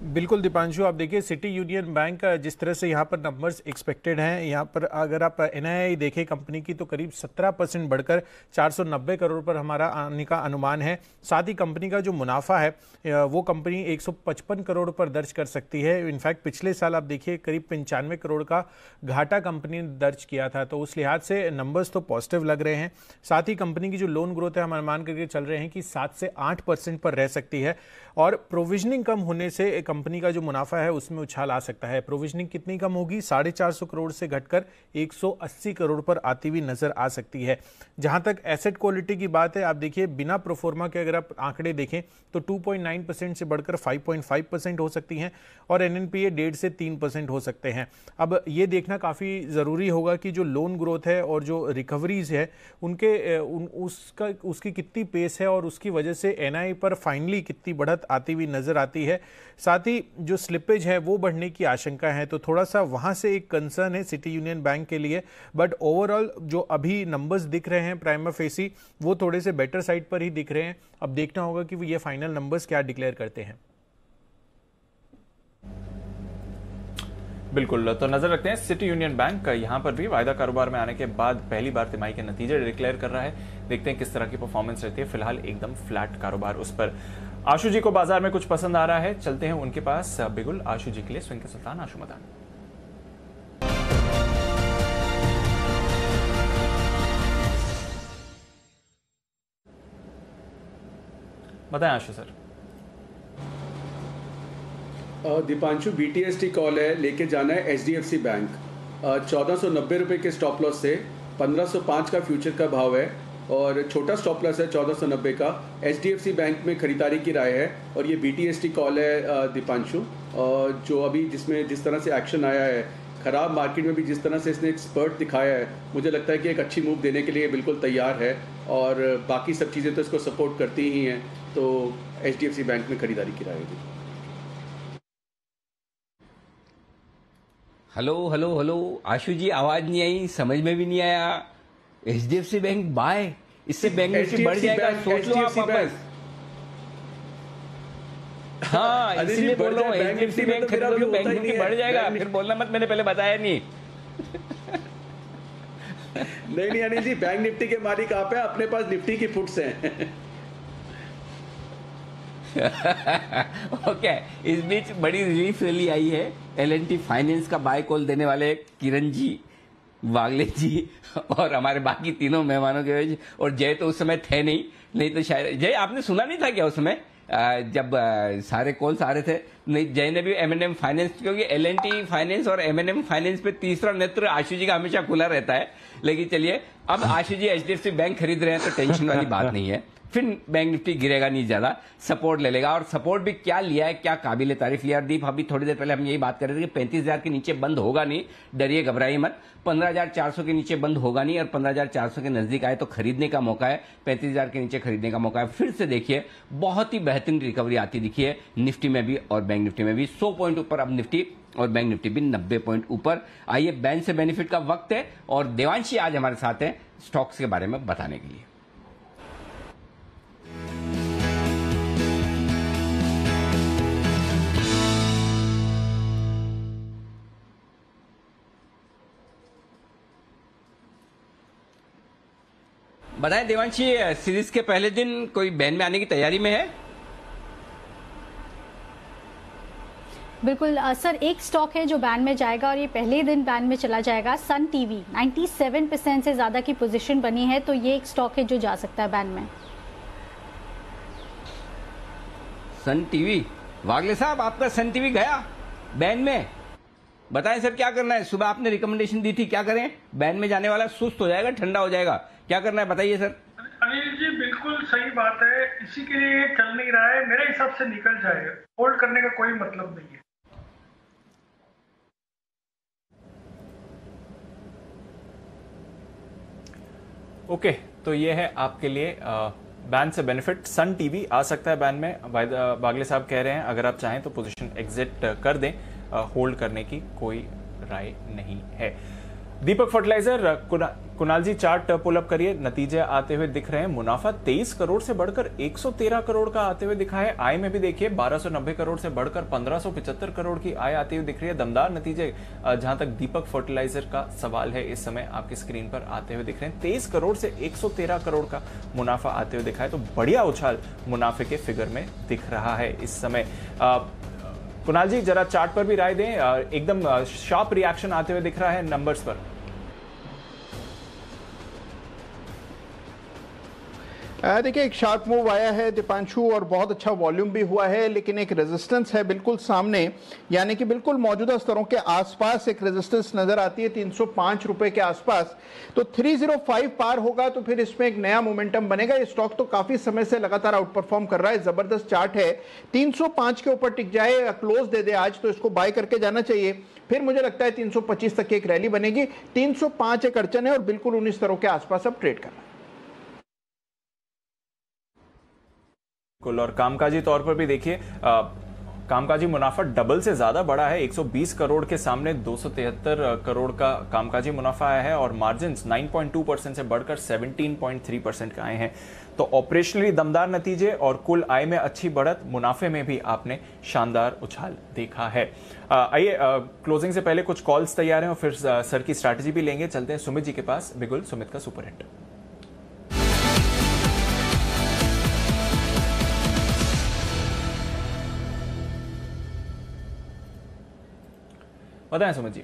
बिल्कुल दीपांशु, आप देखिए सिटी यूनियन बैंक का जिस तरह से यहाँ पर नंबर्स एक्सपेक्टेड हैं, यहाँ पर अगर आप NII देखें कंपनी की तो करीब 17% बढ़कर 490 करोड़ पर हमारा आने का अनुमान है। साथ ही कंपनी का जो मुनाफा है वो कंपनी 155 करोड़ पर दर्ज कर सकती है। इनफैक्ट पिछले साल आप देखिए करीब 95 करोड़ का घाटा कंपनी ने दर्ज किया था, तो उस लिहाज से नंबर्स तो पॉजिटिव लग रहे हैं। साथ ही कंपनी की जो लोन ग्रोथ है हम अनुमान करके चल रहे हैं कि 7 से 8% पर रह सकती है और प्रोविजनिंग कम होने से कंपनी का जो मुनाफा है उसमें उछाल आ सकता है। प्रोविजनिंग कितनी कम होगी? 450 करोड़ से घटकर 180 करोड़ पर आती हुई नजर आ सकती है। जहां तक एसेट क्वालिटी की बात है, आप देखिए बिना प्रोफोर्मा के अगर आप आंकड़े देखें तो 2.9% से बढ़कर 5.5% हो सकती हैं और NNPA 1.5 से 3% हो सकते हैं। अब ये देखना काफ़ी ज़रूरी होगा कि जो लोन ग्रोथ है और जो रिकवरीज है उसकी कितनी पेस है और उसकी वजह से NII पर फाइनली कितनी बढ़त आती हुई नजर आती है। साथ ही जो स्लिपेज है वो बढ़ने की आशंका है, तो थोड़ा सा वहां से एक कंसर्न है सिटी यूनियन बैंक के लिए। बट ओवरऑल जो अभी नंबर्स दिख रहे हैं प्राइमा फेसी वो थोड़े से बेटर साइड पर ही दिख रहे हैं। अब देखना होगा कि ये फाइनल नंबर्स क्या डिक्लेयर करते हैं। बिल्कुल, तो नजर रखते हैं सिटी यूनियन बैंक यहाँ पर भी वायदा कारोबार में आने के बाद पहली बार तिमाही के नतीजे डिक्लेयर कर रहा है। देखते हैं किस तरह की परफॉर्मेंस रहती है। फिलहाल एकदम फ्लैट कारोबार उस पर। आशु जी को बाजार में कुछ पसंद आ रहा है, चलते हैं उनके पास। बिगुल आशु जी के लिए स्विंग के सुल्तान आशु मदान। बताएं आशु सर। दीपांशु BTST कॉल है, लेके जाना है HDFC बैंक। 1490 रुपए के स्टॉप लॉस से 1505 का फ्यूचर का भाव है और छोटा स्टॉप लॉस है 1490 का। HDFC बैंक में खरीदारी की राय है और ये BTST कॉल है दीपांशु, जो अभी जिसमें जिस तरह से एक्शन आया है, खराब मार्केट में भी जिस तरह से इसने एक स्पर्ट दिखाया है, मुझे लगता है कि एक अच्छी मूव देने के लिए बिल्कुल तैयार है और बाकी सब चीज़ें तो इसको सपोर्ट करती ही हैं। तो HDFC बैंक में खरीदारी की राय है। हेलो आशु जी, आवाज नहीं आई, समझ में भी नहीं आया। HDFC बैंक बाय, इससे बैंक निफ्टी बढ़ जाएगा, सोच लो आप वापस। हाँ, इसीलिए बोल रहा हूँ HDFC बैंक खरीदो तो बैंक निफ्टी बढ़ जाएगा। फिर बोलना मत मैंने पहले बताया नहीं। नहीं अनिल जी, बैंक निफ्टी के मालिक आप हैं, अपने पास निफ्टी की फुट्स हैं। ओके, इस बीच बड़ी रिलीफ रैली आई है L&T फाइनेंस का बाय कॉल देने वाले किरण जी, वागले जी और हमारे बाकी तीनों मेहमानों के वजह। और जय तो उस समय थे नहीं तो शायद जय आपने सुना नहीं था क्या उस समय जब सारे कॉल्स आ रहे थे, नहीं जय ने भी M&M फाइनेंस, क्योंकि L&T फाइनेंस और M&M फाइनेंस पे तीसरा नेत्र आशु जी का हमेशा खुला रहता है। लेकिन चलिए, अब आशु जी HDFC बैंक खरीद रहे हैं तो टेंशन वाली बात नहीं है, फिर बैंक निफ्टी गिरेगा नहीं ज्यादा, सपोर्ट ले लेगा। और सपोर्ट भी क्या लिया है, क्या काबिल तारीफ लिया। दीप, अभी थोड़ी देर पहले हम यही बात कर रहे थे कि 35,000 के नीचे बंद होगा नहीं, डरिए घबराइए मत। 15,400 के नीचे बंद होगा नहीं और 15,400 के नजदीक आए तो खरीदने का मौका है, 35,000 के नीचे खरीदने का मौका है। फिर से देखिए, बहुत ही बेहतरीन रिकवरी आती दिखी है निफ्टी में भी और बैंक निफ्टी में भी। 100 पॉइंट ऊपर अब निफ्टी और बैंक निफ्टी भी 90 पॉइंट ऊपर। आइए, बैंक से बेनिफिट का वक्त है और देवांशी आज हमारे साथ हैं स्टॉक्स के बारे में बताने के लिए। बताएं देवांशी, सीरीज के पहले दिन कोई बैन में आने की तैयारी में है? बिल्कुल सर, एक स्टॉक है जो बैन में जाएगा और ये पहले दिन बैन में चला जाएगा। सन टीवी 97% से ज्यादा की पोजीशन बनी है, तो ये एक स्टॉक है जो जा सकता है बैन में। सन टीवी, वागले साहब आपका सन टीवी गया बैन में, बताएं सर क्या करना है। सुबह आपने रिकमेंडेशन दी थी, क्या करें? बैन में जाने वाला सुस्त हो जाएगा, ठंडा हो जाएगा, क्या करना है बताइए सर। अनिल जी बिल्कुल सही बात है, इसी के लिए चल नहीं रहा है, मेरे हिसाब से निकल जाए, होल्ड करने का कोई मतलब नहीं है। ओके, तो ये है आपके लिए बैन से बेनिफिट। सन टीवी आ सकता है बैन में, बागले साहब कह रहे हैं अगर आप चाहें तो पोजीशन एग्जिट कर दें, होल्ड करने की कोई राय नहीं है। दीपक फर्टिलाइजर, कुणाल जी चार्ट पुल अप करिए, नतीजे आते हुए दिख रहे हैं। मुनाफा 23 करोड़ से बढ़कर 113 करोड़ का आते हुए दिखा है। आय में भी देखिए 1290 करोड़ से बढ़कर 1575 करोड़ की आय आती हुई दिख रही है। दमदार नतीजे जहां तक दीपक फर्टिलाइजर का सवाल है इस समय आपकी स्क्रीन पर आते हुए दिख रहे हैं। 23 करोड़ से 113 करोड़ का मुनाफा आते हुए दिखा है, तो बढ़िया उछाल मुनाफे के फिगर में दिख रहा है इस समय। कुणाल जी जरा चार्ट पर भी राय दें, एकदम शार्प रिएक्शन आते हुए दिख रहा है नंबर्स पर। देखिए, एक शार्प मूव आया है दीपांशु और बहुत अच्छा वॉल्यूम भी हुआ है, लेकिन एक रेजिस्टेंस है बिल्कुल सामने, यानी कि बिल्कुल मौजूदा स्तरों के आसपास एक रेजिस्टेंस नजर आती है 305 रुपए के आसपास। तो 305 पार होगा तो फिर इसमें एक नया मोमेंटम बनेगा। ये स्टॉक तो काफी समय से लगातार आउट परफॉर्म कर रहा है, जबरदस्त चार्ट है। 305 के ऊपर टिक जाए, क्लोज दे दे आज, तो इसको बाय करके जाना चाहिए। फिर मुझे लगता है 325 तक की एक रैली बनेगी। 305 एक अड़चन है और बिल्कुल उन्हीं स्तरों के आसपास अब ट्रेड करना। और कामकाजी तौर पर भी देखिए, कामकाजी मुनाफा डबल से ज्यादा बढ़ा है। 120 करोड़ के सामने 273 करोड़ का कामकाजी मुनाफा आया है और मार्जिन्स 9.2% से बढ़कर 17.3% का आए हैं। तो ऑपरेशनली दमदार नतीजे और कुल आय में अच्छी बढ़त, मुनाफे में भी आपने शानदार उछाल देखा है। आइए, क्लोजिंग से पहले कुछ कॉल्स तैयार हैं और फिर सर की स्ट्रैटेजी भी लेंगे। चलते हैं सुमित जी के पास। बिगुल, सुमित का सुपर हिट। बताएं सुमित जी।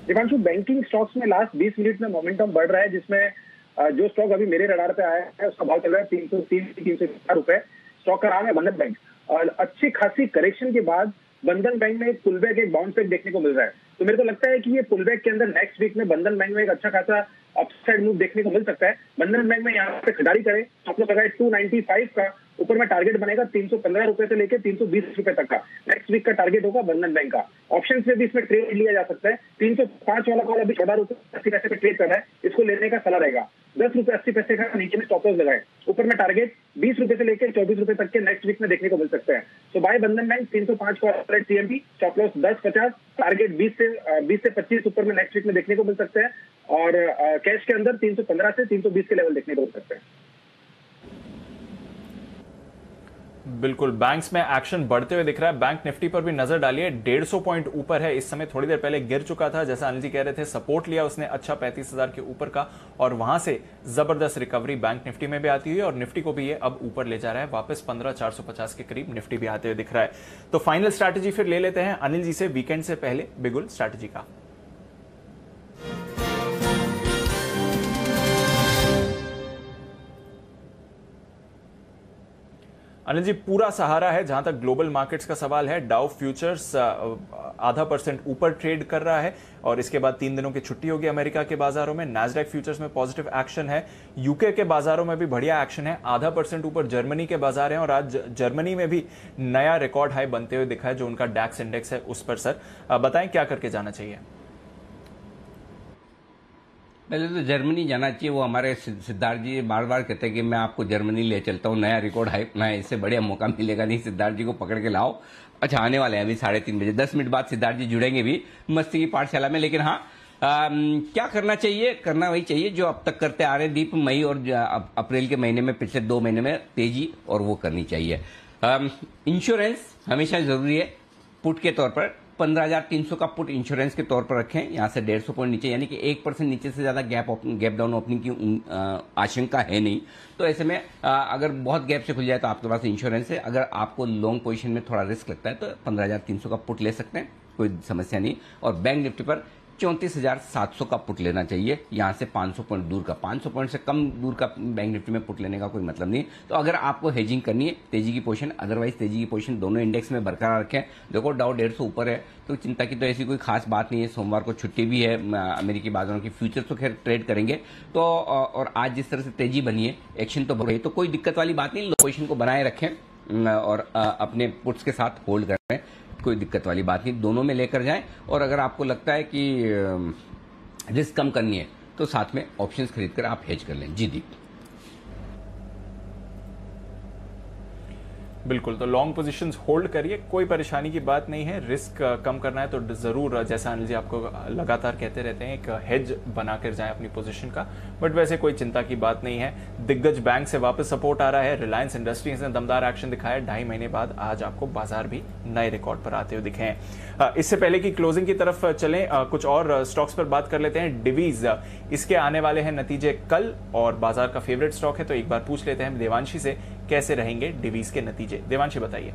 दीपांशु, बैंकिंग स्टॉक्स में लास्ट 20 मिनट में मोमेंटम बढ़ रहा है, जिसमें जो स्टॉक अभी मेरे रडार पे आया है उसका भाव चल रहा है 303-304 रुपए। स्टॉक का नाम है बंधन बैंक। और अच्छी खासी करेक्शन के बाद बंधन बैंक में एक पुल बैक, एक बाउंस बैक देखने को मिल रहा है। तो मेरे को लगता है कि ये पुल बैक के अंदर नेक्स्ट वीक में बंधन बैंक में एक अच्छा खासा अपसाइड मूव देखने को मिल सकता है। बंधन बैंक में यहाँ पे खरीदारी करें, स्टॉप लॉस लगाए 295 का, ऊपर में टारगेट बनेगा 315 रुपए से लेकर 320 रुपए तक का। नेक्स्ट वीक का टारगेट होगा बंधन बैंक का। ऑप्शन से भी इसमें ट्रेड लिया जा सकता है। 305 वाला कॉल अभी 14 रुपए 80 पैसे पे ट्रेड कर रहा है, इसको लेने का सलाह रहेगा। 10 रुपए 80 पैसे का नीचे में स्टॉप लॉस लगाए, ऊपर में टारगेट 20 रुपए से लेकर 24 रुपए तक के नेक्स्ट वीक में देखने को मिल सकते हैं। तो बाय बंधन bank 305 call CMP, stop loss 10-50, target 20 से 25 ऊपर में नेक्स्ट वीक में देखने को मिल सकते हैं। और कैश के अंदर 315 से 320 के लेवल देखने को मिल सकते हैं। बिल्कुल, बैंक्स में एक्शन बढ़ते हुए दिख रहा है। बैंक निफ्टी पर भी नजर डालिए, 150 पॉइंट ऊपर है इस समय। थोड़ी देर पहले गिर चुका था, जैसा अनिल जी कह रहे थे, सपोर्ट लिया उसने अच्छा 35,000 के ऊपर का, और वहां से जबरदस्त रिकवरी बैंक निफ्टी में भी आती हुई और निफ्टी को भी ये अब ऊपर ले जा रहा है वापस। 15,450 के करीब निफ्टी भी आते हुए दिख रहा है। तो फाइनल स्ट्रैटेजी फिर ले लेते हैं अनिल जी से वीकेंड से पहले बिगुल स्ट्रैटेजी का। अनिल जी, पूरा सहारा है जहां तक ग्लोबल मार्केट्स का सवाल है। डाउ फ्यूचर्स 0.5% ऊपर ट्रेड कर रहा है और इसके बाद 3 दिनों की छुट्टी होगी अमेरिका के बाजारों में। नैस्डैक फ्यूचर्स में पॉजिटिव एक्शन है, यूके के बाजारों में भी बढ़िया एक्शन है। 0.5% ऊपर जर्मनी के बाजार हैं और आज जर्मनी में भी नया रिकॉर्ड हाई बनते हुए दिखा है जो उनका डैक्स इंडेक्स है उस पर। सर बताएं क्या करके जाना चाहिए? पहले तो जर्मनी जाना चाहिए। वो हमारे सिद्धार्थ जी बार बार कहते हैं कि मैं आपको जर्मनी ले चलता हूँ, नया रिकॉर्ड हाई अपना है, इससे बढ़िया मौका मिलेगा नहीं। सिद्धार्थ जी को पकड़ के लाओ। अच्छा, आने वाले हैं अभी 3:30 बजे, 10 मिनट बाद सिद्धार्थ जी जुड़ेंगे भी मस्ती की पाठशाला में। लेकिन हाँ, क्या करना चाहिए? करना वही चाहिए जो अब तक करते आ रहे दीप। मई और अप्रैल के महीने में, पिछले 2 महीने में तेजी, और वो करनी चाहिए। इंश्योरेंस हमेशा जरूरी है। पुट के तौर पर 15,300 का पुट इंश्योरेंस के तौर पर रखें। यहां से 150 पॉइंट नीचे, यानी कि 1% नीचे से ज्यादा गैप डाउन ओपनिंग की आशंका है नहीं। तो ऐसे में अगर बहुत गैप से खुल जाए तो आपके पास इंश्योरेंस है। अगर आपको लॉन्ग पोजीशन में थोड़ा रिस्क लगता है तो 15,300 का पुट ले सकते हैं, कोई समस्या नहीं। और बैंक निफ्टी पर 34,700 का पुट लेना चाहिए। यहां से 500 पॉइंट दूर का, 500 पॉइंट से कम दूर का बैंक निफ्टी में पुट लेने का कोई मतलब नहीं। तो अगर आपको हेजिंग करनी है तेजी की पोजीशन, अदरवाइज तेजी की पोजीशन दोनों इंडेक्स में बरकरार रखें। देखो, डाउ 150 ऊपर है तो चिंता की तो ऐसी कोई खास बात नहीं है। सोमवार को छुट्टी भी है अमेरिकी बाजारों की। फ्यूचर्स तो खैर ट्रेड करेंगे तो, और आज जिस तरह से तेजी बनी है, एक्शन तो बढ़ी, तो कोई दिक्कत वाली बात नहीं। पोजीशन को बनाए रखें और अपने पुट्स के साथ होल्ड करें, कोई दिक्कत वाली बात नहीं। दोनों में लेकर जाएं। और अगर आपको लगता है कि रिस्क कम करनी है तो साथ में ऑप्शंस खरीदकर आप हेज कर लें। जी दीप। बिल्कुल, तो लॉन्ग पोजीशंस होल्ड करिए, कोई परेशानी की बात नहीं है। रिस्क कम करना है तो जरूर, जैसा अनिल जी आपको लगातार कहते रहते हैं, एक हेज बनाकर जाएं अपनी पोजीशन का। बट वैसे कोई चिंता की बात नहीं है। दिग्गज बैंक से वापस सपोर्ट आ रहा है। रिलायंस इंडस्ट्रीज ने दमदार एक्शन दिखाया 2.5 महीने बाद। आज आपको बाजार भी नए रिकॉर्ड पर आते हुए दिखे हैं। इससे पहले की क्लोजिंग की तरफ चलें, कुछ और स्टॉक्स पर बात कर लेते हैं। डिवीज, इसके आने वाले हैं नतीजे कल और बाजार का फेवरेट स्टॉक है, तो एक बार पूछ लेते हैं देवांशी से कैसे रहेंगे डिवीज के नतीजे। देवांशी बताइए।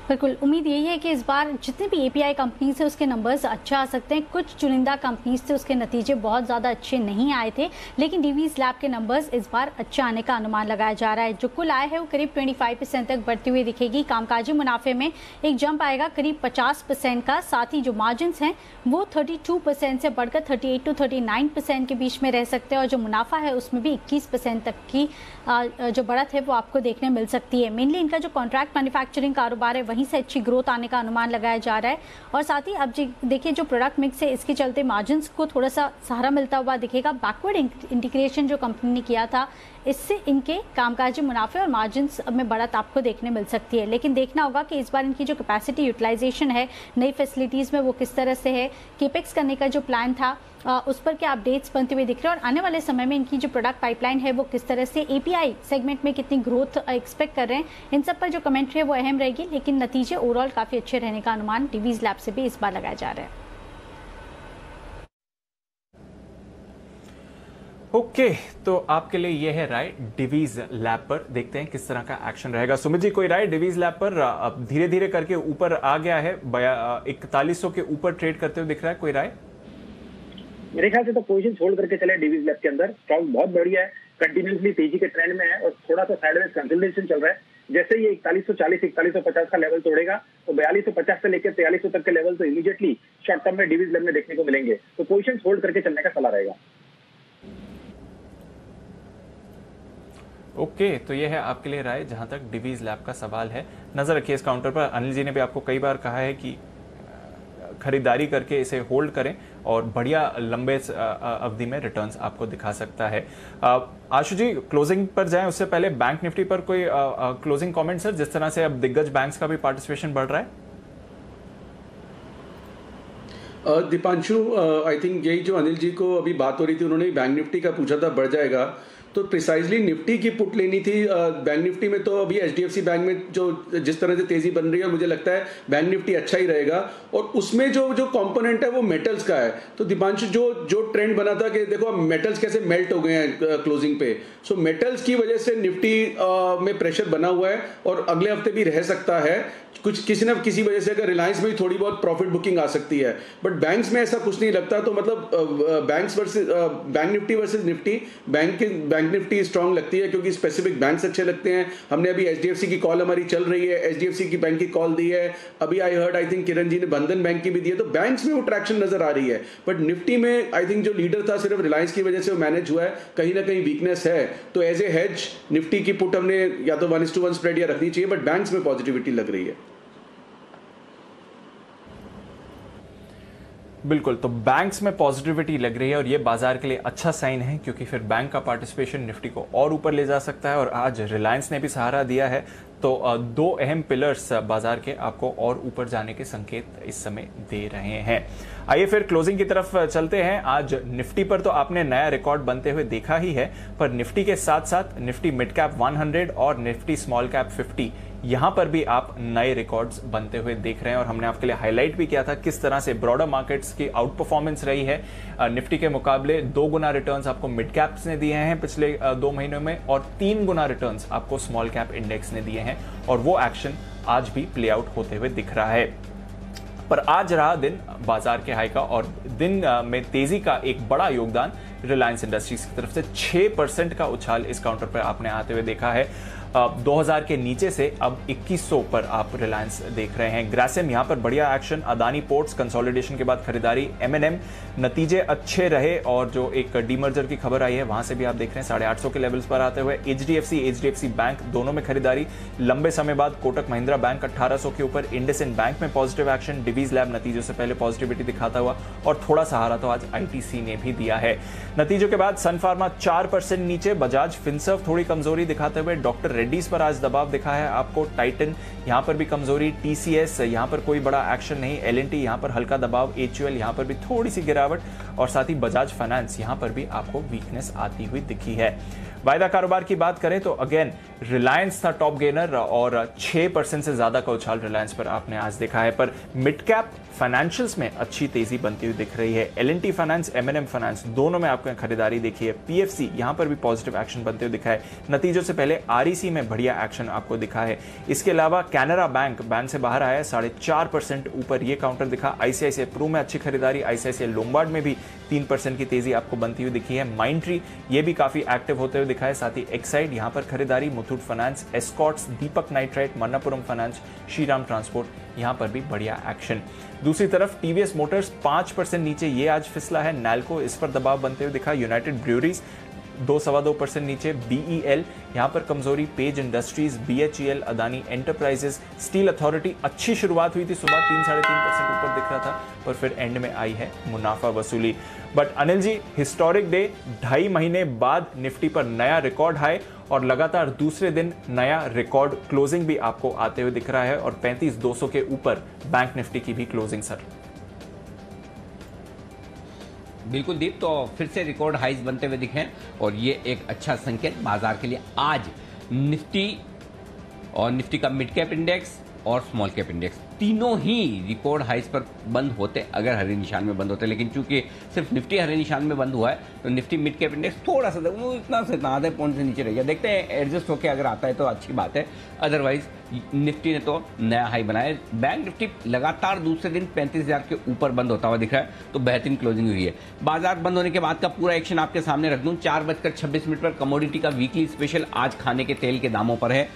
बिल्कुल, उम्मीद यही है कि इस बार जितने भी एपीआई कंपनीज है उसके नंबर्स अच्छा आ सकते हैं। कुछ चुनिंदा कंपनीज थे उसके नतीजे बहुत ज़्यादा अच्छे नहीं आए थे, लेकिन डीवीज लैब के नंबर्स इस बार अच्छा आने का अनुमान लगाया जा रहा है। जो कुल आय है वो करीब 25% तक बढ़ती हुई दिखेगी। कामकाजी मुनाफे में एक जंप आएगा करीब 50% का। साथ ही जो मार्जिन हैं वो 32% से बढ़कर 38 to 39% के बीच में रह सकते हैं और जो मुनाफा है उसमें भी 21% तक की जो बढ़त है वो आपको देखने मिल सकती है। मेनली इनका जो कॉन्ट्रैक्ट मैन्युफैक्चरिंग कारोबार है वहीं से अच्छी ग्रोथ आने का अनुमान लगाया जा रहा है। और साथ ही अब देखिए जो प्रोडक्ट मिक्स है इसके चलते मार्जिन्स को थोड़ा सा सहारा मिलता हुआ दिखेगा। बैकवर्ड इंटीग्रेशन जो कंपनी ने किया था इससे इनके कामकाजी मुनाफे और मार्जिन्स में बढ़त आपको देखने मिल सकती है। लेकिन देखना होगा कि इस बार इनकी जो कैपेसिटी यूटिलाइजेशन है नई फैसिलिटीज़ में वो किस तरह से है। केपेक्स करने का जो प्लान था उस पर क्या अपडेट्स बनते हुए दिख रहे हैं और आने वाले समय में इनकी जो प्रोडक्ट पाइपलाइन है वो किस तरह से, एपीआई सेगमेंट में कितनी ग्रोथ एक्सपेक्ट कर रहे हैं, इन सब पर जो कमेंट्री है वो अहम रहेगी। लेकिन नतीजे ओवरऑल काफ़ी अच्छे रहने का अनुमान डिवीज लैब से भी इस बार लगाया जा रहा है। ओके, तो आपके लिए यह है राय डिवीज लैब पर। देखते हैं किस तरह का एक्शन रहेगा। सुमित जी, कोई राय डिवीज लैब पर? अब धीरे धीरे करके ऊपर आ गया है, 4100 के ऊपर ट्रेड करते हुए दिख रहा है, कोई राय? मेरे ख्याल से तो पोजीशन होल्ड करके चले डिवीज लैब के अंदर। स्टॉक बहुत बढ़िया है, कंटिन्यूसली तेजी के ट्रेंड में है और थोड़ा सा साइडवेज कंसोलिडेशन चल रहा है। जैसे ये 4140 4150 का लेवल तोड़ेगा तो 4250 से लेकर 4300 तक के लेवल तो इमीडिएटली शॉर्ट टर्म में डिवीज लैब में देखने को मिलेंगे। तो पोजीशन होल्ड करके चलने का सलाह रहेगा। ओके, तो ये है आपके लिए राय जहां तक डिवीज लैब का सवाल है। नजर रखिए इस काउंटर पर। अनिल जी ने भी आपको कई बार कहा है कि खरीदारी करके इसे होल्ड करें और बढ़िया लंबे अवधि में रिटर्न्स आपको दिखा सकता है। आशु जी, क्लोजिंग पर जाएं उससे पहले बैंक निफ्टी पर कोई क्लोजिंग कमेंट सर, जिस तरह से अब दिग्गज बैंक्स का भी पार्टिसिपेशन बढ़ रहा है? दीपांशु, आई थिंक यही जो अनिल जी को अभी बात हो रही थी, उन्होंने बैंक निफ्टी का पूछा था बढ़ जाएगा, तो प्रिसाइजली निफ्टी की पुट लेनी थी। बैंक निफ्टी में तो अभी एचडीएफसी बैंक में जो जिस तरह से तेजी बन रही है मुझे लगता है बैंक निफ्टी अच्छा ही रहेगा। और उसमें जो कंपोनेंट है वो मेटल्स का है। तो दीपांशु, जो ट्रेंड बना था कि देखो अब मेटल्स कैसे मेल्ट हो गए हैं क्लोजिंग पे, सो मेटल्स की वजह से निफ्टी में प्रेशर बना हुआ है और अगले हफ्ते भी रह सकता है। कुछ किसी न किसी वजह से अगर रिलायंस में भी थोड़ी बहुत प्रॉफिट बुकिंग आ सकती है, बट बैंक्स में ऐसा कुछ नहीं लगता। तो मतलब bank Nifty versus Nifty, bank bank Nifty strong लगती है क्योंकि स्पेसिफिक बैंक्स अच्छे लगते हैं। हमने अभी एचडीएफसी की कॉल हमारी चल रही है, एचडीएफसी की बैंक की कॉल दी है, अभी आई थिंक किरण जी ने बंधन बैंक की भी दी है, तो बैंक्स में वो ट्रैक्शन नजर आ रही है। बट निफ्टी में आई थिंक जो लीडर था सिर्फ रिलायंस की वजह से वो मैनेज हुआ है, कहीं ना कहीं वीकनेस है। तो एज ए हेज निफ्टी की पुट हमने या तो 1:1 स्प्रेड या रखनी चाहिए, बट बैंक्स में पॉजिटिविटी लग रही है। बिल्कुल, तो बैंक्स में पॉजिटिविटी लग रही है और ये बाजार के लिए अच्छा साइन है, क्योंकि फिर बैंक का पार्टिसिपेशन निफ्टी को और ऊपर ले जा सकता है। और आज रिलायंस ने भी सहारा दिया है, तो दो अहम पिलर्स बाजार के आपको और ऊपर जाने के संकेत इस समय दे रहे हैं। आइए फिर क्लोजिंग की तरफ चलते हैं। आज निफ्टी पर तो आपने नया रिकॉर्ड बनते हुए देखा ही है, पर निफ्टी के साथ साथ निफ्टी मिड कैप 100 और निफ्टी स्मॉल कैप 50 यहां पर भी आप नए रिकॉर्ड्स बनते हुए देख रहे हैं। और हमने आपके लिए हाईलाइट भी किया था किस तरह से ब्रॉडर मार्केट्स की आउट परफॉर्मेंस रही है। निफ्टी के मुकाबले 2 गुना रिटर्न्स आपको मिड कैप्स ने दिए हैं पिछले 2 महीनों में, और 3 गुना रिटर्न्स आपको स्मॉल कैप इंडेक्स ने दिए हैं, और वो एक्शन आज भी प्ले आउट होते हुए दिख रहा है। पर आज रहा दिन बाजार के हाई का, और दिन में तेजी का एक बड़ा योगदान रिलायंस इंडस्ट्रीज की तरफ से 6% का उछाल इस काउंटर पर आपने आते हुए देखा है। 2000 के नीचे से अब 2100 पर आप रिलायंस देख रहे हैं। ग्रासिम यहां पर बढ़िया एक्शन, अदानी पोर्ट्स कंसोलिडेशन के बाद खरीदारी, M&M नतीजे अच्छे रहे, और जो एक डीमर्जर की खबर आई है वहां से भी आप देख रहे हैं 850 के लेवल्स पर आते हुए। HDFC बैंक दोनों में खरीदारी, लंबे समय बाद कोटक महिंद्रा बैंक 1800 के ऊपर, इंडसइंड बैंक में पॉजिटिव एक्शन, डिवीज लैब नतीजों से पहले पॉजिटिविटी दिखाता हुआ, और थोड़ा सहारा तो आज ITC ने भी दिया है। नतीजों के बाद सन फार्मा 4% नीचे, बजाज फिनसर्व थोड़ी कमजोरी दिखाते हुए, डॉक्टर रेड्डीज पर आज दबाव दिखा है आपको, टाइटन यहां पर भी कमजोरी, TCS यहां पर कोई बड़ा एक्शन नहीं, L&T यहां पर हल्का दबाव, HUL यहां पर भी थोड़ी सी गिरावट, और साथ ही बजाज फाइनेंस यहां पर भी आपको वीकनेस आती हुई दिखी है। वायदा कारोबार की बात करें तो अगेन रिलायंस था टॉप गेनर, और 6% से ज्यादा का उछाल रिलायंस पर आपने आज देखा है। पर मिड कैप फाइनेंशियल्स में अच्छी तेजी बनती हुई दिख रही है। L&T फाइनेंस, M&M फाइनेंस दोनों में आपको खरीदारी देखी है। PFC यहां पर भी पॉजिटिव एक्शन बनते हुए दिखा है। नतीजों से पहले REC में बढ़िया एक्शन आपको दिखा है। इसके अलावा कैनरा बैंक बैंड से बाहर आया, 4.5% ऊपर ये काउंटर दिखा। ICICI प्रू में अच्छी खरीदारी, ICICI लोम्बार्ड में भी 3% की तेजी आपको बनती हुई दिखी है। माइंडट्री ये भी काफी एक्टिव होते हुए दिखा है, साथ ही एक्साइड यहां पर खरीदारी, Muthoot finance, Escorts, Deepak nitrite, Manappuram finance, Shriram transport यहां पर भी बढ़िया एक्शन। दूसरी तरफ टीवीएस मोटर्स 5% नीचे, ये आज फिसला है। नैल्को इस पर दबाव बनते हुए दिखा। यूनाइटेड ब्रूअरीज 2-2.25% नीचे। BEL यहां पर कमजोरी। Page industries, BHEL, Adani enterprises, steel authority अच्छी शुरुआत हुई थी, सुबह 3-3.5% ऊपर दिख रहा था, पर फिर एंड में आई है मुनाफा वसूली। But Anil ji, historic day, 2.5 महीने बाद निफ्टी पर नया रिकॉर्ड हाई, और लगातार दूसरे दिन नया रिकॉर्ड क्लोजिंग भी आपको आते हुए दिख रहा है, और 35,200 के ऊपर बैंक निफ्टी की भी क्लोजिंग सर। बिल्कुल दीप, तो फिर से रिकॉर्ड हाइज बनते हुए दिखे, और ये एक अच्छा संकेत बाजार के लिए। आज निफ्टी और निफ्टी का मिड कैप इंडेक्स और स्मॉल कैप इंडेक्स तीनों ही रिकॉर्ड हाइज पर बंद होते अगर हरे निशान में बंद होते, लेकिन चूंकि सिर्फ निफ्टी हरे निशान में बंद हुआ है, तो निफ्टी मिड कैप इंडेक्स थोड़ा सा इतना से आधे पॉइंट से नीचे रह गया। देखते हैं एडजस्ट होकर अगर आता है तो अच्छी बात है, अदरवाइज निफ्टी ने तो नया हाई बनाया। बैंक निफ्टी लगातार दूसरे दिन 35,000 के ऊपर बंद होता हुआ दिख रहा है, तो बेहतरीन क्लोजिंग हुई है। बाजार बंद होने के बाद का पूरा एक्शन आपके सामने रख दूं। 4:26 पर कमोडिटी का वीकली स्पेशल आज खाने के तेल के दामों पर है,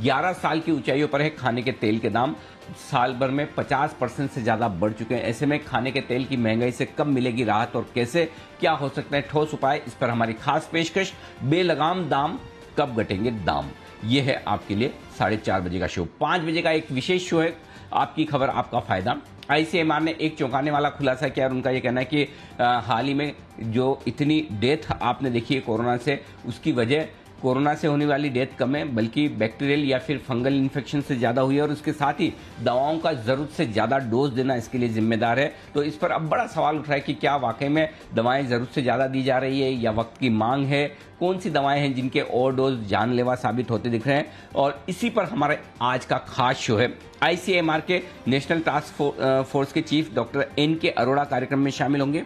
11 साल की ऊंचाइयों पर है खाने के तेल के दाम, साल भर में 50% से ज्यादा बढ़ चुके हैं। ऐसे में खाने के तेल की महंगाई से कब मिलेगी राहत, और कैसे क्या हो सकता है ठोस उपाय, इस पर हमारी खास पेशकश बेलगाम दाम, कब घटेंगे दाम, यह है आपके लिए 4:30 बजे का शो। 5 बजे का एक विशेष शो है, आपकी खबर आपका फायदा। ICMR ने एक चौंकाने वाला खुलासा किया, और उनका यह कहना है कि हाल ही में जो इतनी डेथ आपने देखी है कोरोना से, उसकी वजह कोरोना से होने वाली डेथ कम है, बल्कि बैक्टीरियल या फिर फंगल इन्फेक्शन से ज़्यादा हुई है, और उसके साथ ही दवाओं का ज़रूरत से ज़्यादा डोज देना इसके लिए जिम्मेदार है। तो इस पर अब बड़ा सवाल उठ रहा है कि क्या वाकई में दवाएं ज़रूरत से ज़्यादा दी जा रही है, या वक्त की मांग है, कौन सी दवाएं हैं जिनके ओवरडोज जानलेवा साबित होते दिख रहे हैं, और इसी पर हमारे आज का खास शो है। ICMR के नेशनल टास्क फोर्स के चीफ डॉक्टर NK अरोड़ा कार्यक्रम में शामिल होंगे।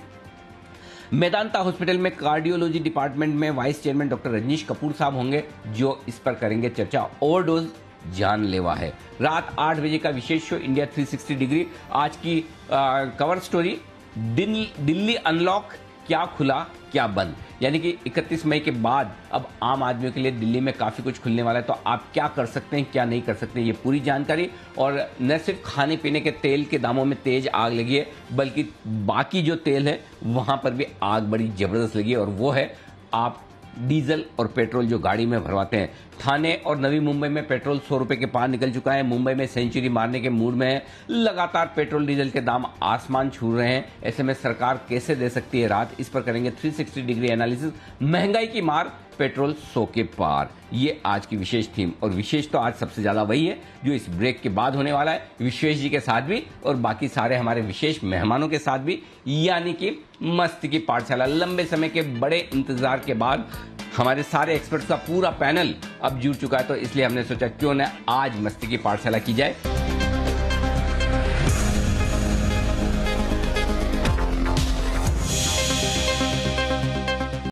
मेदांता हॉस्पिटल में कार्डियोलॉजी डिपार्टमेंट में vice chairman doctor Rajnish Kapoor साहब होंगे, जो इस पर करेंगे चर्चा। ओवरडोज जानलेवा है। रात 8 बजे का विशेष शो इंडिया 360 डिग्री। आज की कवर स्टोरी, दिल्ली अनलॉक क्या खुला क्या बंद, यानी कि 31 मई के बाद अब आम आदमियों के लिए दिल्ली में काफ़ी कुछ खुलने वाला है। तो आप क्या कर सकते हैं, क्या नहीं कर सकते हैं, ये पूरी जानकारी। और न सिर्फ खाने पीने के तेल के दामों में तेज आग लगी है, बल्कि बाकी जो तेल है वहाँ पर भी आग बड़ी ज़बरदस्त लगी है, और वो है आप डीजल और पेट्रोल जो गाड़ी में भरवाते हैं। ठाणे और नवी मुंबई में पेट्रोल 100 रुपए के पार निकल चुका है। मुंबई में सेंचुरी मारने के मूड में है। लगातार पेट्रोल डीजल के दाम आसमान छू रहे हैं। ऐसे में सरकार कैसे दे सकती है राहत, इस पर करेंगे 360 डिग्री एनालिसिस। महंगाई की मार, पेट्रोल 100 के पार, ये आज की विशेष थीम। और विशेष तो आज सबसे ज्यादा वही है जो इस ब्रेक के बाद होने वाला है, विश्वेश जी के साथ भी और बाकी सारे हमारे विशेष मेहमानों के साथ भी, यानी कि मस्ती की पाठशाला। लंबे समय के बड़े इंतजार के बाद हमारे सारे एक्सपर्ट्स का पूरा पैनल अब जुड़ चुका है, तो इसलिए हमने सोचा क्यों न आज मस्ती की पाठशाला की जाए।